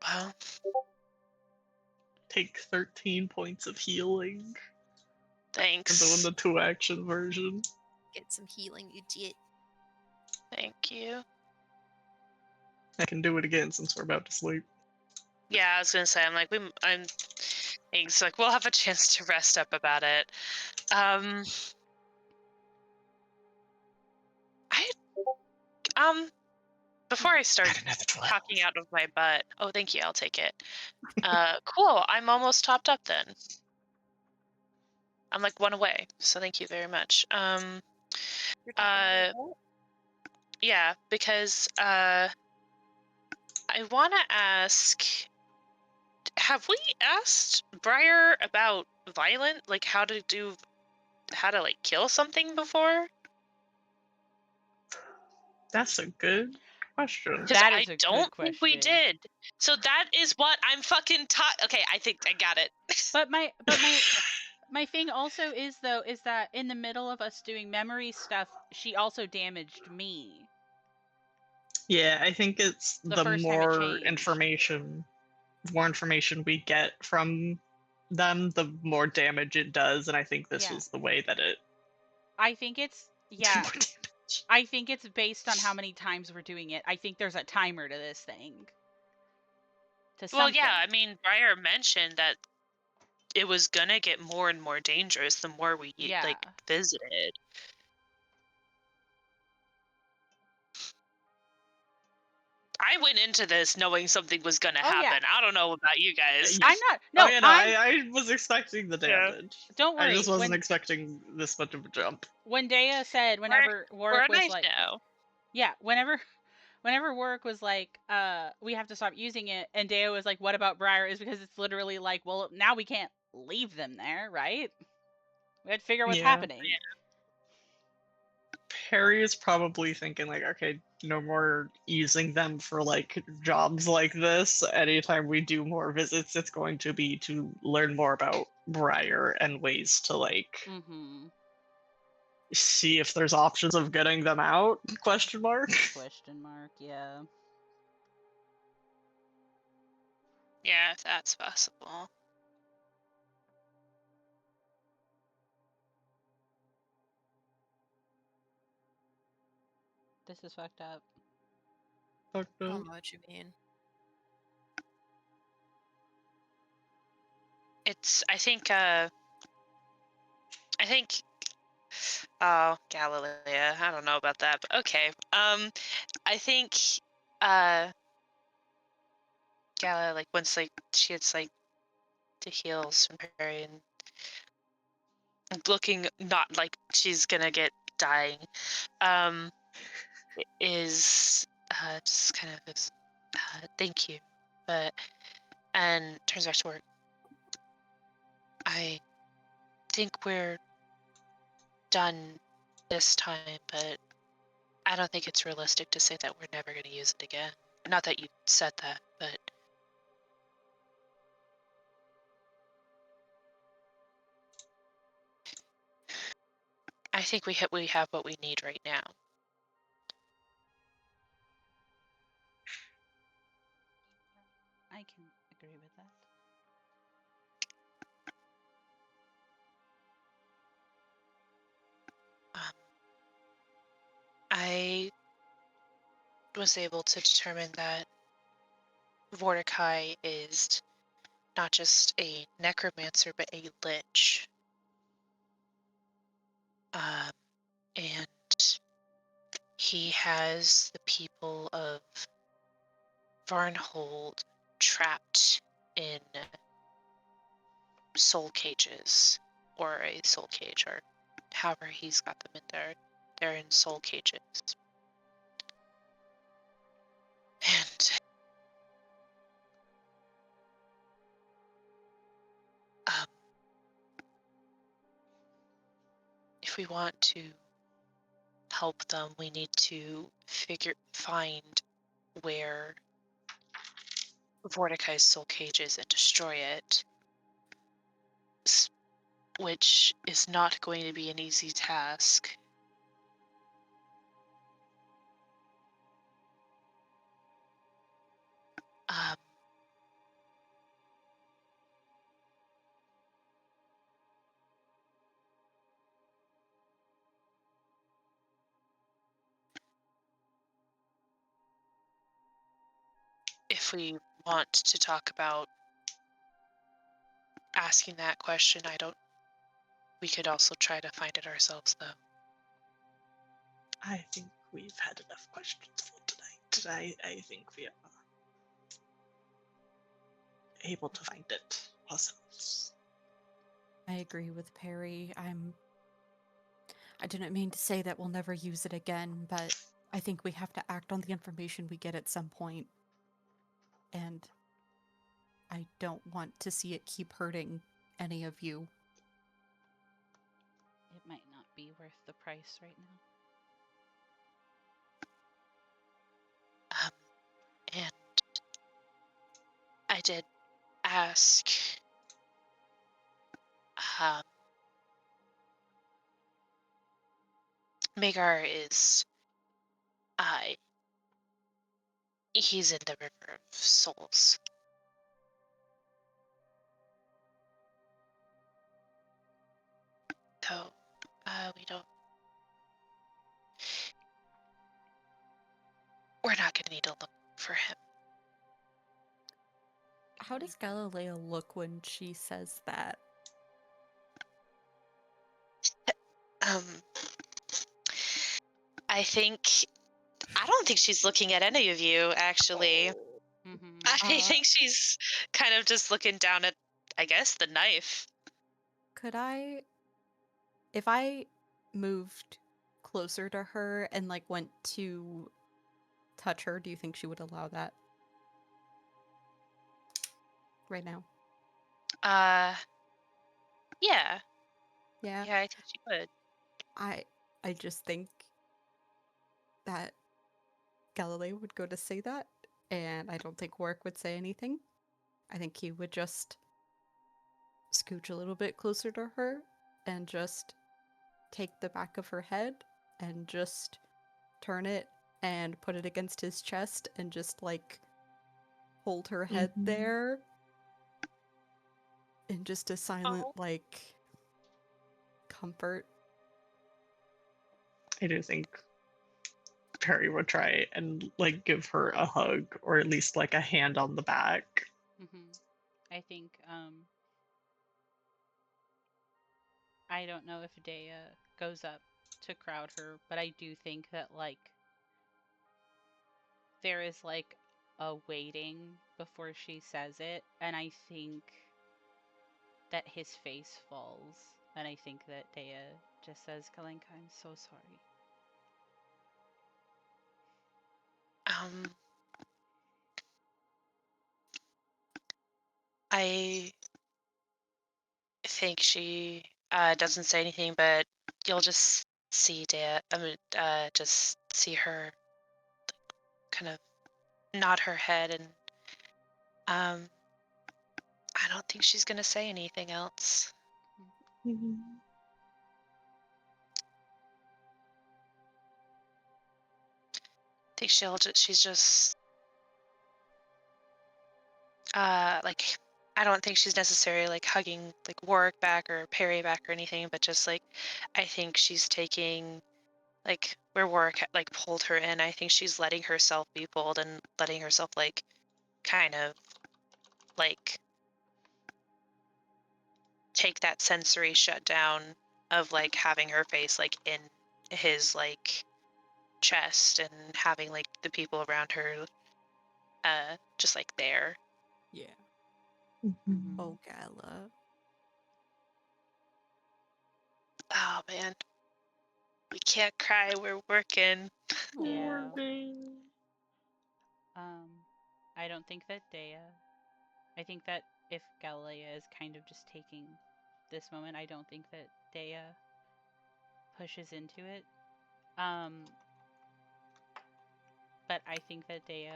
Well, Take 13 points of healing. thanks. I'm doing the 2-action version. Get some healing, idiot. Thank you. I can do it again since we're about to sleep. Yeah, I was gonna say, thanks. Like we'll have a chance to rest up about it. Before I start talking out of my butt. Oh, thank you. I'll take it. Cool. I'm almost topped up then. I'm like one away, so thank you very much. You're talking about Yeah, because I want to ask, have we asked Briar about violent, like how to like kill something before? That's a good question. Because That I is a good don't think we question. did. So that is what I'm fucking Okay, I think I got it. But my thing also is though is that in the middle of us doing memory stuff, she also damaged me. Yeah, I think it's The the first time it more changed. more information we get from them, the more damage it does, and I think this Yeah. was the way that it I think it's did yeah. more damage. I think it's based on how many times we're doing it. I think there's a timer to this thing. To Well, something. yeah, I mean, Briar mentioned that it was gonna get more and more dangerous the more we Yeah. like visited. I went into this knowing something was gonna Oh, yeah. happen. I don't know about you guys. I'm not. No, Oh yeah, no, I was expecting the Yeah. damage. Don't worry. I just wasn't expecting this much of a jump. When Dea said, whenever We're Warwick was nice like, now. yeah, whenever Warwick was like, we have to stop using it, and Dea was like, what about Briar? Is because it's literally like, well, now we can't leave them there, right? We had to figure out what's Yeah. happening. Perry is probably thinking like, okay, no more using them for like jobs like this. Anytime we do more visits, it's going to be to learn more about Briar and ways to like Mm-hmm. see if there's options of getting them out? Question mark. Question mark. Yeah. Yeah, if that's possible. This is fucked up. I don't know what you mean. It's I think oh, Galilea. I don't know about that, but okay. I think Gala, like once like she gets like the heals from Perry and looking not like she's gonna get dying, is just kind of this thank you, but and turns back to work. I think we're done this time, but I don't think it's realistic to say that we're never going to use it again. Not that you said that, but I think we have what we need right now. I can agree with that. I was able to determine that Mordecai is not just a necromancer, but a lich. And he has the people of Varnhold trapped in soul cages, or a soul cage, or however he's got them in there. They're in soul cages. And if we want to help them, we need to find where Mordecai's soul cage is and destroy it, which is not going to be an easy task. If we want to talk about asking that question, we could also try to find it ourselves, though. I think we've had enough questions for tonight. I think we are able to find it ourselves. I agree with Perry. I didn't mean to say that we'll never use it again, but I think we have to act on the information we get at some point. and I don't want to see it keep hurting any of you. It might not be worth the price right now. And I did ask, um, Magar is, he's in the River of Souls. Though, we're not gonna need to look for him. How does Galileo look when she says that? Um, I don't think she's looking at any of you, actually. Mm-hmm. I think she's kind of just looking down at, I guess, the knife. Could I, if I moved closer to her and like went to touch her, do you think she would allow that? Right now? Yeah. Yeah. Yeah, I think she would. I just think that Galileo would go to say that, and I don't think Warwick would say anything. I think he would just scooch a little bit closer to her and just take the back of her head and just turn it and put it against his chest and just like hold her head there in just a silent like comfort. I do think Perry would try and like give her a hug or at least like a hand on the back. Mm-hmm. I think, I don't know if Dea goes up to crowd her, but I do think that, like, there is, like, a waiting before she says it, and I think that his face falls, and I think that Dea just says, Kalenka, I'm so sorry. I think she doesn't say anything, but you'll just see just see her kind of nod her head, and I don't think she's gonna say anything else. I think she's just like, I don't think she's necessarily like hugging like Warwick back or Perry back or anything, but just like, I think she's taking like where Warwick like pulled her in. I think she's letting herself be pulled and letting herself like kind of like take that sensory shutdown of like having her face like in his like chest and having like the people around her just like there. Yeah. Mm-hmm. Oh, Gala. Oh man, we can't cry, we're working. Yeah. I don't think that I think that if Galilea is kind of just taking this moment, I don't think that Dea pushes into it. But I think that Dea,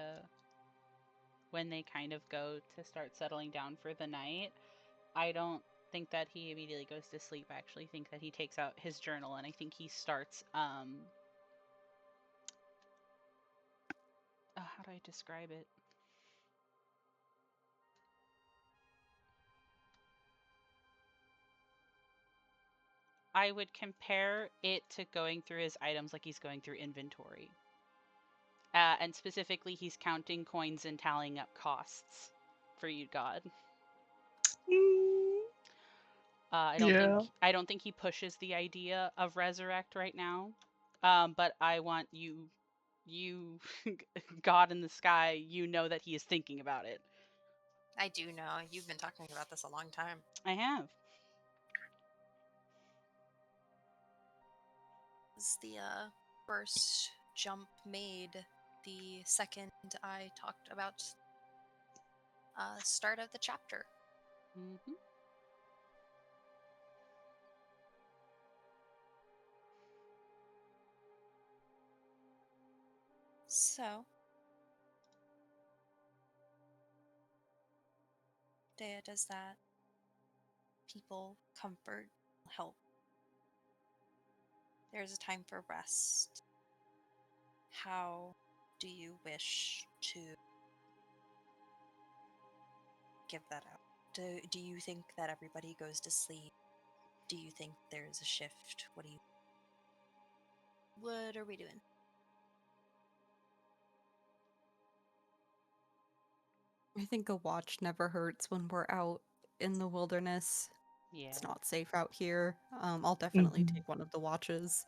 when they kind of go to start settling down for the night, I don't think that he immediately goes to sleep. I actually think that he takes out his journal and I think he starts how do I describe it? I would compare it to going through his items like he's going through inventory. And specifically, he's counting coins and tallying up costs for you, God. I don't think he pushes the idea of resurrect right now. But I want you, God in the sky, you know that he is thinking about it. I do know. You've been talking about this a long time. I have. Was the first jump made the second I talked about start of the chapter. Mm-hmm. So, Dea, does that people comfort, help? There's a time for rest. How do you wish to give that out? Do you think that everybody goes to sleep? Do you think there's a shift? What are we doing? I think a watch never hurts when we're out in the wilderness. Yeah. It's not safe out here. I'll definitely Mhm. take one of the watches.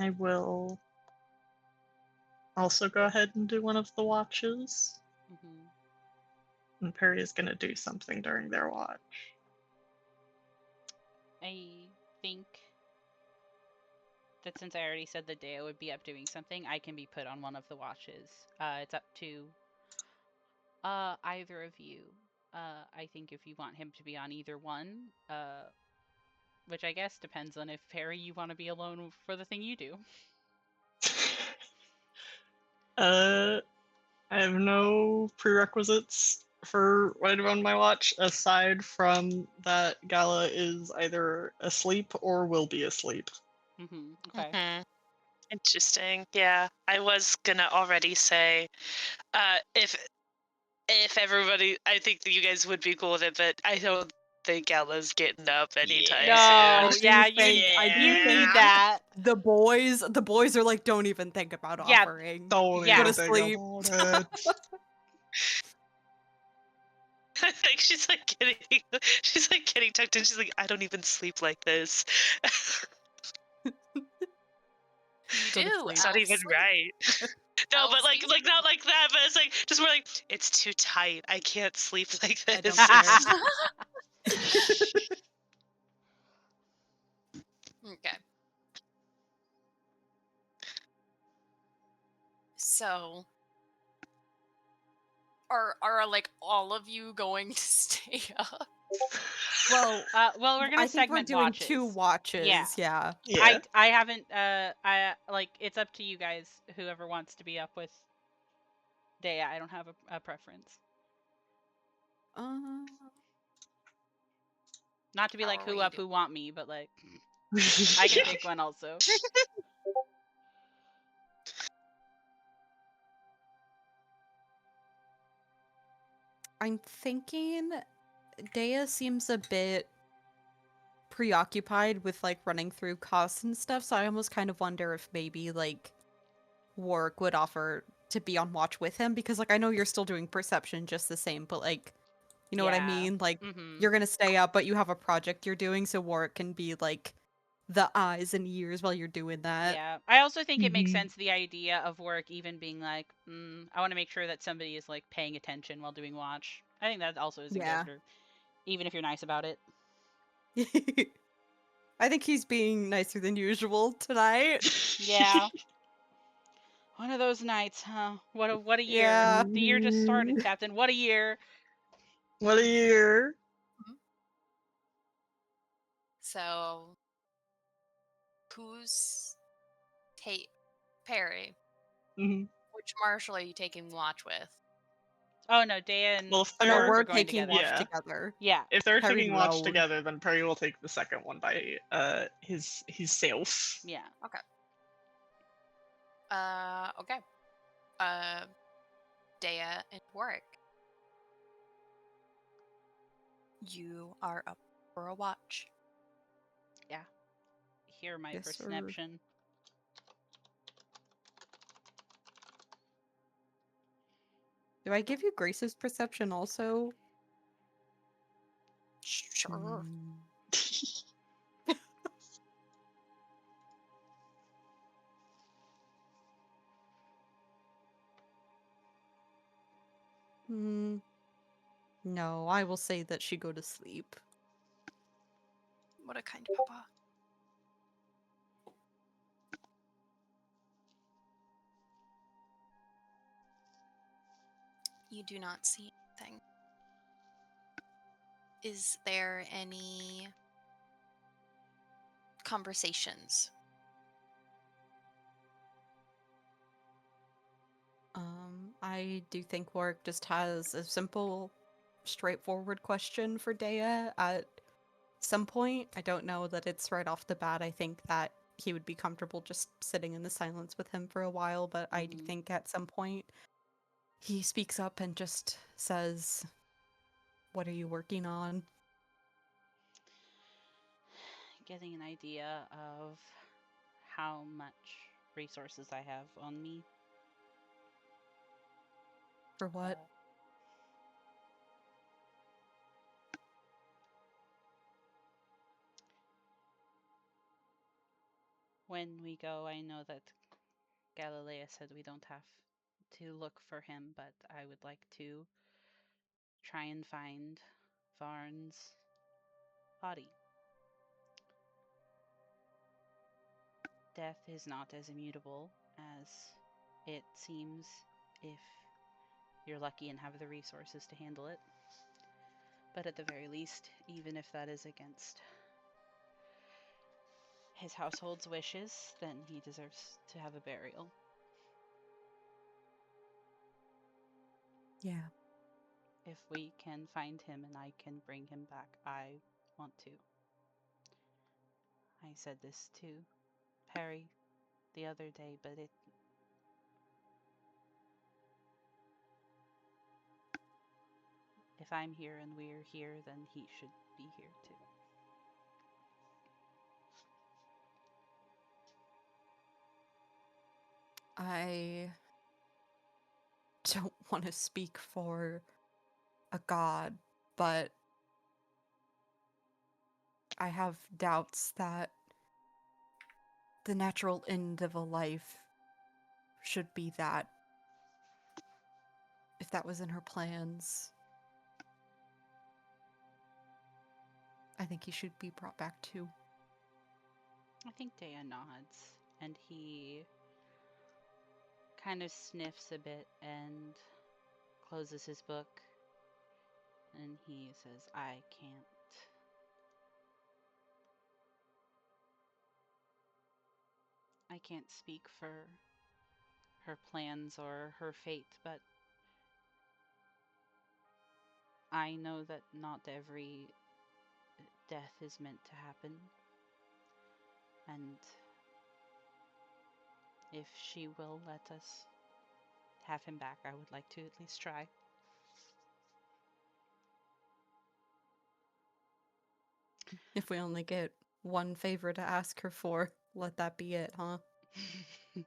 I will also go ahead and do one of the watches. Mm-hmm. And Perry is going to do something during their watch. I think that since I already said that Dea would be up doing something, I can be put on one of the watches. It's up to either of you. I think if you want him to be on either one, which I guess depends on if Perry you want to be alone for the thing you do. I have no prerequisites for right around my watch aside from that Gala is either asleep or will be asleep. Mm-hmm. Okay. Mhm. Interesting. Yeah, I was gonna already say, if everybody, I think that you guys would be cool with it, but I don't think Ella's getting up anytime No, soon. yeah, I do you think need that. the boys are like, don't even think about Yeah, offering. Don't Yeah. Go even to think sleep. about it. I think she's like getting tucked in. She's like, I don't even sleep like this. You Go to do. sleep. It's not even Sleep. right. No, but Elves like do. not like that, but it's like just more like it's too tight. I can't sleep like I this. don't care. Okay. So, are like all of you going to stay up? Well, well, we're gonna I think we're segment doing watches. 2 watches. Yeah. Yeah. Yeah. I haven't. I like it's up to you guys. Whoever wants to be up with Dea, I don't have a preference. Not to be How like are who we up, doing? who want me, but like I can take one also. I'm thinking Dea seems a bit preoccupied with like running through costs and stuff, so I almost kind of wonder if maybe like Warwick would offer to be on watch with him, because like I know you're still doing perception just the same, but like you know what I Yeah. mean? Like Mm-hmm. you're gonna stay up, but you have a project you're doing, so Warwick can be like the eyes and ears while you're doing that. Yeah. I also think it makes Mhm. sense the idea of work even being like, I want to make sure that somebody is like paying attention while doing watch. I think that also is in Yeah. character, even if you're nice about it. I think he's being nicer than usual tonight. Yeah. One of those nights, huh? What a year. Yeah. The year just started, Captain. What a year. What a year. So, who's Perry? Mhm. Which marshal are you taking watch with? Oh no, Dea and Well, if Oh no, Warwick they're we're are going taking together. watch Yeah. together. Yeah. if they're Perry taking watch alone. together, then Perry will take the second one by his self. Yeah. Okay. Dea and Warwick. You are up for a watch. Hear my Yes, sir. perception. Do I give you Grace's perception also? Sure. No, I will say that she go to sleep. What a kind papa. You do not see anything. Is there any conversations? I do think Warwick just has a simple, straightforward question for Dea at some point. I don't know that it's right off the bat. I think that he would be comfortable just sitting in the silence with him for a while, but I do think at some point he speaks up and just says, "What are you working on?" Getting an idea of how much resources I have on me. For what? When we go, I know that Galilea said we don't have to look for him, but I would like to try and find Varn's body. Death is not as immutable as it seems if you're lucky and have the resources to handle it. But at the very least, even if that is against his household's wishes, then he deserves to have a burial. Yeah. If we can find him and I can bring him back, I want to. I said this to Perry the other day, but if I'm here and we're here, then he should be here too. I don't want to speak for a god, but I have doubts that the natural end of a life should be that. If that was in her plans, I think he should be brought back too. I think Dea nods, and he kind of sniffs a bit and closes his book, and he says, I can't speak for her plans or her fate, but I know that not every death is meant to happen. And if she will let us have him back, I would like to at least try. If we only get one favor to ask her for, let that be it, huh?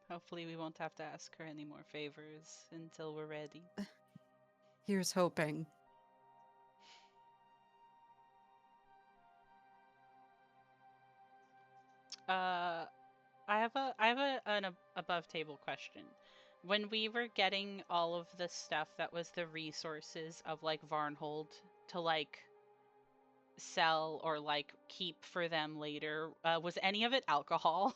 Hopefully we won't have to ask her any more favors until we're ready. Here's hoping. I have an above table question. When we were getting all of the stuff that was the resources of like Varnhold to like sell or like keep for them later, was any of it alcohol?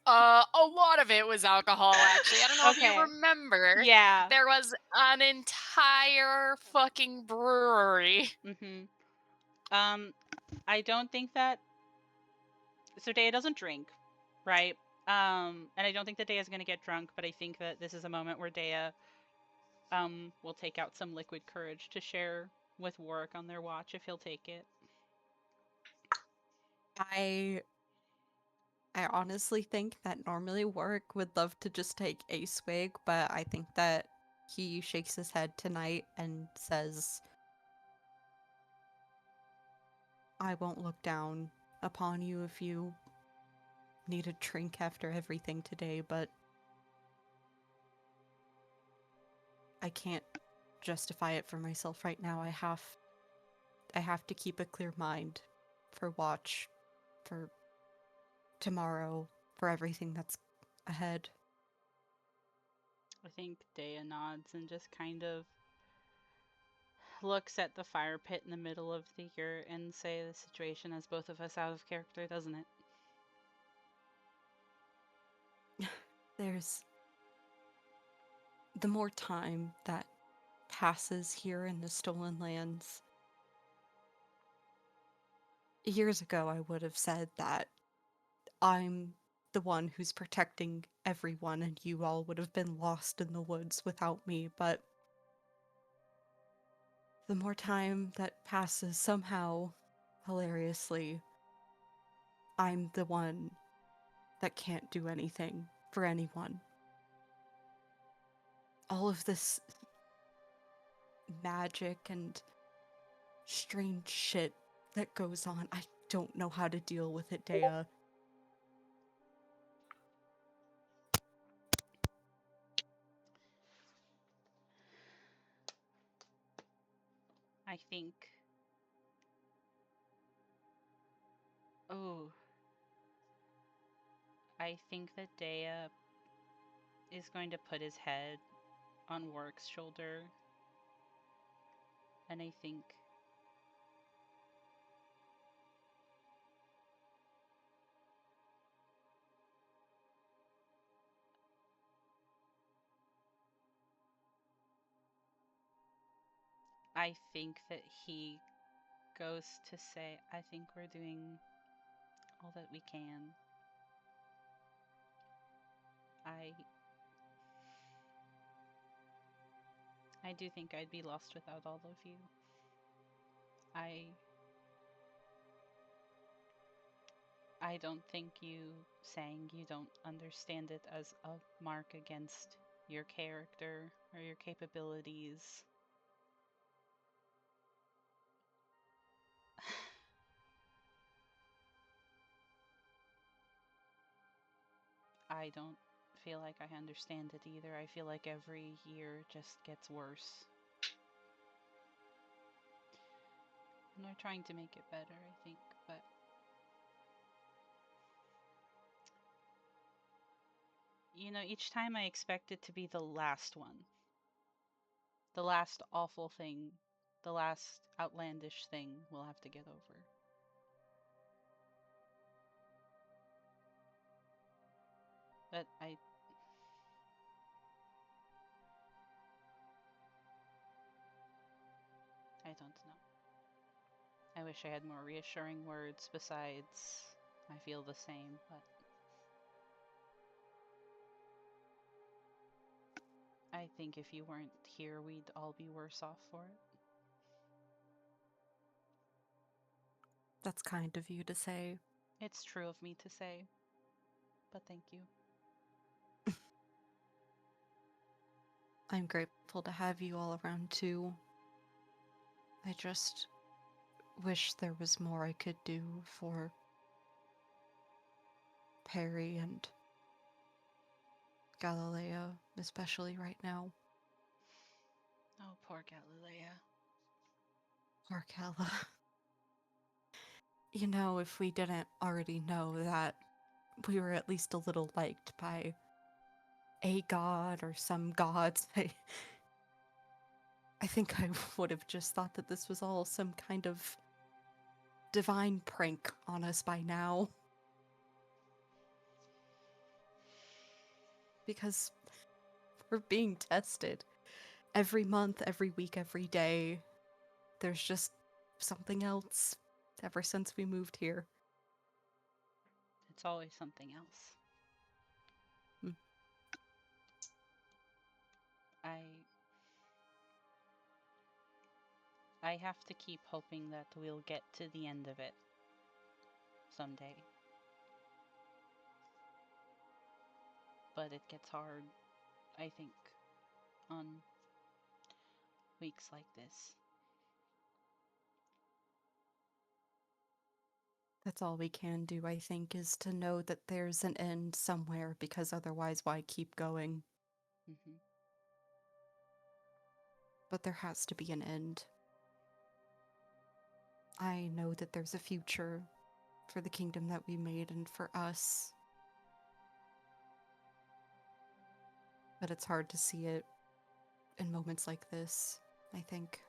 A lot of it was alcohol, actually. I don't know if Okay. you remember. Yeah. There was an entire fucking brewery. Mm-hmm. I don't think that. So Dea doesn't drink, right? And I don't think that Dea is gonna get drunk, but I think that this is a moment where Dea, will take out some liquid courage to share with Warwick on their watch if he'll take it. I honestly think that normally Warwick would love to just take a swig, but I think that he shakes his head tonight and says, I won't look down upon you if you need a drink after everything today, but I can't justify it for myself right now. I have to keep a clear mind for watch, for tomorrow, for everything that's ahead. I think Dea nods and just kind of looks at the fire pit in the middle of the yurt and say the situation has both of us out of character, doesn't it? There's the more time that passes here in the Stolen Lands, years ago I would have said that I'm the one who's protecting everyone and you all would have been lost in the woods without me, but the more time that passes, somehow, hilariously, I'm the one that can't do anything for anyone. All of this magic and strange shit that goes on, I don't know how to deal with it, Dea. I think. Oh. I think that Dea is going to put his head on Warwick's shoulder. And I think. I think that he goes to say, I think we're doing all that we can. I do think I'd be lost without all of you. I don't think you saying you don't understand it as a mark against your character or your capabilities. I don't feel like I understand it either. I feel like every year just gets worse. And we're trying to make it better, I think, but you know, each time I expect it to be the last one. The last awful thing, the last outlandish thing we'll have to get over. But I don't know. I wish I had more reassuring words besides I feel the same, but I think if you weren't here, we'd all be worse off for it. That's kind of you to say. It's true of me to say, but thank you. I'm grateful to have you all around too. I just wish there was more I could do for Perry and Galileo, especially right now. Oh, poor Galilea. Poor Gala. You know, if we didn't already know that we were at least a little liked by a god or some gods, I think I would have just thought that this was all some kind of divine prank on us by now. Because we're being tested. Every month, every week, every day. There's just something else ever since we moved here. It's always something else. Hmm. I have to keep hoping that we'll get to the end of it someday. But it gets hard, I think, on weeks like this. That's all we can do, I think, is to know that there's an end somewhere, because otherwise, why keep going? Mm-hmm. But there has to be an end. I know that there's a future for the kingdom that we made and for us. But it's hard to see it in moments like this, I think.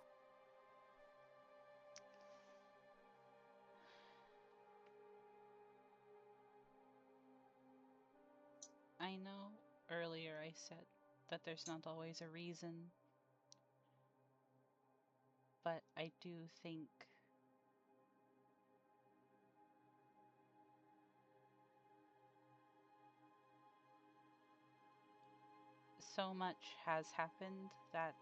I know earlier I said that there's not always a reason. But I do think so much has happened that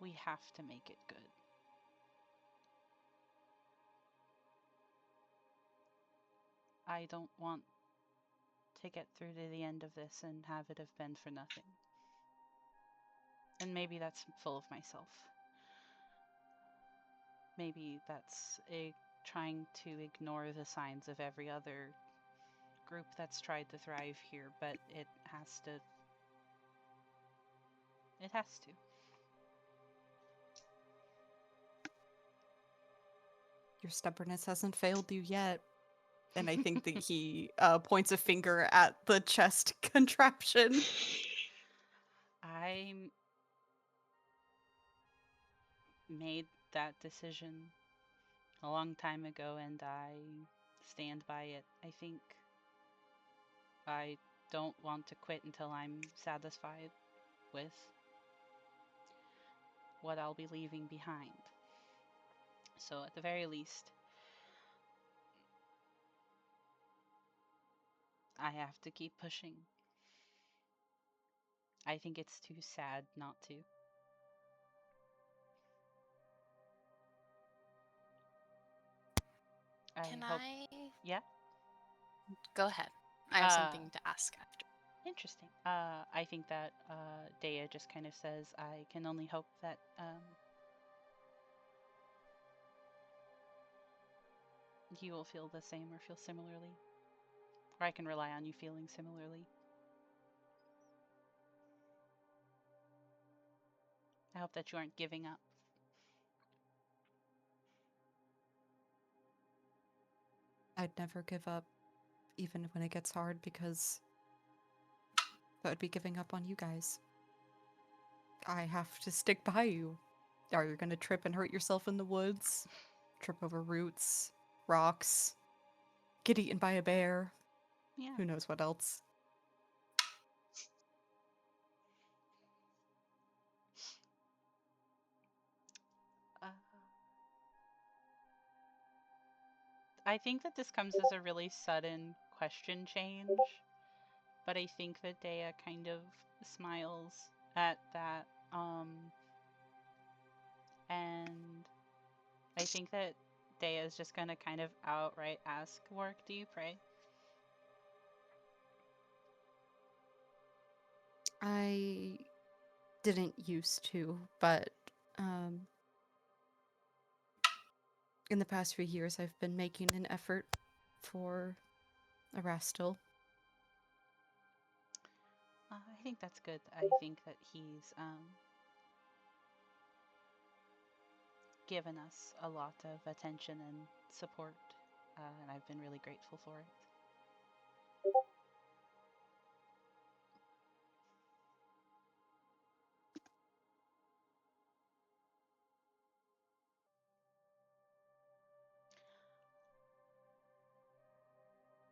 we have to make it good. I don't want to get through to the end of this and have it have been for nothing. And maybe that's full of myself. Maybe that's trying to ignore the signs of every other group that's tried to thrive here, but it has to. It has to. Your stubbornness hasn't failed you yet. And I think that he points a finger at the chest contraption. I made that decision a long time ago, and I stand by it. I think I don't want to quit until I'm satisfied with what I'll be leaving behind. So at the very least, I have to keep pushing. I think it's too sad not to. Can hope. I? Yeah? Go ahead. I have something to ask after. Interesting. I think that Dea just kind of says, I can only hope that you will feel the same or feel similarly. Or I can rely on you feeling similarly. I hope that you aren't giving up. I'd never give up, even when it gets hard, because that would be giving up on you guys. I have to stick by you. Are you gonna trip and hurt yourself in the woods? Trip over roots, rocks, get eaten by a bear? Yeah. Who knows what else? I think that this comes as a really sudden question change, but I think that Dea kind of smiles at that, and I think that Dea is just gonna kind of outright ask, Warwick, do you pray? I didn't used to, but in the past few years I've been making an effort for Erastil. I think that's good. I think that he's given us a lot of attention and support, and I've been really grateful for it.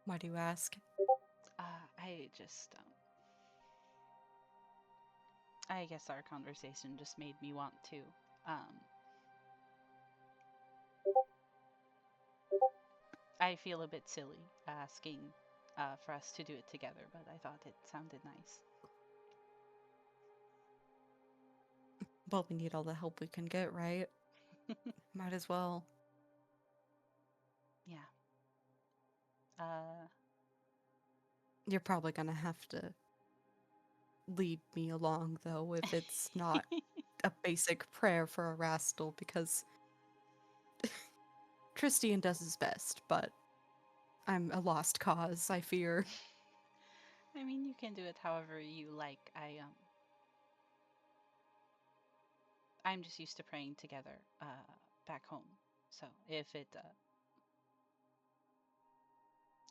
Why do you ask? I just, I guess our conversation just made me want to, I feel a bit silly asking for us to do it together, but I thought it sounded nice. Well, we need all the help we can get, right? Might as well. Yeah. You're probably gonna have to lead me along, though, if it's not a basic prayer for Erastil, because Tristian does his best, but I'm a lost cause, I fear. I mean, you can do it however you like. I'm just used to praying together back home. So if it,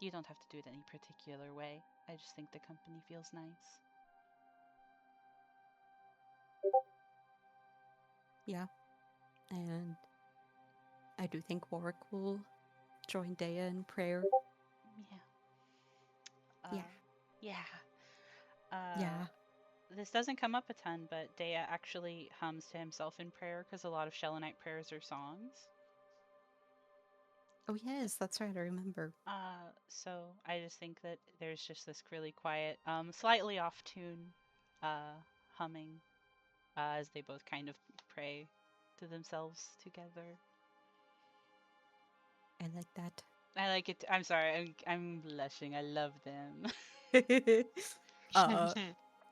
you don't have to do it any particular way. I just think the company feels nice. Yeah. And I do think Warwick will join Dea in prayer. Yeah. Yeah. Yeah. Yeah. This doesn't come up a ton, but Dea actually hums to himself in prayer because a lot of Shellonite prayers are songs. Oh yes, that's right. I remember. So I just think that there's just this really quiet, slightly off tune, humming, as they both kind of pray to themselves together. I like that. I like it. I'm sorry. I'm blushing. I love them.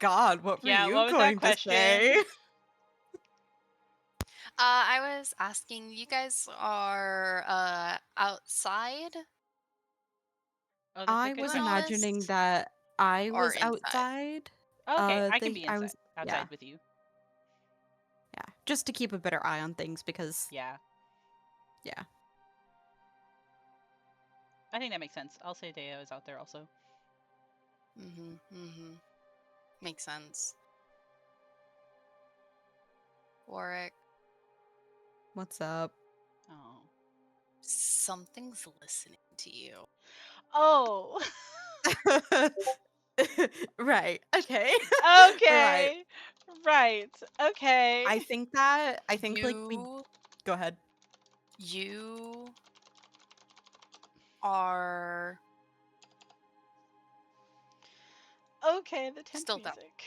God, what were Yeah, you what was that going to question? say? I was asking, you guys are outside Oh, that's a I good was doing all question. imagining this? that I Or was inside? outside. Okay, I can they be I inside, was outside yeah, with you. yeah. Just to keep a better eye on things because Yeah, yeah. I think that makes sense. I'll say Deo is out there also. Makes sense. Warwick, What's up? Oh. something's listening to you. Oh. Right. Okay. Right. Okay. Right. Okay. I think like we You go ahead. you are Okay, the tense still dumb. music.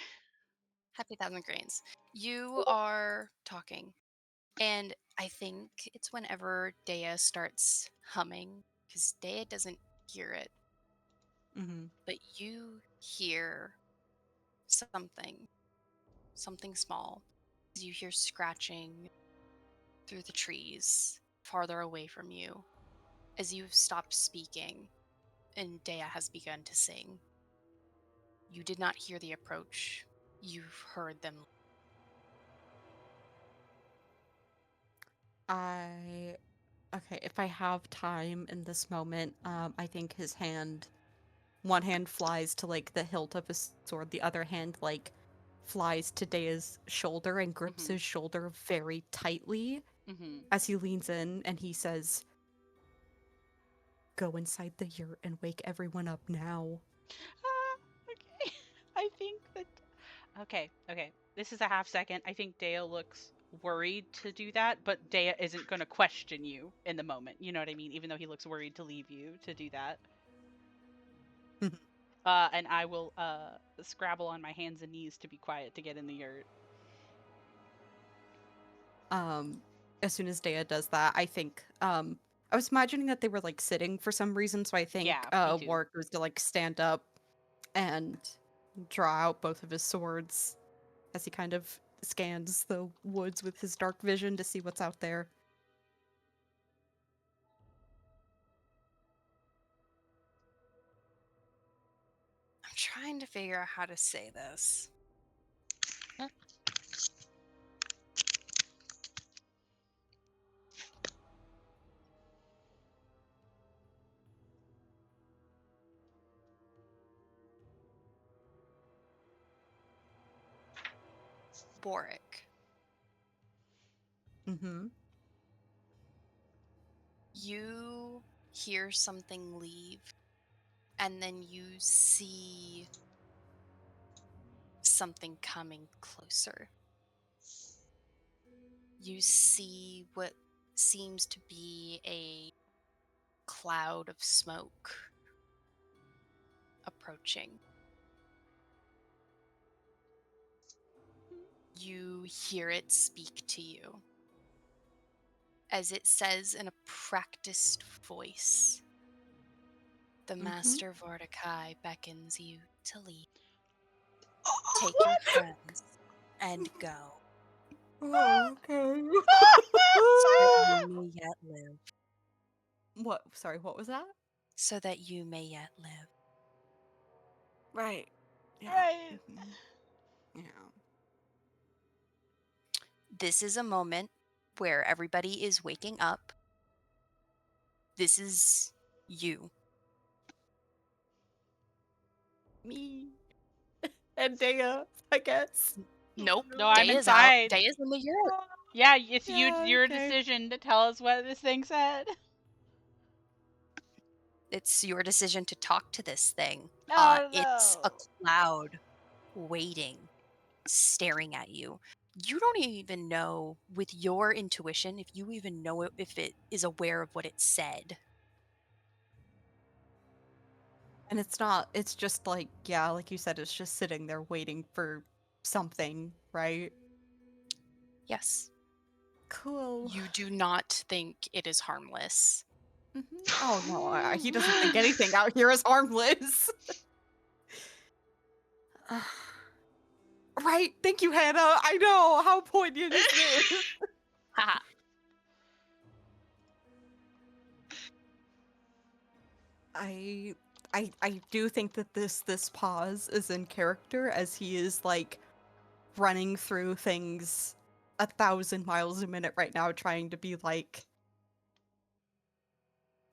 Happy Thousand Grains. You are talking. And I think it's whenever Dea starts humming, because Dea doesn't hear it, Mm-hmm. but you hear something small. You hear scratching through the trees farther away from you as you've stopped speaking and Dea has begun to sing. You did not hear the approach. You've heard them. Okay, if I have time in this moment, I think one hand flies to like the hilt of his sword, the other hand like flies to Dea's shoulder and grips Mhm. his shoulder very tightly Mm-hmm. as he leans in and he says, "Go inside the yurt and wake everyone up now." Okay. I think that. Okay, okay. This is a half second. I think Dea looks worried to do that, but Dea isn't going to question you in the moment. You know what I mean? Even though he looks worried to leave you to do that. And I will scrabble on my hands and knees to be quiet to get in the yurt. As soon as Dea does that, I think I was imagining that they were like sitting for some reason, so I think Yeah, me too. Warwick was to like stand up and draw out both of his swords as he kind of scans the woods with his dark vision to see what's out there. I'm trying to figure out how to say this. Boric, Mm-hmm. you hear something leave, and then you see something coming closer. You see what seems to be a cloud of smoke approaching. You hear it speak to you as it says in a practiced voice. The Master Vortikai beckons you to leave. Take your friends and go, Oh, okay. so that you may yet live. What? Sorry, what was that? So that you may yet live. Right. Yeah. Right. Mhm. Yeah. This is a moment where everybody is waking up. This is you. Me and Dea, I guess. Nope. No, I'm Day is out. inside. Day is in the yurt. Yeah, it's Yeah, your okay. decision to tell us what this thing said. It's your decision to talk to this thing. Oh, It's a no. cloud waiting, staring at you. You don't even know, with your intuition, if you even know if it is aware of what it said. And it's just like, yeah, like you said, it's just sitting there waiting for something, right? Yes. Cool. You do not think it is harmless. Mhm. Oh no, he doesn't think anything out here is harmless. Right? Thank you, Hannah. I know. How poignant is this? Haha. I do think that this pause is in character as he is like running through things 1,000 miles a minute right now, trying to be like,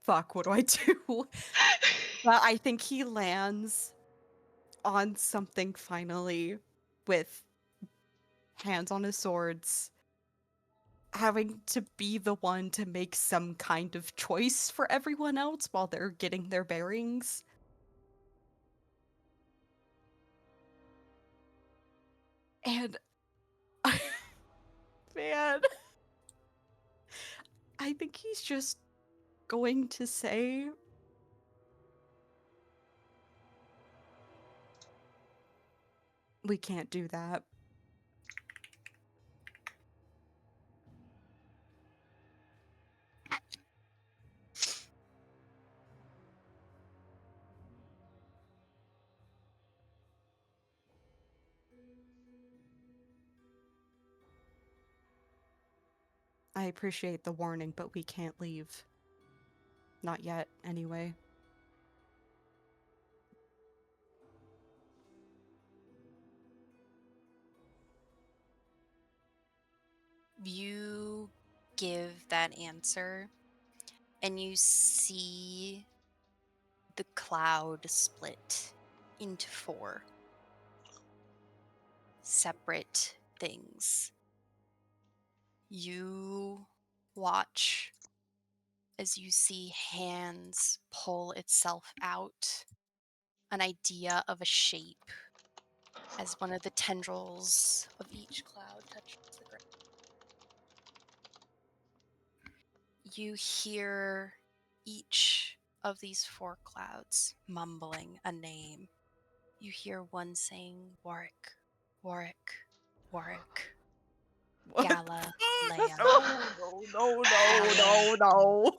fuck, what do I do? But I think he lands on something finally with hands on his swords, having to be the one to make some kind of choice for everyone else while they're getting their bearings. And man, I think he's just going to say, we can't do that. I appreciate the warning, but we can't leave. Not yet, anyway. You give that answer, and you see the cloud split into 4 separate things. You watch as you see hands pull itself out, an idea of a shape, as one of the tendrils of each cloud touches the ground. You hear each of these 4 clouds mumbling a name. You hear one saying Warwick, Warwick, Warwick, Gala, Leia. No.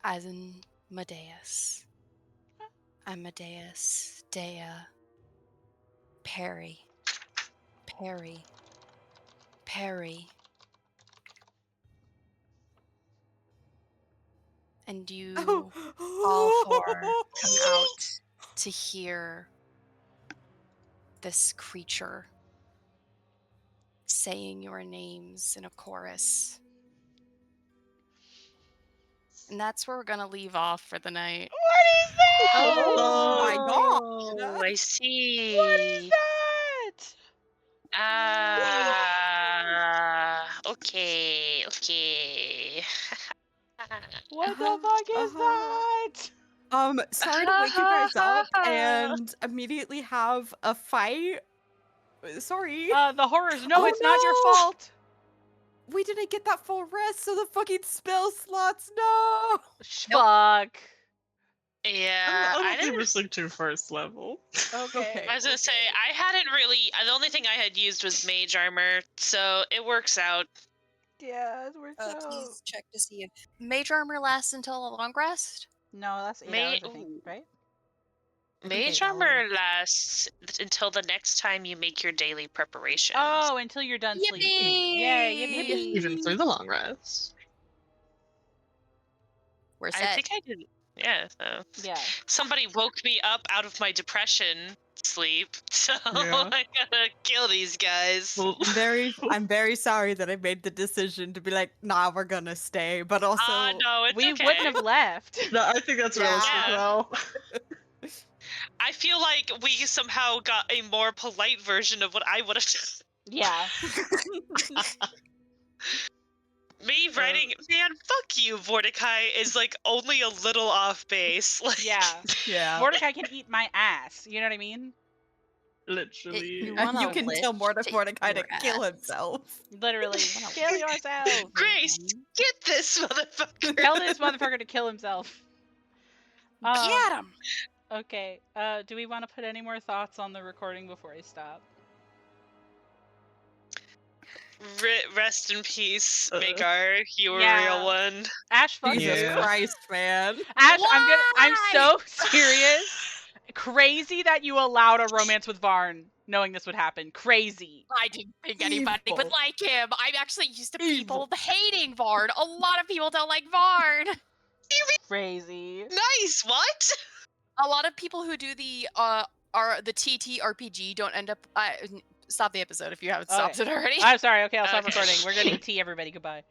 Amadeus, Amadeus, Dea, Perry, Perry, Perry. And you all 4 come out to hear this creature saying your names in a chorus. And that's where we're gonna leave off for the night. What is that? Oh my god! Oh, I see. What is that? Okay, okay. What the fuck is that? Sorry to wake you guys up and immediately have a fight. Sorry. The horrors. No, Oh, it's not your no! fault. We didn't get that full rest, so the fucking spell slots, no! Fuck. Yeah, I'm I only didn't. missing 2 first level. Okay. I was gonna say I hadn't really. The only thing I had used was mage armor, so it works out. Yeah, it works out. Please check to see if mage armor lasts until a long rest. No, that's 8 May- hours, I think, ooh. right? I think Mage 8 armor hours. lasts until the next time you make your daily preparations. Oh, until you're done sleeping. Yay, yippee. Even through the long rest. We're I set. think I did. Yeah. So Yeah. somebody woke me up out of my depression sleep, so Yeah. I gotta kill these guys. Well, I'm very sorry that I made the decision to be like, nah, we're gonna stay, but also No, it's We okay. wouldn't have left. no, I think that's realistic Yeah. though. I feel like we somehow got a more polite version of what I would have done. Yeah. Me writing, man, fuck you, Mordecai, is like only a little off base. Like, Yeah. Yeah. Mordecai can eat my ass. You know what I mean? Literally. You And wanna you can tell lift Mordecai to your kill ass. himself. Literally. Wow. Kill yourself. Grace, get this motherfucker. Tell this motherfucker to kill himself. Get him! Okay. Do we want to put any more thoughts on the recording before I stop? Rest in peace, Uh, Magar. You were a Yeah. real one. Ash, fuck Jesus you. Yeah. Christ, man. Ash, I'm Why? so serious. Crazy that you allowed a romance with Varn, knowing this would happen. Crazy. I didn't think anybody would Evil. like him. I'm actually used to people Evil. hating Vard. A lot of people don't like Vard. Crazy. Nice. What? A lot of people who do the TTRPG don't end up. Stop the episode if you haven't stopped it already. I'm sorry. Okay, I'll stop Okay. recording. We're getting tea, everybody. Goodbye.